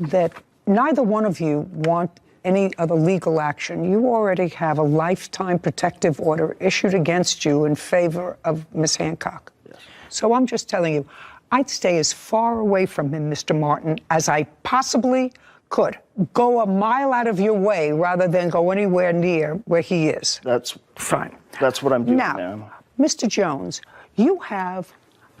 that neither one of you want any other legal action. You already have a lifetime protective order issued against you in favor of Miss Hancock. Yes. So I'm just telling you, I'd stay as far away from him, Mr. Martin, as I possibly could. Go a mile out of your way rather than go anywhere near where he is. That's fine. That's what I'm doing, Now, ma'am. Mr. Jones, you have,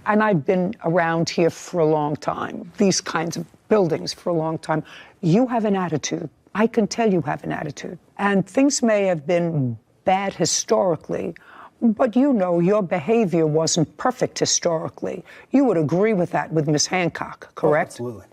and I've been around here for a long time, these kinds of buildings for a long time, you have an attitude. I can tell you have an attitude. And things may have been bad historically, but you know your behavior wasn't perfect historically. You would agree with that with Miss Hancock, correct? Oh, absolutely.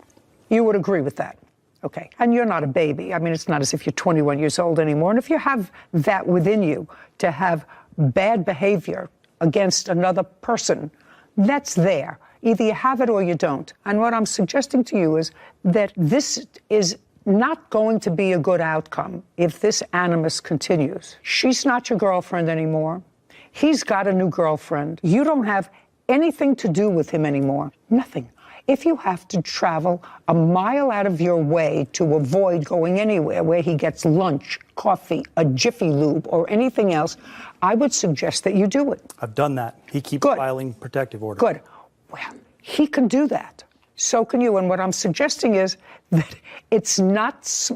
You would agree with that. Okay. And you're not a baby. I mean, it's not as if you're 21 years old anymore. And if you have that within you to have bad behavior against another person, that's there. Either you have it or you don't. And what I'm suggesting to you is that this is not going to be a good outcome if this animus continues. She's not your girlfriend anymore. He's got a new girlfriend. You don't have anything to do with him anymore. Nothing. If you have to travel a mile out of your way to avoid going anywhere where he gets lunch, coffee, a Jiffy Lube, or anything else, I would suggest that you do it. I've done that. He keeps filing protective orders. Good. Well, he can do that. So can you. And what I'm suggesting is that it's not...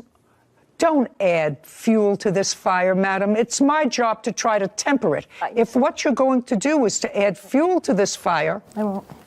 Don't add fuel to this fire, madam. It's my job to try to temper it. If what you're going to do is to add fuel to this fire,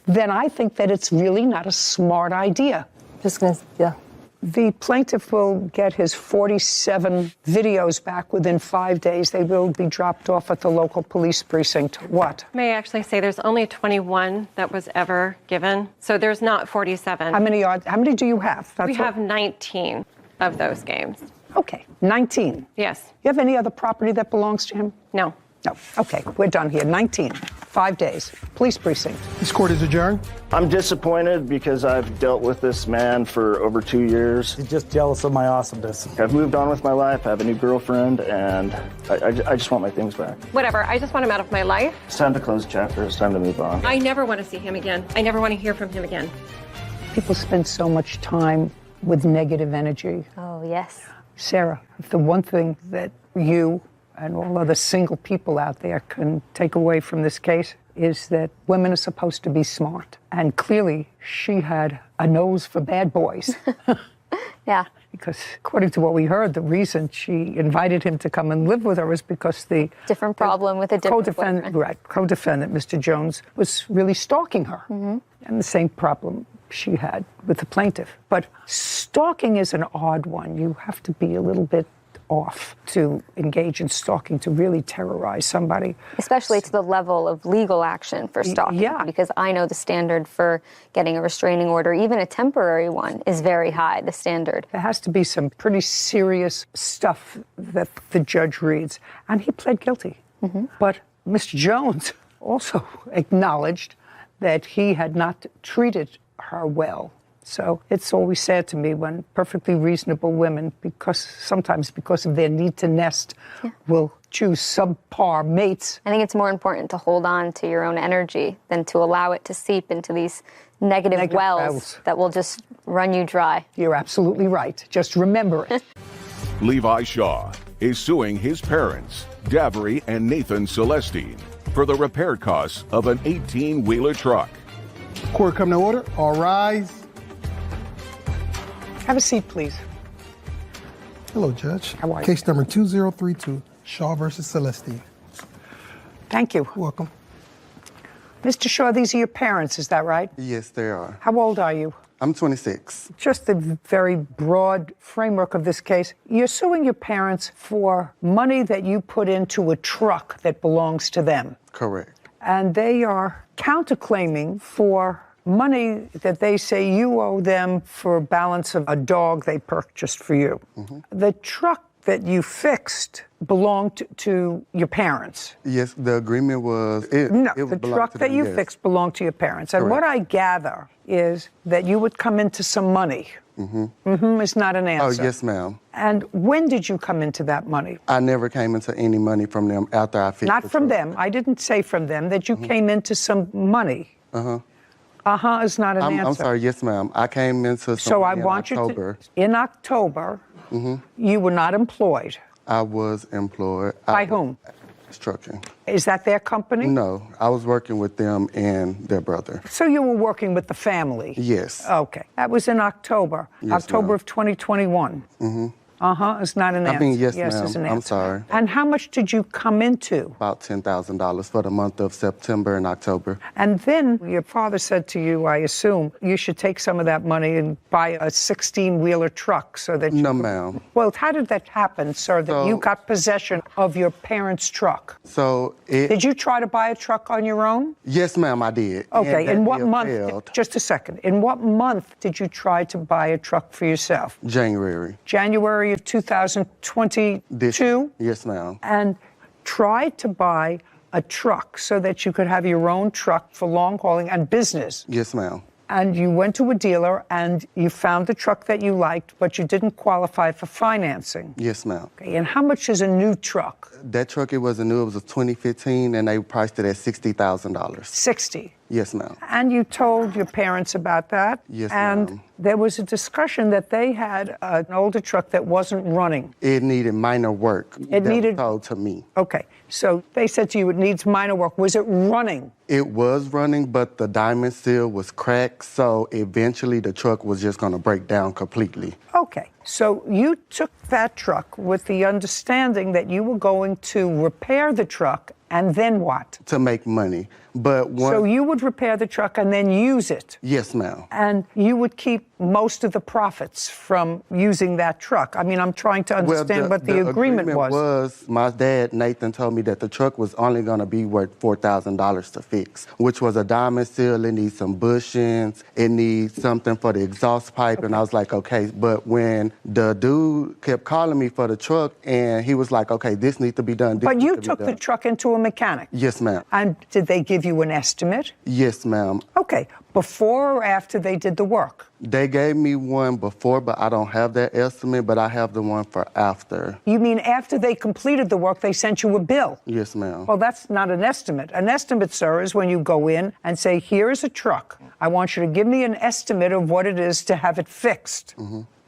then I think that it's really not a smart idea. The plaintiff will get his 47 videos back within 5 days. They will be dropped off at the local police precinct. What? May I actually say there's only 21 that was ever given, so there's not 47. How many do you have? We have 19 of those games. Okay, 19. Yes. You have any other property that belongs to him? No. No. Okay, we're done here. 19. 5 days. Police precinct. This court is adjourned. I'm disappointed because I've dealt with this man for over 2 years. He's just jealous of my awesomeness. I've moved on with my life. I have a new girlfriend, and I just want my things back. Whatever. I just want him out of my life. It's time to close the chapter. It's time to move on. I never want to see him again. I never want to hear from him again. People spend so much time with negative energy. Oh, yes. Sarah, if the one thing that you and all other single people out there can take away from this case is that women are supposed to be smart. And clearly, she had a nose for bad boys. Yeah. Because according to what we heard, the reason she invited him to come and live with her is because the different problem with a different co-defendant, right, co-defendant, Mr. Jones, was really stalking her. Mm-hmm. And the same problem she had with the plaintiff. But stalking is an odd one. You have to be a little bit off to engage in stalking, to really terrorize somebody. Especially to the level of legal action for stalking. Yeah. Because I know the standard for getting a restraining order, even a temporary one, is very high, the standard. There has to be some pretty serious stuff that the judge reads. And he pled guilty. Mm-hmm. But Mr. Jones also acknowledged that he had not treated her well. So it's always sad to me when perfectly reasonable women, sometimes because of their need to nest, will choose subpar mates. I think it's more important to hold on to your own energy than to allow it to seep into these negative wells that will just run you dry. You're absolutely right. Just remember it. Levi Shaw is suing his parents, Davery and Nathan Celestine, for the repair costs of an 18-wheeler truck. Court come to order. All rise. Have a seat, please. Hello, Judge. How are you? Case number 2032, Shaw versus Celestine. Thank you. Welcome. Mr. Shaw, these are your parents, is that right? Yes, they are. How old are you? I'm 26. Just the very broad framework of this case. You're suing your parents for money that you put into a truck that belongs to them. Correct. And they are counterclaiming for money that they say you owe them for a balance of a dog they purchased for you. Mm-hmm. The truck that you fixed belonged to your parents. Yes, the agreement was... The truck that you fixed belonged to your parents. And what I gather is that you would come into some money. Mm-hmm. Mm-hmm is not an answer. Oh, yes, ma'am. And when did you come into that money? I never came into any money from them after I fixed Not the from truck. them. I didn't say from them, that you came into some money. Uh-huh. Uh-huh is not an answer. I'm sorry, yes, ma'am. I came into some So I money want in October. you to... In October, you were not employed. I was employed. By whom? Trucking. Is that their company? No, I was working with them and their brother. So you were working with the family? Yes. Okay. That was in October. Yes, October ma'am. of 2021. Mm-hmm. Uh-huh is not an answer. I mean, yes, is ma'am. an I'm answer. sorry. And how much did you come into? About $10,000 for the month of September and October. And then your father said to you, I assume, you should take some of that money and buy a 16-wheeler truck so that you... No, ma'am. Well, how did that happen, sir, that you got possession of your parents' truck? So Did you try to buy a truck on your own? Yes, ma'am, I did. Okay, And in that what deal month? failed. Just a second. In what month did you try to buy a truck for yourself? January. January of 2022? Yes, ma'am. And tried to buy a truck so that you could have your own truck for long hauling and business. Yes, ma'am. And you went to a dealer and you found the truck that you liked, but you didn't qualify for financing. Yes, ma'am. Okay, and how much is a new truck? That truck, it wasn't new. It was a 2015, and they priced it at $60,000. 60. Yes, ma'am. And you told your parents about that? Yes, and ma'am. there was a discussion that they had an older truck that wasn't running. It needed minor work. It needed... That was told to me. Okay, so they said to you it needs minor work. Was it running? It was running, but the diamond seal was cracked, so eventually the truck was just going to break down completely. Okay, so you took that truck with the understanding that you were going to repair the truck And then what? To make money. But So you would repair the truck and then use it? Yes, ma'am. And you would keep most of the profits from using that truck? I mean, I'm trying to understand what the agreement was. My dad, Nathan, told me that the truck was only going to be worth $4,000 to fix, which was a diamond seal. It needs some bushings. It needs something for the exhaust pipe. And I was like, okay. But when the dude kept calling me for the truck and he was like, okay, this needs to be done. But you took the truck into a mechanic? Yes, ma'am. And did they give you an estimate? Yes, ma'am. Okay. Before or after they did the work? They gave me one before, but I don't have that estimate, but I have the one for after. You mean after they completed the work, they sent you a bill? Yes, ma'am. Well, that's not an estimate. An estimate, sir, is when you go in and say, here's a truck. I want you to give me an estimate of what it is to have it fixed.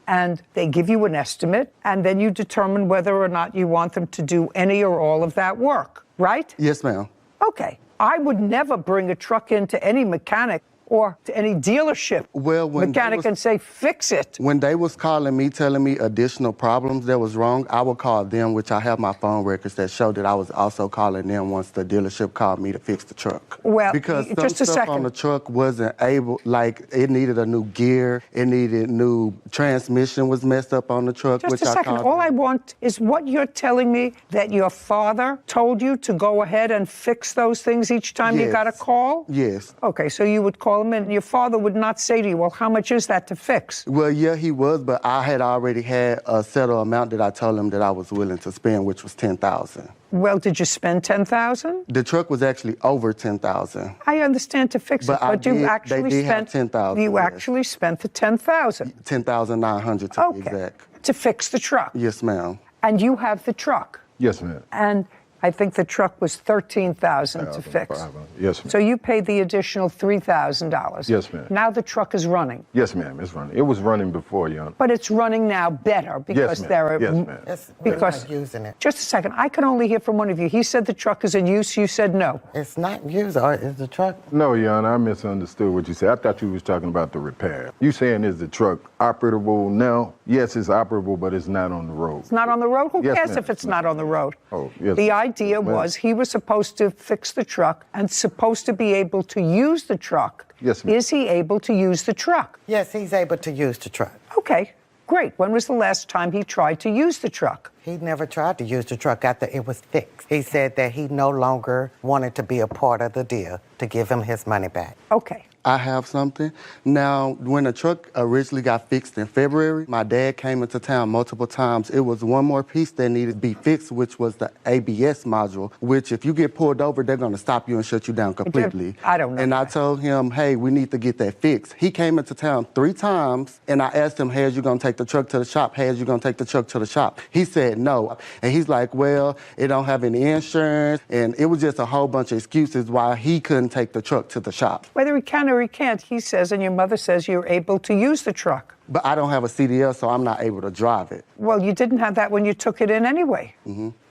And they give you an estimate, and then you determine whether or not you want them to do any or all of that work, right? Yes, ma'am. Okay. I would never bring a truck into any mechanic or to any dealership mechanic and say, fix it. When they was calling me, telling me additional problems that was wrong, I would call them, which I have my phone records that show that I was also calling them once the dealership called me to fix the truck. Well, because some just a stuff second. on the truck wasn't able, like it needed a new gear, it needed new transmission was messed up on the truck. Just a second. All I want is what you're telling me, that your father told you to go ahead and fix those things each time you got a call? Yes. Okay, so you would call him and your father would not say to you, well, how much is that to fix? Well, yeah, he was, but I had already had a settled amount that I told him that I was willing to spend, which was $10,000. Well, did you spend $10,000? The truck was actually over $10,000. I understand to fix it, but you actually spent $10,000. You actually spent the $10,000. $10,900 to be exact. To fix the truck. Yes, ma'am. And you have the truck. Yes, ma'am. And I think the truck was $13,000 to fix. Yes, ma'am. So you paid the additional $3,000. Yes, ma'am. Now the truck is running. Yes, ma'am. It's running. It was running before, Your Honor. But it's running now better because ma'am. there are. Yes, ma'am. Because not using it. Just a second. I can only hear from one of you. He said the truck is in use. You said no. It's not used, or is the truck? No, Your Honor, I misunderstood what you said. I thought you was talking about the repair. You saying is the truck operable now? Yes, it's operable, but it's not on the road. It's not on the road? Who Yes, cares ma'am. if it's not on the road? Oh, yes. The idea Ma'am. was he was supposed to fix the truck and supposed to be able to use the truck. Yes, ma'am. Is he able to use the truck? Yes, he's able to use the truck. Okay, great. When was the last time he tried to use the truck? He never tried to use the truck after it was fixed. He said that he no longer wanted to be a part of the deal, to give him his money back. Okay. I have something. Now, when the truck originally got fixed in February, my dad came into town multiple times. It was one more piece that needed to be fixed, which was the ABS module, which if you get pulled over, they're going to stop you and shut you down completely. I don't know. And I told him, hey, we need to get that fixed. He came into town 3 times, and I asked him, hey, is you going to take the truck to the shop? Hey, is you going to take the truck to the shop? He said no. And he's like, well, it don't have any insurance. And it was just a whole bunch of excuses why he couldn't take the truck to the shop. Whether he can or he can't, he says, and your mother says you're able to use the truck. But I don't have a CDL, so I'm not able to drive it. Well, you didn't have that when you took it in anyway,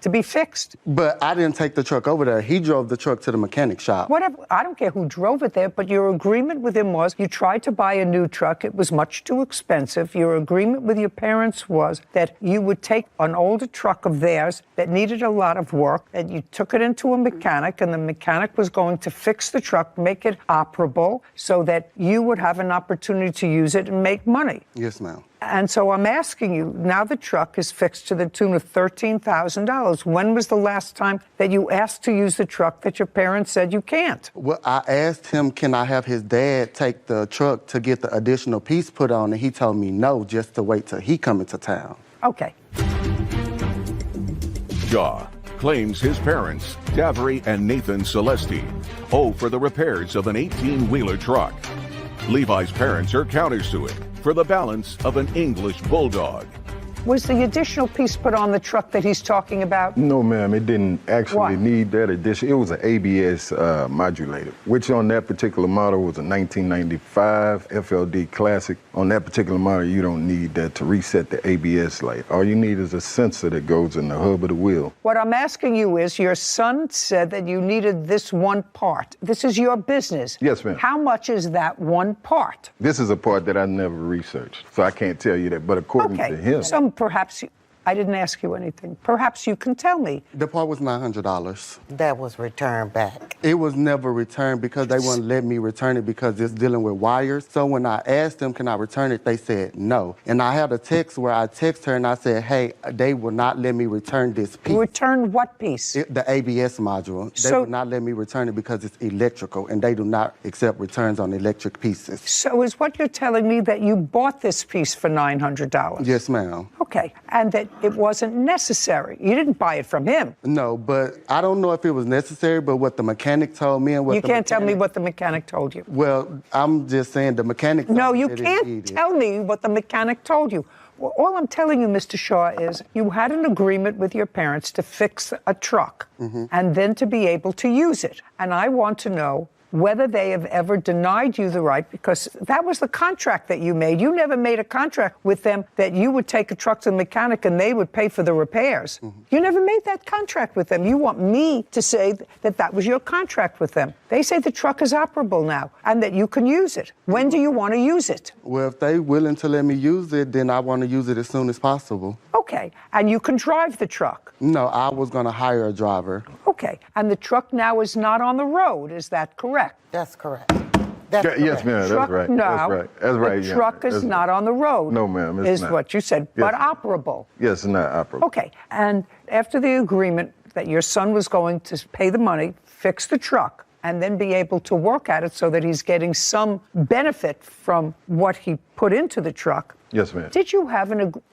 to be fixed. But I didn't take the truck over there. He drove the truck to the mechanic shop. Whatever. I don't care who drove it there, but your agreement with him was you tried to buy a new truck. It was much too expensive. Your agreement with your parents was that you would take an older truck of theirs that needed a lot of work, and you took it into a mechanic, and the mechanic was going to fix the truck, make it operable, so that you would have an opportunity to use it and make money. Yes, ma'am. And so I'm asking you, now the truck is fixed to the tune of $13,000. When was the last time that you asked to use the truck that your parents said you can't? Well, I asked him, can I have his dad take the truck to get the additional piece put on, and he told me no, just to wait till he come into town. Okay. Shaw claims his parents, Davry and Nathan Celesti, owe for the repairs of an 18-wheeler truck. Levi's parents are countersuing for the balance of an English bulldog. Was the additional piece put on the truck that he's talking about? No, ma'am, it didn't actually Why? need that addition. It was an ABS modulator, which on that particular model was a 1995 FLD Classic. On that particular model, you don't need that to reset the ABS light. All you need is a sensor that goes in the hub of the wheel. What I'm asking you is, your son said that you needed this one part. This is your business. Yes, ma'am. How much is that one part? This is a part that I never researched, so I can't tell you that. But according to him, Perhaps I didn't ask you anything. Perhaps you can tell me. The part was $900. That was returned back. It was never returned because they wouldn't let me return it because it's dealing with wires. So when I asked them, can I return it, they said no. And I had a text where I texted her and I said, hey, they will not let me return this piece. Return what piece? The ABS module. They will not let me return it because it's electrical and they do not accept returns on electric pieces. So is what you're telling me that you bought this piece for $900? Yes, ma'am. Okay, and that it wasn't necessary. You didn't buy it from him. No, but I don't know if it was necessary, but what the mechanic told me and what you can't tell me what the mechanic told you. Well, I'm just saying the mechanic told No, me you that it can't needed. tell me what the mechanic told you. Well, all I'm telling you, Mr. Shaw, is you had an agreement with your parents to fix a truck and then to be able to use it. And I want to know whether they have ever denied you the right, because that was the contract that you made. You never made a contract with them that you would take a truck to the mechanic and they would pay for the repairs. You never made that contract with them. You want me to say that that was your contract with them. They say the truck is operable now and that you can use it. When do you want to use it? Well, if they willing to let me use it, then I want to use it as soon as possible. Okay, and you can drive the truck. No, I was going to hire a driver. Okay, and the truck now is not on the road, is that correct? That's correct. That's Yes, ma'am, that's right. Now, That's right. That's right. the yeah. truck is That's not right. on the road. No, ma'am, it's is not. what you said, Yes. but operable. Yes, it's not operable. Okay, and after the agreement that your son was going to pay the money, fix the truck, and then be able to work at it so that he's getting some benefit from what he put into the truck. Yes, ma'am. Did you have an agreement?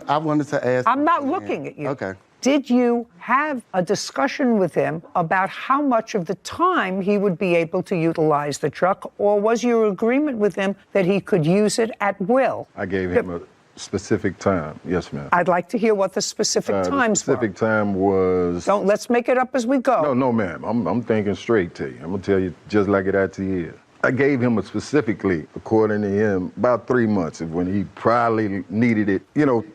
I wanted to ask. I'm not looking at you. Okay. Did you have a discussion with him about how much of the time he would be able to utilize the truck, or was your agreement with him that he could use it at will? I gave him a specific time. Yes, ma'am. I'd like to hear what the specific times The specific time was... let's make it up as we go. No, ma'am. I'm thinking straight to you. I'm going to tell you just like it actually is. I gave him specifically, according to him, about 3 months of when he probably needed it,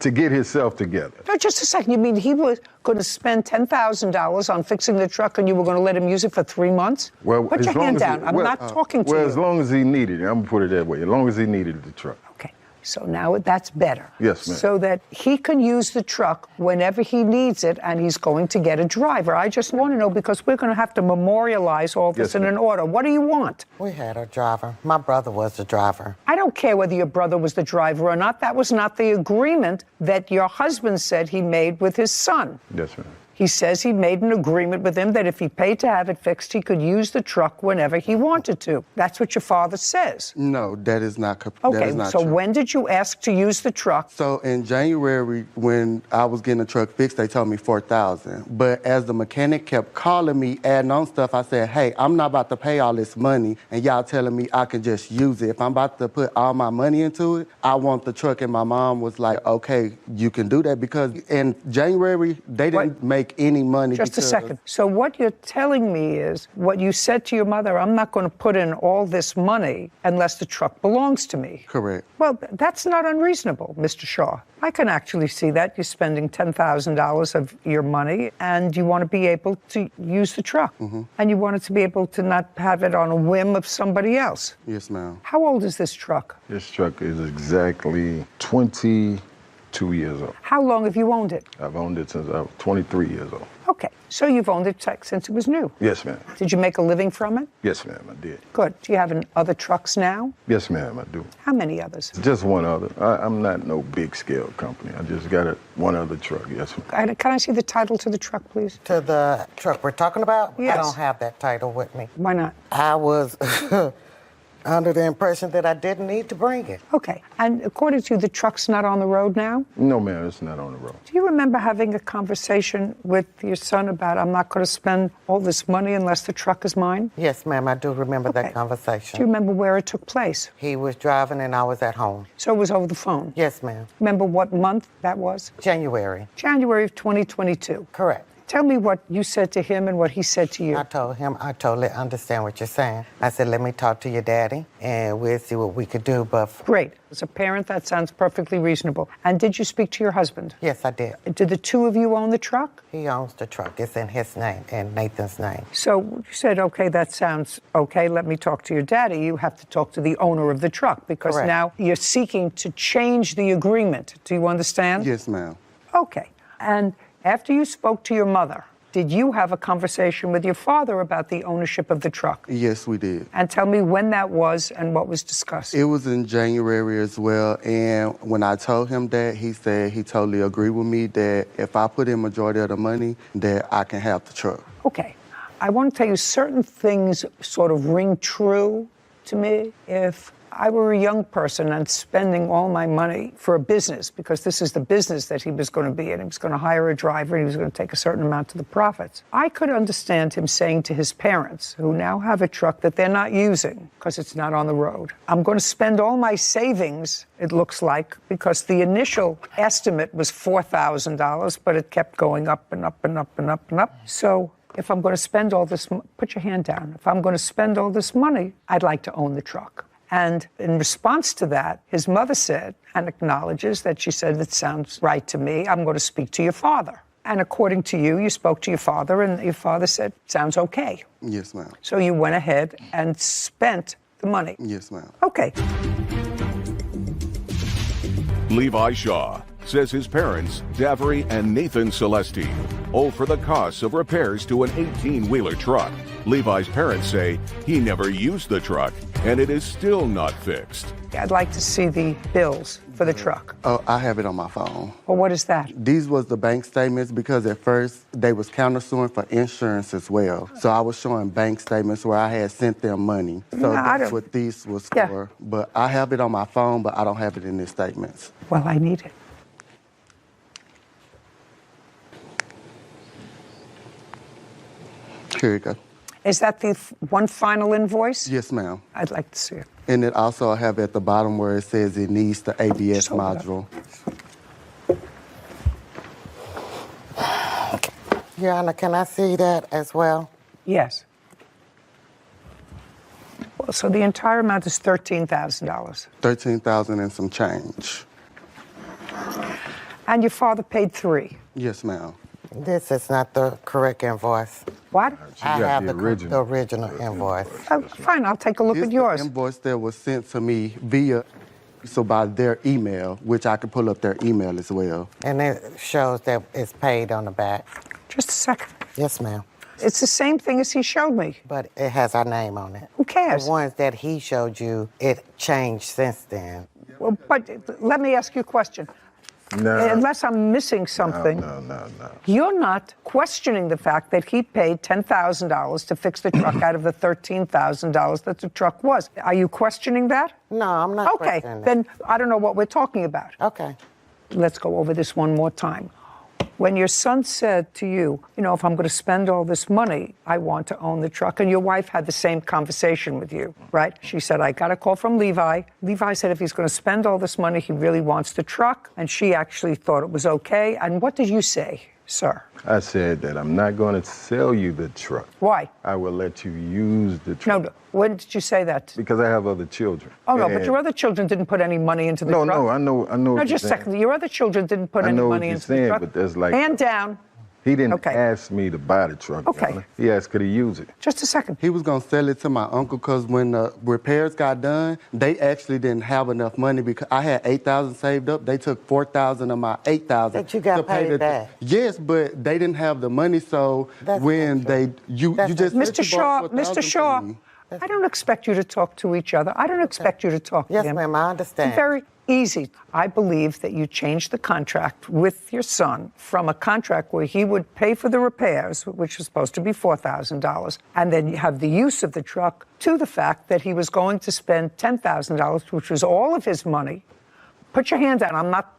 to get himself together. No, just a second. You mean he was going to spend $10,000 on fixing the truck and you were going to let him use it for 3 months? Well, put your hand down. I'm not talking to you. Well, as long as he needed it. I'm going to put it that way. As long as he needed the truck. Okay. So now that's better. Yes, ma'am. So that he can use the truck whenever he needs it and he's going to get a driver. I just want to know because we're going to have to memorialize all this in an order. What do you want? We had a driver. My brother was the driver. I don't care whether your brother was the driver or not. That was not the agreement that your husband said he made with his son. Yes, ma'am. He says he made an agreement with him that if he paid to have it fixed, he could use the truck whenever he wanted to. That's what your father says. No, that is not Okay, that is not so true. when did you ask to use the truck? So in January, when I was getting the truck fixed, they told me $4,000. But as the mechanic kept calling me, adding on stuff, I said, hey, I'm not about to pay all this money, and y'all telling me I can just use it. If I'm about to put all my money into it, I want the truck. And my mom was like, okay, you can do that. Because in January, they didn't make any money. Just a second. So what you're telling me is what you said to your mother, I'm not going to put in all this money unless the truck belongs to me. Correct. Well, that's not unreasonable, Mr. Shaw. I can actually see that. You're spending $10,000 of your money and you want to be able to use the truck. And you want it to be able to not have it on a whim of somebody else. Yes, ma'am. How old is this truck? This truck is exactly 22 years old. How long have you owned it? I've owned it since I was 23 years old. Okay, so you've owned it since it was new. Yes, ma'am. Did you make a living from it? Yes, ma'am, I did. Good. Do you have other trucks now? Yes, ma'am, I do. How many others? Just one other. I'm not no big scale company. I just got one other truck, yes, ma'am. Can I see the title to the truck, please? To the truck we're talking about? Yes. I don't have that title with me. Why not? I was under the impression that I didn't need to bring it. Okay. And according to you, the truck's not on the road now? No, ma'am, it's not on the road. Do you remember having a conversation with your son about, I'm not going to spend all this money unless the truck is mine? Yes, ma'am, I do remember that conversation. Do you remember where it took place? He was driving and I was at home. So it was over the phone? Yes, ma'am. Remember what month that was? January. January of 2022. Correct. Tell me what you said to him and what he said to you. I told him, I totally understand what you're saying. I said, let me talk to your daddy and we'll see what we could do. But Great. As a parent, that sounds perfectly reasonable. And did you speak to your husband? Yes, I did. Did the two of you own the truck? He owns the truck. It's in his name and Nathan's name. So you said, okay, that sounds okay. Let me talk to your daddy. You have to talk to the owner of the truck because Correct. now you're seeking to change the agreement. Do you understand? Yes, ma'am. Okay. And after you spoke to your mother, did you have a conversation with your father about the ownership of the truck? Yes, we did. And tell me when that was and what was discussed. It was in January as well, and when I told him that, he said he totally agreed with me that if I put in majority of the money, that I can have the truck. Okay. I want to tell you certain things sort of ring true to me. If I were a young person and spending all my money for a business, because this is the business that he was going to be in, he was going to hire a driver and he was going to take a certain amount of the profits. I could understand him saying to his parents, who now have a truck that they're not using because it's not on the road, I'm going to spend all my savings, it looks like, because the initial estimate was $4,000, but it kept going up and up and up and up and up. So if I'm going to spend all this, put your hand down. If I'm going to spend all this money, I'd like to own the truck. And in response to that, his mother said, and acknowledges that she said, it sounds right to me, I'm going to speak to your father. And according to you, you spoke to your father, and your father said, sounds okay. Yes, ma'am. So you went ahead and spent the money. Yes, ma'am. Okay. Levi Shaw says his parents, Davery and Nathan Celestine, owe for the costs of repairs to an 18-wheeler truck. Levi's parents say he never used the truck, and it is still not fixed. I'd like to see the bills for the truck. Oh, I have it on my phone. Well, what is that? These was the bank statements because at first they was countersuing for insurance as well. So I was showing bank statements where I had sent them money. So that's what these was for. But I have it on my phone, but I don't have it in the statements. Well, I need it. Here you go. Is that the one final invoice? Yes, ma'am. I'd like to see it. And it also have at the bottom where it says it needs the ABS module. Your Honor, can I see that as well? Yes. Well, so the entire amount is $13,000. $13,000 and some change. And your father paid $3,000. Yes, ma'am. This is not the correct invoice. What? I have the original invoice. Oh, fine, I'll take a look at yours. The invoice that was sent to me via, so by their email, which I could pull up their email as well. And it shows that it's paid on the back. Just a second. Yes, ma'am. It's the same thing as he showed me. But it has our name on it. Who cares? The ones that he showed you, it changed since then. Well, but let me ask you a question. No. Unless I'm missing something. No. You're not questioning the fact that he paid $10,000 to fix the truck out of the $13,000 that the truck was. Are you questioning that? No, I'm not questioning that. Then I don't know what we're talking about. Okay. Let's go over this one more time. When your son said to you, if I'm going to spend all this money, I want to own the truck, and your wife had the same conversation with you, right? She said, I got a call from Levi. Levi said if he's going to spend all this money, he really wants the truck, and she actually thought it was okay. And what did you say, sir? I said that I'm not going to sell you the truck. Why? I will let you use the truck. No, when did you say that? Because I have other children. Oh, no, but your other children didn't put any money into the truck. No, I know. No, just a second. Your other children didn't put any money into the truck. But there's like... Hand down. He didn't ask me to buy the truck. Okay. He asked, could he use it? Just a second. He was going to sell it to my uncle because when the repairs got done, they actually didn't have enough money because I had $8,000 saved up. They took $4,000 of my $8,000. That you got paid back. Yes, but they didn't have the money, so when you just... Mr. Shaw, I don't expect you to talk to each other. I don't expect you to talk to him. Yes, ma'am, I understand. It's very easy. I believe that you changed the contract with your son from a contract where he would pay for the repairs, which was supposed to be $4,000, and then you have the use of the truck, to the fact that he was going to spend $10,000, which was all of his money. Put your hand down. I'm not...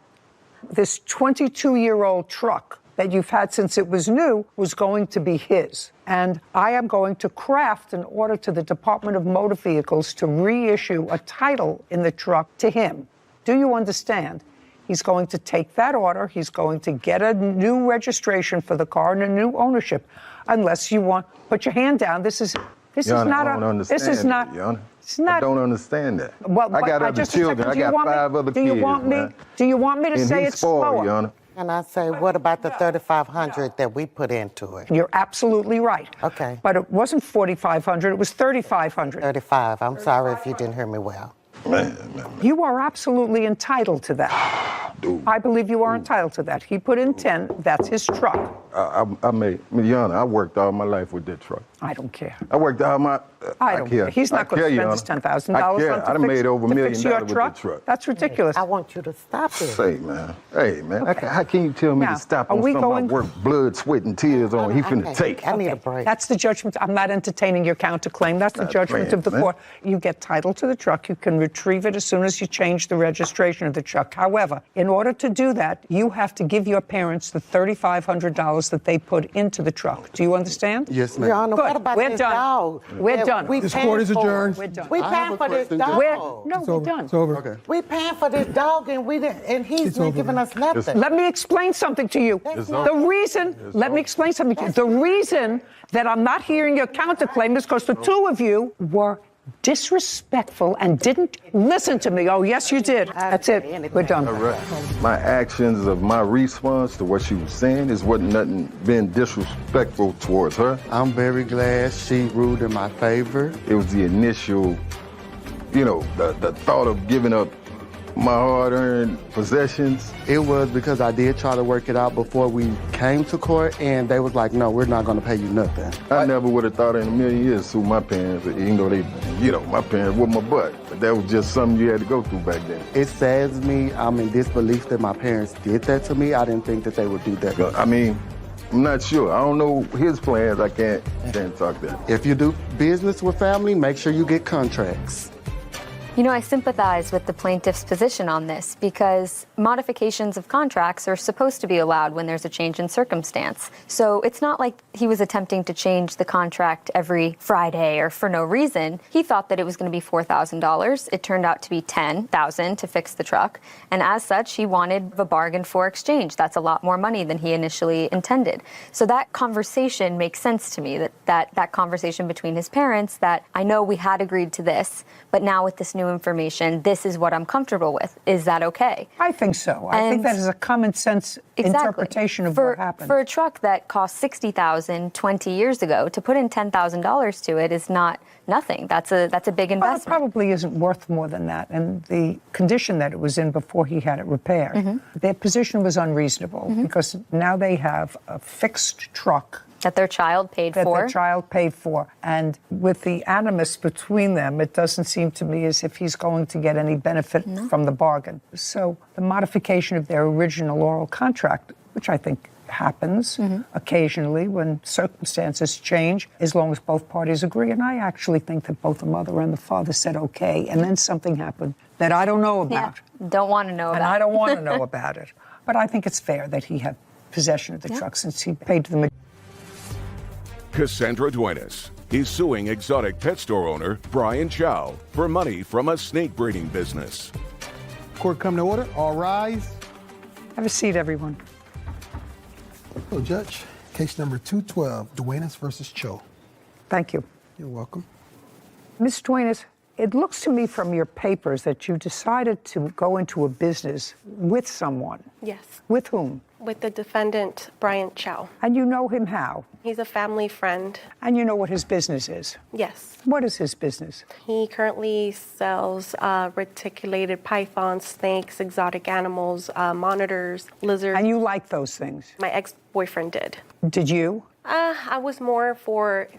This 22-year-old truck that you've had since it was new was going to be his. And I am going to craft an order to the Department of Motor Vehicles to reissue a title in the truck to him. Do you understand? He's going to take that order. He's going to get a new registration for the car and a new ownership. Unless you want, put your hand down. This is not a. This is not. It's not. I don't understand that. Well, I got other children. I got 5 other kids. Do you want me to say it's slower? Your Honor. And I say, what about the $3,500 that we put into it? You're absolutely right. Okay. But it wasn't $4,500, it was $3,500. 35. I'm sorry if you didn't hear me well. Man. You are absolutely entitled to that. Dude. I believe you are entitled to that. He put in 10. That's his truck. I made, Your Honor, I worked all my life with that truck. I don't care. I worked all my. I don't care. He's not going to spend his $10,000 I done made over $1 million your with the truck. truck. That's ridiculous. I want you to stop it. Say, man. Hey, man. How can you tell me Now, to stop are on we something going- I worked blood, sweat, and tears on? He finna take. I need a break. That's the judgment. I'm not entertaining your counterclaim. That's the judgment of the court. You get title to the truck. You can retrieve it as soon as you change the registration of the truck. However, in order to do that, you have to give your parents the $3,500 that they put into the truck. Do you understand? Yes, ma'am. Your Honor, Good. what about We're this done. dog? We're that done. we This paying court is for? adjourned. We're done. We I have paying a for this question, dog. Judge. We're done. It's over. Okay. We paying for this dog, and he's not giving us nothing. Let me explain something to you. The reason, let me explain something to you. The reason that I'm not hearing your counterclaim is because the two of you were disrespectful and didn't listen to me. Oh, yes, you did. That's it. We're done. All right. My actions of my response to what she was saying wasn't nothing being disrespectful towards her. I'm very glad she ruled in my favor. It was the initial, the thought of giving up my hard-earned possessions. It was because I did try to work it out before we came to court, and they was like, no, we're not going to pay you nothing. I never would have thought in a million years sue my parents, even though my parents whooped my butt. But that was just something you had to go through back then. It saddens me. I'm in disbelief that my parents did that to me. I didn't think that they would do that. I mean, I'm not sure. I don't know his plans. I can't talk that. If you do business with family, make sure you get contracts. You know, I sympathize with the plaintiff's position on this because modifications of contracts are supposed to be allowed when there's a change in circumstance. So it's not like he was attempting to change the contract every Friday or for no reason. He thought that it was going to be $4,000. It turned out to be $10,000 to fix the truck. And as such, he wanted a bargain for exchange. That's a lot more money than he initially intended. So that conversation makes sense to me, that conversation between his parents, that I know we had agreed to this, but now with this new information, this is what I'm comfortable with. Is that okay? I think so. I think that is a common sense interpretation of what happened. For a truck that cost $60,000 20 years ago, to put in $10,000 to it is not nothing. That's a big investment. Well, it probably isn't worth more than that. And the condition that it was in before he had it repaired, their position was unreasonable because now they have a fixed truck that their child paid for. That their child paid for. And with the animus between them, it doesn't seem to me as if he's going to get any benefit from the bargain. So the modification of their original oral contract, which I think happens occasionally when circumstances change, as long as both parties agree. And I actually think that both the mother and the father said okay, and then something happened that I don't know about. Don't want to know about. And I don't want to know about it. But I think it's fair that he had possession of the truck since he paid to the Cassandra Duenas is suing exotic pet store owner Brian Chow for money from a snake breeding business. Court come to order. All rise. Have a seat, everyone. Hello, Judge. Case number 212, Duenas versus Cho. Thank you. You're welcome. Ms. Duenas, it looks to me from your papers that you decided to go into a business with someone. Yes. With whom? With the defendant, Brian Chow. And you know him how? He's a family friend. And you know what his business is? Yes. What is his business? He currently sells reticulated pythons, snakes, exotic animals, monitors, lizards. And you like those things? My ex-boyfriend did. Did you? I was more for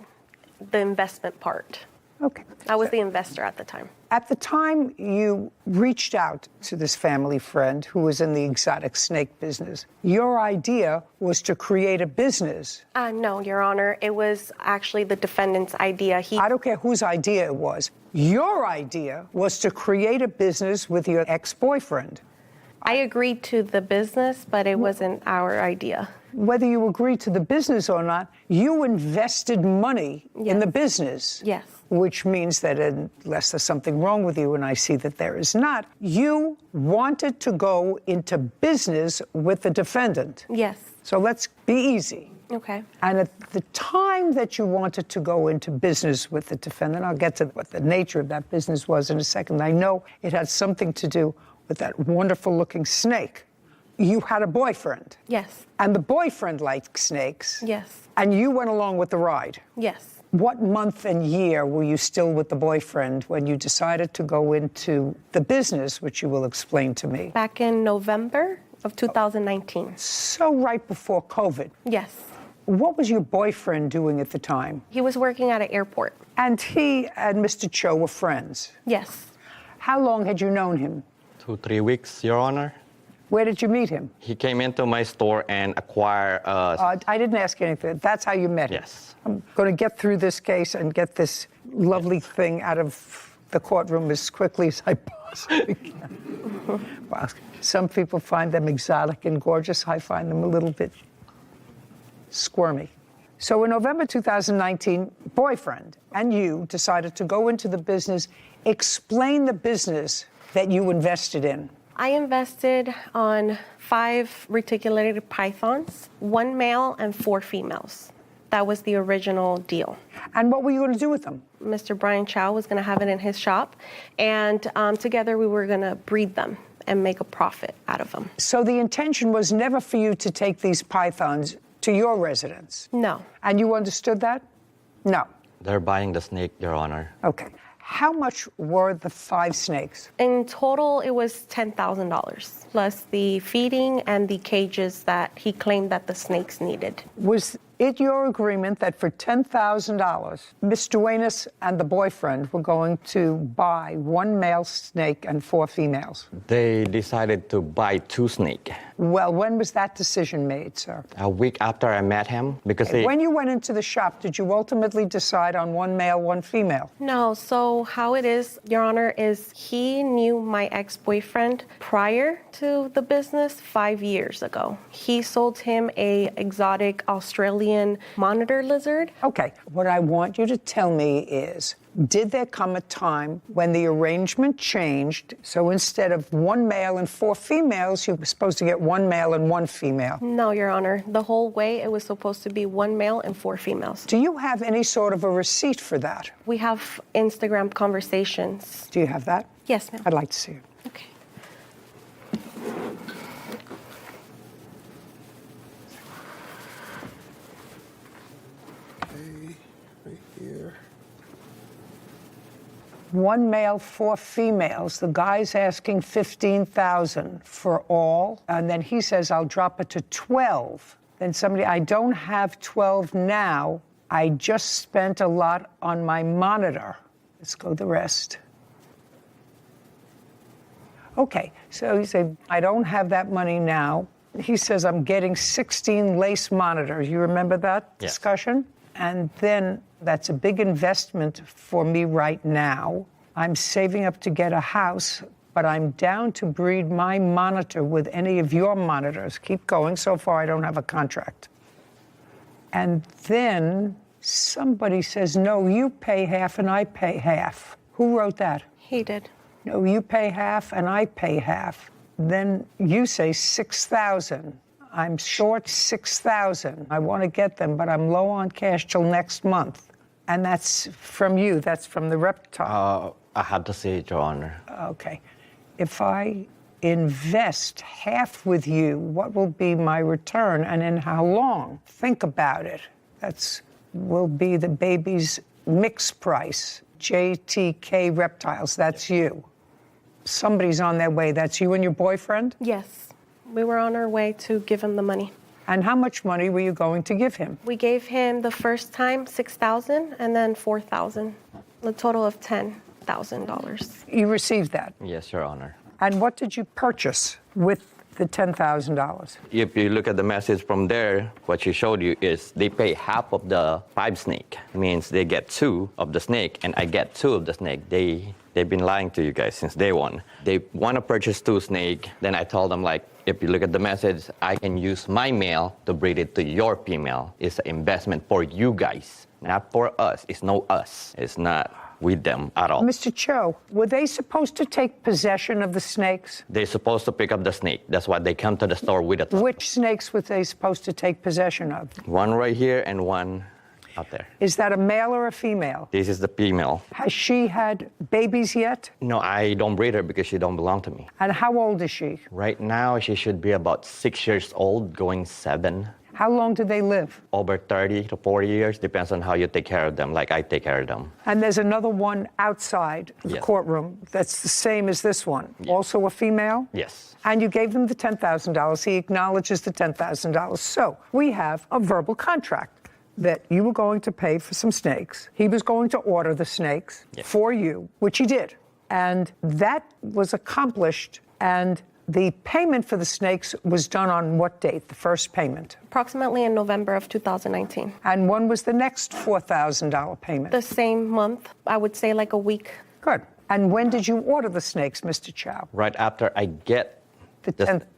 the investment part. Okay. I was the investor at the time. At the time you reached out to this family friend who was in the exotic snake business, your idea was to create a business. No, Your Honor. It was actually the defendant's idea. I don't care whose idea it was. Your idea was to create a business with your ex-boyfriend. I agreed to the business, but it wasn't our idea. Whether you agreed to the business or not, you invested money in the business. Yes. Which means that unless there's something wrong with you, and I see that there is not, you wanted to go into business with the defendant. Yes. So let's be easy. Okay. And at the time that you wanted to go into business with the defendant, I'll get to what the nature of that business was in a second. I know it had something to do with that wonderful-looking snake. You had a boyfriend. Yes. And the boyfriend liked snakes. Yes. And you went along with the ride. Yes. What month and year were you still with the boyfriend when you decided to go into the business, which you will explain to me? Back in November of 2019. So right before COVID. Yes. What was your boyfriend doing at the time? He was working at an airport. And he and Mr. Cho were friends? Yes. How long had you known him? 2-3 weeks, Your Honor. Where did you meet him? He came into my store and acquired I didn't ask anything. That's how you met him? Yes. I'm going to get through this case and get this lovely thing out of the courtroom as quickly as I possibly can. Wow. Some people find them exotic and gorgeous. I find them a little bit squirmy. So in November 2019, boyfriend and you decided to go into the business. Explain the business that you invested in. I invested on 5 reticulated pythons, 1 male and 4 females. That was the original deal. And what were you going to do with them? Mr. Brian Chow was going to have it in his shop, and together we were going to breed them and make a profit out of them. So the intention was never for you to take these pythons to your residence? No. And you understood that? No. They're buying the snake, Your Honor. Okay. How much were the 5 snakes? In total, it was $10,000, plus the feeding and the cages that he claimed that the snakes needed. Was it your agreement that for $10,000, Ms. Duenas and the boyfriend were going to buy 1 male snake and 4 females? They decided to buy 2 snakes. Well, when was that decision made, sir? A week after I met him, because When you went into the shop, did you ultimately decide on 1 male, 1 female? No, so how it is, Your Honor, is he knew my ex-boyfriend prior to the business 5 years ago. He sold him a exotic Australian monitor lizard. Okay, what I want you to tell me is, did there come a time when the arrangement changed, so instead of 1 male and 4 females, you were supposed to get 1 male and 1 female? No, Your Honor. The whole way it was supposed to be 1 male and 4 females. Do you have any sort of a receipt for that? We have Instagram conversations. Do you have that? Yes, ma'am. I'd like to see it. Okay. Right here. 1 male, 4 females. The guy's asking $15,000 for all, and then he says, I'll drop it to 12. Then somebody, I don't have 12 now. I just spent a lot on my monitor. Let's go the rest. Okay, so he said, I don't have that money now. He says, I'm getting 16 lace monitors. You remember that discussion? And then that's a big investment for me right now. I'm saving up to get a house, but I'm down to breed my monitor with any of your monitors. Keep going. So far, I don't have a contract. And then somebody says, no, you pay half and I pay half. Who wrote that? He did. No, you pay half and I pay half. Then you say 6,000. I'm short 6,000. I want to get them, but I'm low on cash till next month. And that's from you. That's from the reptile. I had to see it, Your Honor. Okay. If I invest half with you, what will be my return and in how long? Think about it. That's will be the baby's mix price. JTK Reptiles, that's you. Somebody's on their way. That's you and your boyfriend? Yes. We were on our way to give him the money. And how much money were you going to give him? We gave him the first time $6,000 and then $4,000, a total of $10,000. You received that? Yes, Your Honor. And what did you purchase with the $10,000? If you look at the message from there, what she showed you is they pay half of the 5 snake. Means they get 2 of the snake, and I get 2 of the snake. They've been lying to you guys since day one. They want to purchase 2 snake. Then I told them, like, if you look at the message, I can use my male to breed it to your female. It's an investment for you guys, not for us. It's no us. It's not with them at all. Mr. Cho, were they supposed to take possession of the snakes? They're supposed to pick up the snake. That's why they come to the store with it. Which snakes were they supposed to take possession of? One right here and one out there. Is that a male or a female? This is the female. Has she had babies yet? No, I don't breed her because she don't belong to me. And how old is she? Right now, she should be about 6 years old, going 7. How long do they live? Over 30 to 40 years, depends on how you take care of them, like I take care of them. And there's another one outside the Yes. courtroom that's the same as this one. Also a female? Yes. And you gave him the $10,000. He acknowledges the $10,000. So we have a verbal contract that you were going to pay for some snakes. He was going to order the snakes for you, which he did. And that was accomplished. And the payment for the snakes was done on what date, the first payment? Approximately in November of 2019. And when was the next $4,000 payment? The same month, I would say like a week. Good. And when did you order the snakes, Mr. Chow? Right after I get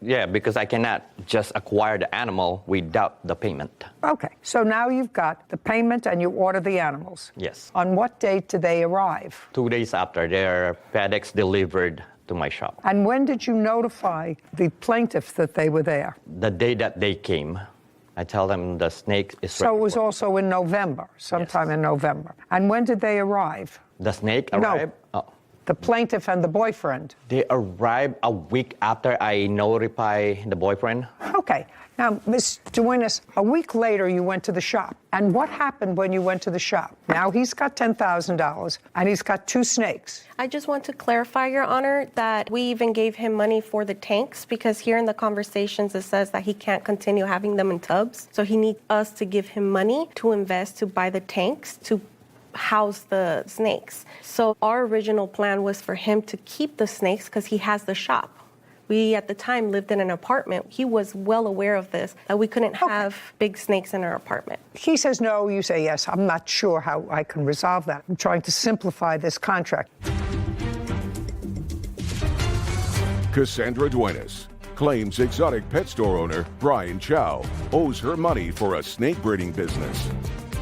yeah, because I cannot just acquire the animal without the payment. Okay, so now you've got the payment and you order the animals. Yes. On what date do they arrive? 2 days after, their FedEx delivered to my shop. And when did you notify the plaintiff that they were there? The day that they came, I tell them the snake is So it was also in November, sometime in November. And when did they arrive? The snake arrived? No, the plaintiff and the boyfriend. They arrived a week after I notify the boyfriend. Okay. Now, Ms. Duenas, a week later you went to the shop. And what happened when you went to the shop? Now he's got $10,000 and he's got 2 snakes. I just want to clarify, Your Honor, that we even gave him money for the tanks because here in the conversations it says that he can't continue having them in tubs. So he needs us to give him money to invest to buy the tanks to house the snakes. So our original plan was for him to keep the snakes because he has the shop. We, at the time, lived in an apartment. He was well aware of this, that we couldn't have big snakes in our apartment. He says no, you say yes. I'm not sure how I can resolve that. I'm trying to simplify this contract. Cassandra Duenas claims exotic pet store owner Brian Chow owes her money for a snake breeding business.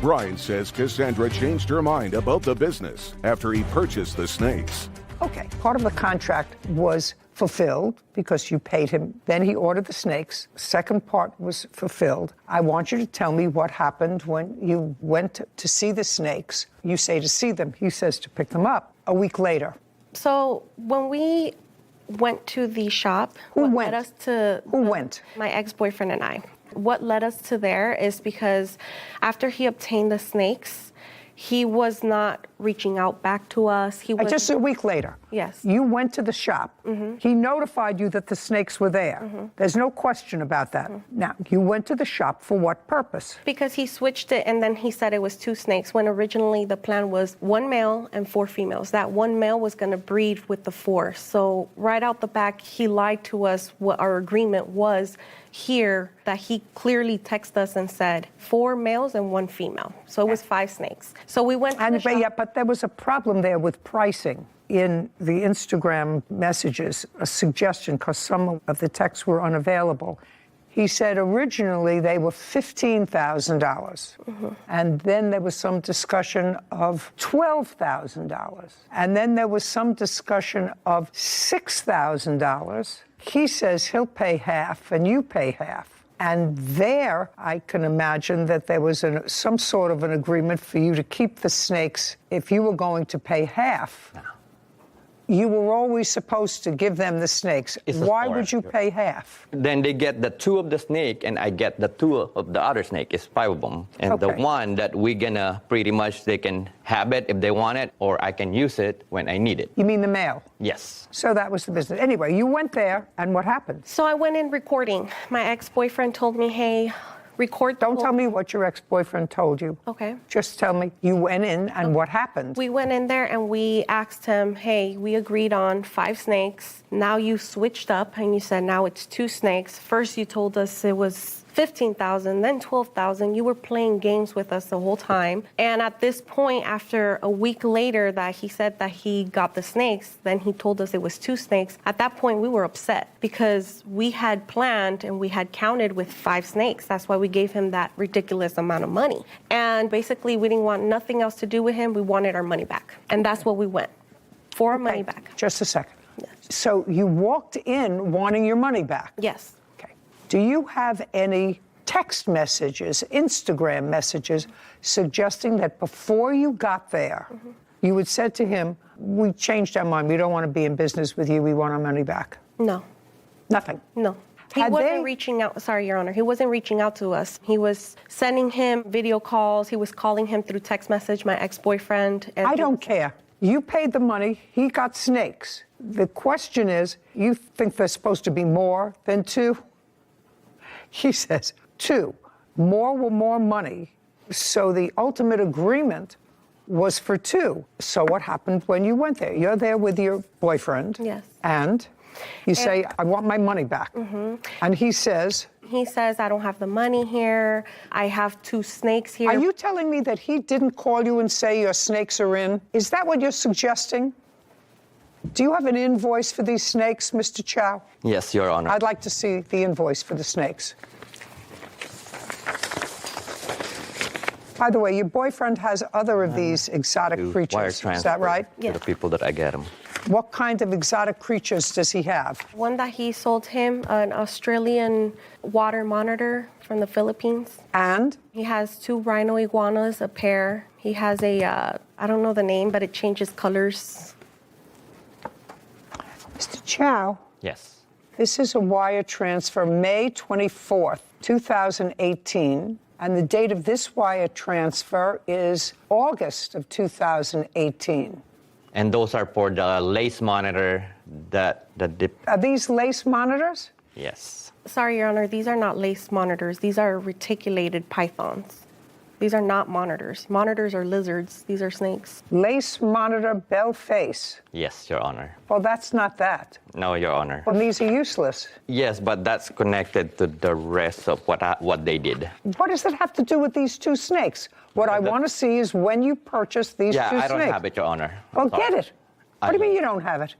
Brian says Cassandra changed her mind about the business after he purchased the snakes. Okay, part of the contract was fulfilled because you paid him. Then he ordered the snakes. Second part was fulfilled. I want you to tell me what happened when you went to see the snakes. You say to see them. He says to pick them up a week later. So when we went to the shop, Who went? led us to Who went? My ex-boyfriend and I. What led us to there is because after he obtained the snakes, he was not reaching out back to us. He was Just a week later. Yes. You went to the shop. He notified you that the snakes were there. There's no question about that. Now, you went to the shop for what purpose? Because he switched it and then he said it was 2 snakes when originally the plan was 1 male and 4 females. That 1 male was going to breed with the 4. So right out the back, he lied to us what our agreement was here, that he clearly texted us and said 4 males and 1 female. So it was 5 snakes. So we went to the shop. Yeah, but there was a problem there with pricing. In the Instagram messages, a suggestion, because some of the texts were unavailable. He said originally they were $15,000. And then there was some discussion of $12,000. And then there was some discussion of $6,000. He says he'll pay half and you pay half. And there, I can imagine that there was some sort of an agreement for you to keep the snakes if you were going to pay half. You were always supposed to give them the snakes. Why would you pay half? Then they get the 2 of the snake, and I get the 2 of the other snake. It's 5 of them. And the one that we're gonna pretty much, they can have it if they want it, or I can use it when I need it. You mean the male? Yes. So that was the business. Anyway, you went there, and what happened? So I went in recording. My ex-boyfriend told me, hey, record. Don't tell me what your ex-boyfriend told you. Okay. Just tell me you went in and what happened. We went in there and we asked him, hey, we agreed on 5 snakes. Now you switched up and you said now it's 2 snakes. First you told us it was $15,000, then $12,000. You were playing games with us the whole time. And at this point, after a week later that he said that he got the snakes, then he told us it was 2 snakes. At that point, we were upset because we had planned and we had counted with 5 snakes. That's why we gave him that ridiculous amount of money. And basically, we didn't want nothing else to do with him. We wanted our money back. And that's what we went for, our money back. Just a second. Yes. So you walked in wanting your money back? Yes. Do you have any text messages, Instagram messages, suggesting that before you got there, you had said to him, we changed our mind, we don't want to be in business with you, we want our money back? No. Nothing? No. He wasn't reaching out. Sorry, Your Honor. He wasn't reaching out to us. He was sending him video calls. He was calling him through text message, my ex-boyfriend. I don't care. You paid the money. He got snakes. The question is, you think there's supposed to be more than 2? He says 2. More were more money. So the ultimate agreement was for 2. So what happened when you went there? You're there with your boyfriend. Yes. And you say, I want my money back. And he says, I don't have the money here. I have 2 snakes here. Are you telling me that he didn't call you and say your snakes are in? Is that what you're suggesting? Do you have an invoice for these snakes, Mr. Chow? Yes, Your Honor. I'd like to see the invoice for the snakes. By the way, your boyfriend has other of these exotic Wire creatures. Is transfer that right? to the people that I get them. What kind of exotic creatures does he have? One that he sold him, an Australian water monitor from the Philippines. And? He has 2 rhino iguanas, a pair. He has a, I don't know the name, but it changes colors. Mr. Chow? Yes. This is a wire transfer, May 24th, 2018. And the date of this wire transfer is August of 2018. And those are for the lace monitor that Are these lace monitors? Yes. Sorry, Your Honor, these are not lace monitors. These are reticulated pythons. These are not monitors. Monitors are lizards. These are snakes. Lace monitor, bell face. Yes, Your Honor. Well, that's not that. No, Your Honor. Well, these are useless. Yes, but that's connected to the rest of what they did. What does it have to do with these 2 snakes? What I want to see is when you purchased these 2 snakes. Yeah, I don't have it, Your Honor. Well, get it. What do you mean you don't have it?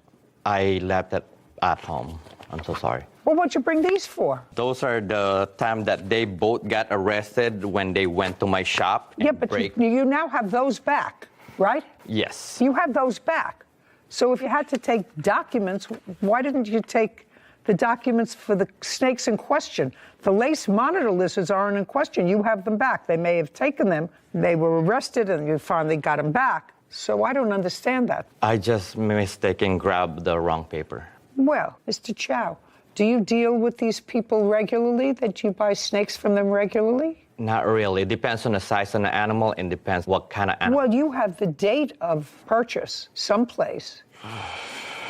I left it at home. I'm so sorry. Well, what'd you bring these for? Those are the time that they both got arrested when they went to my shop. Yeah, but you now have those back, right? Yes. You have those back. So if you had to take documents, why didn't you take the documents for the snakes in question? The lace monitor lizards aren't in question. You have them back. They may have taken them. They were arrested and you finally got them back. So I don't understand that. I just mistaken grabbed the wrong paper. Well, Mr. Chow, do you deal with these people regularly, that you buy snakes from them regularly? Not really. It depends on the size of the animal and depends what kind of animal. Well, you have the date of purchase someplace,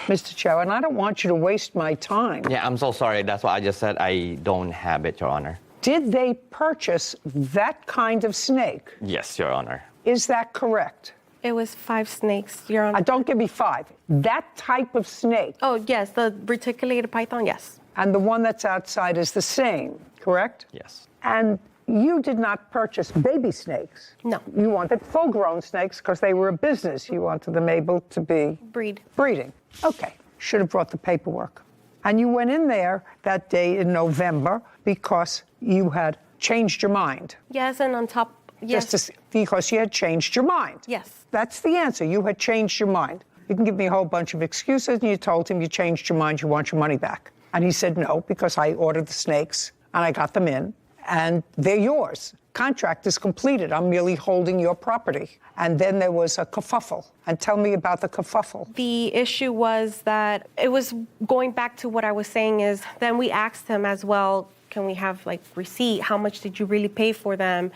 Mr. Chow, and I don't want you to waste my time. Yeah, I'm so sorry. That's why I just said I don't have it, Your Honor. Did they purchase that kind of snake? Yes, Your Honor. Is that correct? It was 5 snakes, Your Honor. Don't give me 5. That type of snake. Oh, yes, the reticulated python, yes. And the one that's outside is the same, correct? Yes. And you did not purchase baby snakes. No. You wanted full-grown snakes because they were a business. You wanted them able to be breeding. Okay. Should have brought the paperwork. And you went in there that day in November because you had changed your mind. Yes, and on top, yes. Because you had changed your mind. Yes. That's the answer. You had changed your mind. You can give me a whole bunch of excuses, and you told him you changed your mind, you want your money back. And he said, no, because I ordered the snakes, and I got them in, and they're yours. Contract is completed. I'm merely holding your property. And then there was a kerfuffle. And tell me about the kerfuffle. The issue was that it was going back to what I was saying is, then we asked him as well, can we have like receipt? How much did you really pay for them?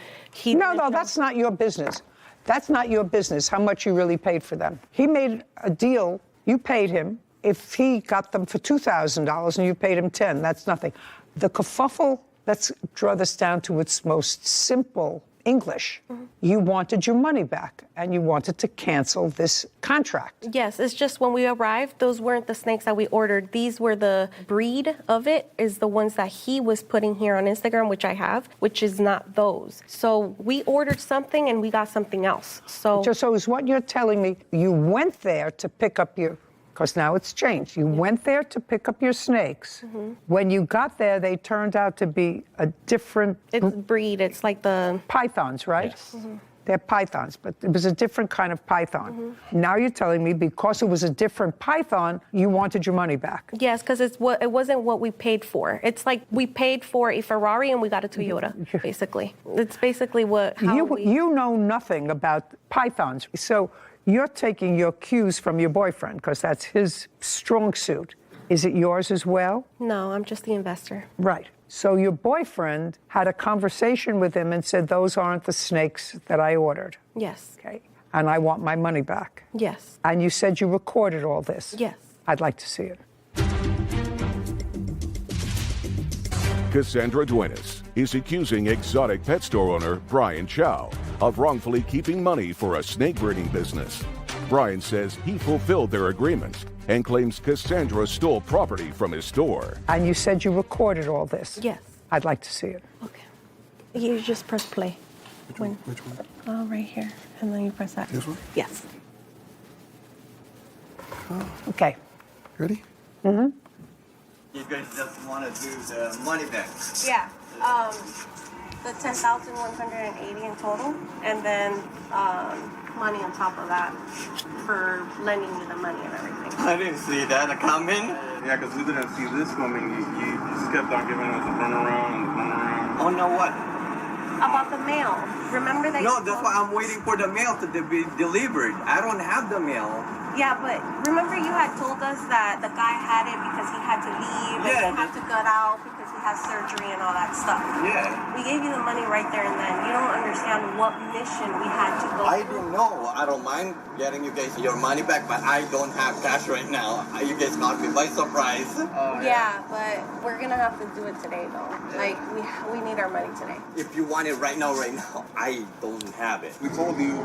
No, that's not your business. That's not your business, how much you really paid for them. He made a deal, you paid him. If he got them for $2,000 and you paid him $10,000, that's nothing. The kerfuffle, let's draw this down to its most simple English. You wanted your money back and you wanted to cancel this contract. Yes, it's just when we arrived, those weren't the snakes that we ordered. These were the breed of it, is the ones that he was putting here on Instagram, which I have, which is not those. So we ordered something and we got something else. So is what you're telling me, you went there to pick up your, because now it's changed. You went there to pick up your snakes. When you got there, they turned out to be a different... It's breed. It's like the... Pythons, right? Yes. They're pythons, but it was a different kind of python. Now you're telling me because it was a different python, you wanted your money back. Yes, because it wasn't what we paid for. It's like we paid for a Ferrari and we got a Toyota, basically. It's basically You know nothing about pythons, so you're taking your cues from your boyfriend because that's his strong suit. Is it yours as well? No, I'm just the investor. Right. So your boyfriend had a conversation with him and said, those aren't the snakes that I ordered. Yes. Okay. And I want my money back. Yes. And you said you recorded all this. Yes. I'd like to see it. Cassandra Duenas is accusing exotic pet store owner Brian Chow of wrongfully keeping money for a snake breeding business. Brian says he fulfilled their agreements and claims Cassandra stole property from his store. And you said you recorded all this. Yes. I'd like to see it. Okay. You just press play. Which one? Oh, right here. And then you press that. This one? Yes. Okay. Ready? Mm-hmm. You guys just want to do the money back. Yeah. The 10,180 in total, and then money on top of that for lending you the money and everything. I didn't see that coming. Yeah, because we didn't see this coming. You just kept on giving us a runaround and a runaround. Oh, no, what? About the mail. Remember that? No, that's why I'm waiting for the mail to be delivered. I don't have the mail. Yeah, but remember you had told us that the guy had it because he had to leave and he had to get out because he has surgery and all that stuff. Yeah. We gave you the money right there and then. You don't understand what mission we had to go I through. don't know. I don't mind getting you guys your money back, but I don't have cash right now. You guys caught me by surprise. Yeah, but we're gonna have to do it today though. Like we need our money today. If you want it right now, I don't have it. We told you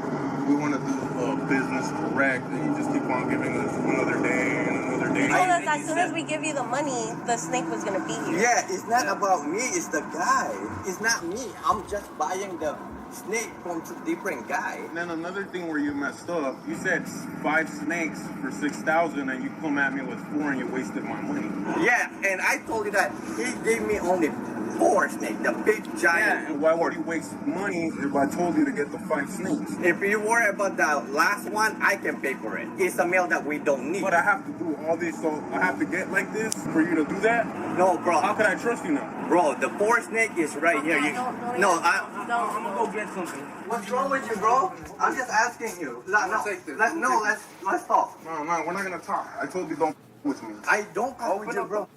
we want to do business correct, and you just keep on giving us another day and another day. You told us as soon as we give you the money, the snake was gonna be here. Yeah, it's not about me, it's the guy. It's not me. I'm just buying the snake from a different guy. And then another thing where you messed up, you said 5 snakes for 6,000, and you come at me with 4 and you wasted my money. Yeah, and I told you that he gave me only 4 snakes, the big giant. Yeah, and why would you waste money if I told you to get the 5 snakes? If you worry about the last one, I can pay for it. It's a mail that we don't need. But I have to do all this, so I have to get like this for you to do that? No, bro. How can I trust you now? Bro, the 4 snake is right here. I'm gonna go get something. What's wrong with you, bro? I'm just asking you. Let's talk. No, we're not gonna talk. I told you don't with me. I don't talk with you, bro.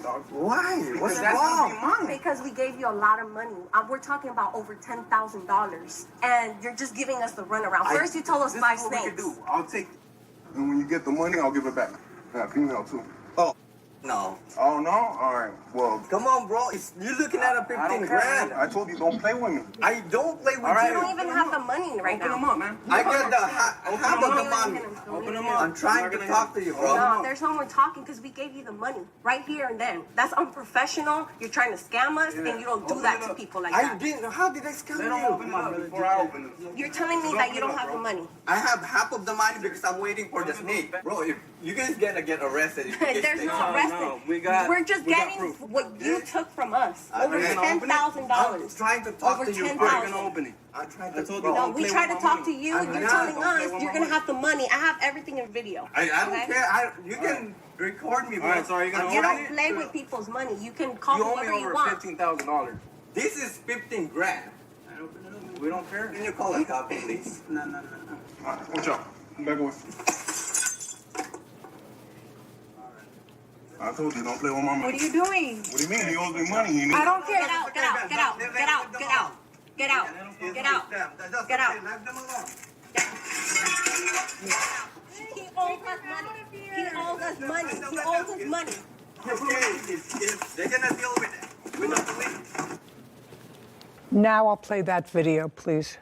Dog. Why? What's That's wrong? Because we gave you a lot of money. We're talking about over $10,000, and you're just giving us the runaround. First, you told us 5 snakes. This is what we can do. I'll take it. And when you get the money, I'll give it back. Yeah, female too. Oh, no. Oh, no? All right, well. Come on, bro. You're looking at a 15 grand. I told you don't play with me. I don't play with you. You don't even have the money right now. Open them up, man. I got the half of the money. Open them up. I'm trying to talk to you, bro. No, there's no more talking because we gave you the money right here and then. That's unprofessional. You're trying to scam us, and you don't do that to people like that. I didn't. How did I scam you? Before I open it. You're telling me that you don't have the money. I have half of the money because I'm waiting for the snake. Bro, if you guys gonna get arrested. There's no arrested. We're just getting what you took from us. Over $10,000. I'm trying to talk to you. $10,000. I'm trying to talk. No, we tried to talk to you. You're telling us you're gonna have the money. I have everything in video. I don't care. You can record me, bro. All right, so are you gonna You don't play with people's money. You can call You owe whoever me you over want. $15,000. This is 15 grand. We don't care. Can you call a cop, please? No. All right, watch out. Back away. I told you, don't play with my money. What are you doing? What do you mean? He owes me money. I don't care. Get out. Get out. Get out. Get out. Get out. Get out. Get out. Get out. Let them alone. He owes us money. He owes us money. He owes us money. They're gonna deal with it. With the police. Now I'll play that video, please.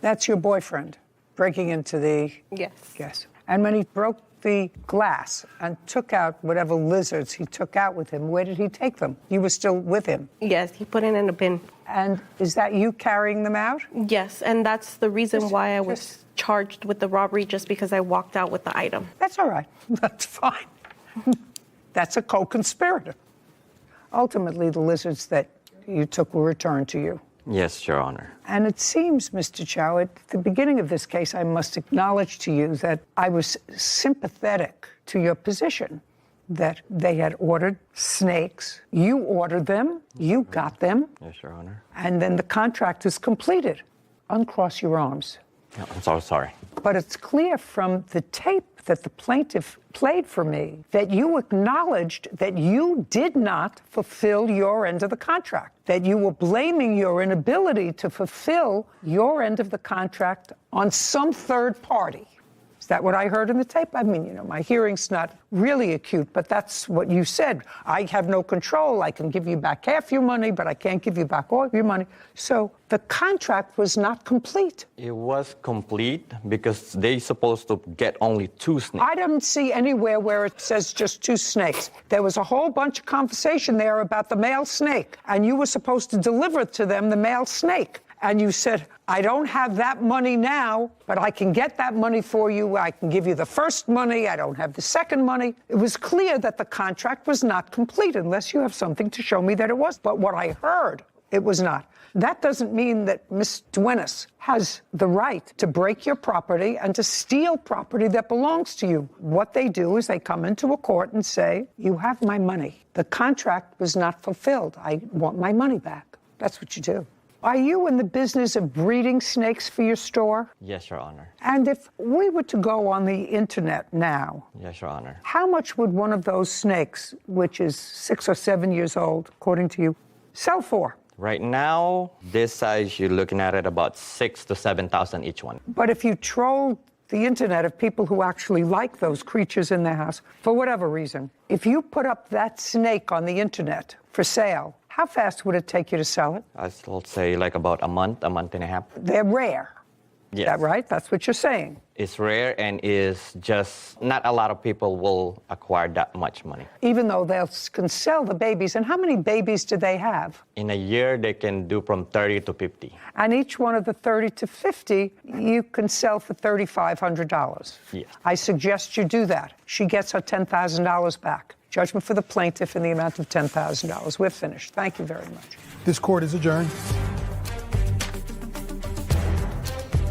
That's your boyfriend breaking into the... Yes. And when he broke the glass and took out whatever lizards he took out with him, where did he take them? You were still with him? Yes, he put it in a bin. And is that you carrying them out? Yes, and that's the reason why I was charged with the robbery, just because I walked out with the item. That's all right. That's fine. That's a co-conspirator. Ultimately, the lizards that you took were returned to you. Yes, Your Honor. And it seems, Mr. Chow, at the beginning of this case, I must acknowledge to you that I was sympathetic to your position, that they had ordered snakes. You ordered them, you got them, Yes, Your Honor. and then the contract is completed. uncross your arms. No, I'm so sorry. But it's clear from the tape that the plaintiff played for me that you acknowledged that you did not fulfill your end of the contract, that you were blaming your inability to fulfill your end of the contract on some third party. Is that what I heard in the tape? I mean, you know, my hearing's not really acute, but that's what you said. I have no control. I can give you back half your money, but I can't give you back all your money. So the contract was not complete. It was complete because they supposed to get only 2 snakes. I didn't see anywhere where it says just 2 snakes. There was a whole bunch of conversation there about the male snake, and you were supposed to deliver to them the male snake. And you said, I don't have that money now, but I can get that money for you. I can give you the first money. I don't have the second money. It was clear that the contract was not complete unless you have something to show me that it was. But what I heard, it was not. That doesn't mean that Ms. Duenas has the right to break your property and to steal property that belongs to you. What they do is they come into a court and say, you have my money. The contract was not fulfilled. I want my money back. That's what you do. Are you in the business of breeding snakes for your store? Yes, Your Honor. And if we were to go on the internet now, Yes, Your Honor. how much would one of those snakes, which is 6 or 7 years old, according to you, sell for? Right now, this size, you're looking at it about 6,000 to 7,000 each one. But if you trolled the internet of people who actually like those creatures in their house, for whatever reason, if you put up that snake on the internet for sale, how fast would it take you to sell it? I'd say like about a month and a half. They're rare. Yes. Is that right? That's what you're saying. It's rare and is just not a lot of people will acquire that much money. Even though they can sell the babies. And how many babies do they have? In a year, they can do from 30 to 50. And each one of the 30 to 50, you can sell for $3,500. Yes. I suggest you do that. She gets her $10,000 back. Judgment for the plaintiff in the amount of $10,000. We're finished. Thank you very much. This court is adjourned.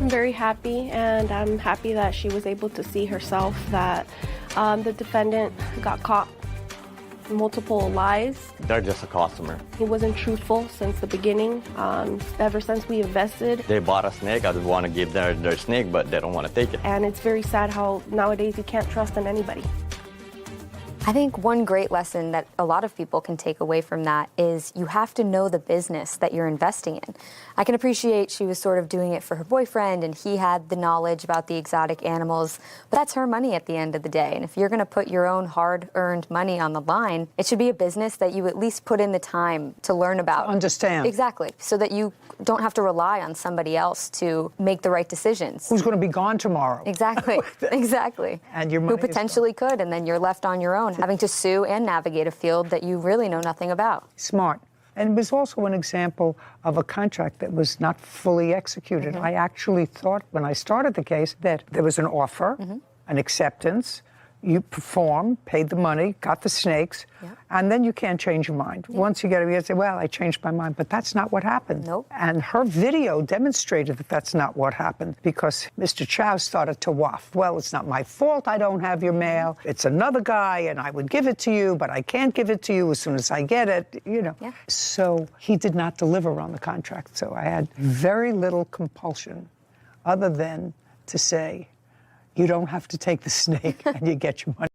I'm very happy, and I'm happy that she was able to see herself that the defendant got caught in multiple lies. They're just a customer. He wasn't truthful since the beginning. Ever since we invested. They bought a snake. I would want to give their snake, but they don't want to take it. And it's very sad how nowadays you can't trust in anybody. I think one great lesson that a lot of people can take away from that is you have to know the business that you're investing in. I can appreciate she was sort of doing it for her boyfriend and he had the knowledge about the exotic animals, but that's her money at the end of the day. And if you're going to put your own hard-earned money on the line, it should be a business that you at least put in the time to learn about. Understand. Exactly. So that you don't have to rely on somebody else to make the right decisions. Who's going to be gone tomorrow? Exactly. Exactly. And your money who potentially could, and then you're left on your own, having to sue and navigate a field that you really know nothing about. Smart. And it was also an example of a contract that was not fully executed. I actually thought when I started the case that there was an offer, an acceptance, you performed, paid the money, got the snakes, and then you can't change your mind. Once you get it, you say, well, I changed my mind, but that's not what happened. Nope. And her video demonstrated that that's not what happened because Mr. Chow started to waft. Well, it's not my fault I don't have your mail. It's another guy, and I would give it to you, but I can't give it to you as soon as I get it, you know. So he did not deliver on the contract. So I had very little compulsion other than to say, you don't have to take the snake and you get your money.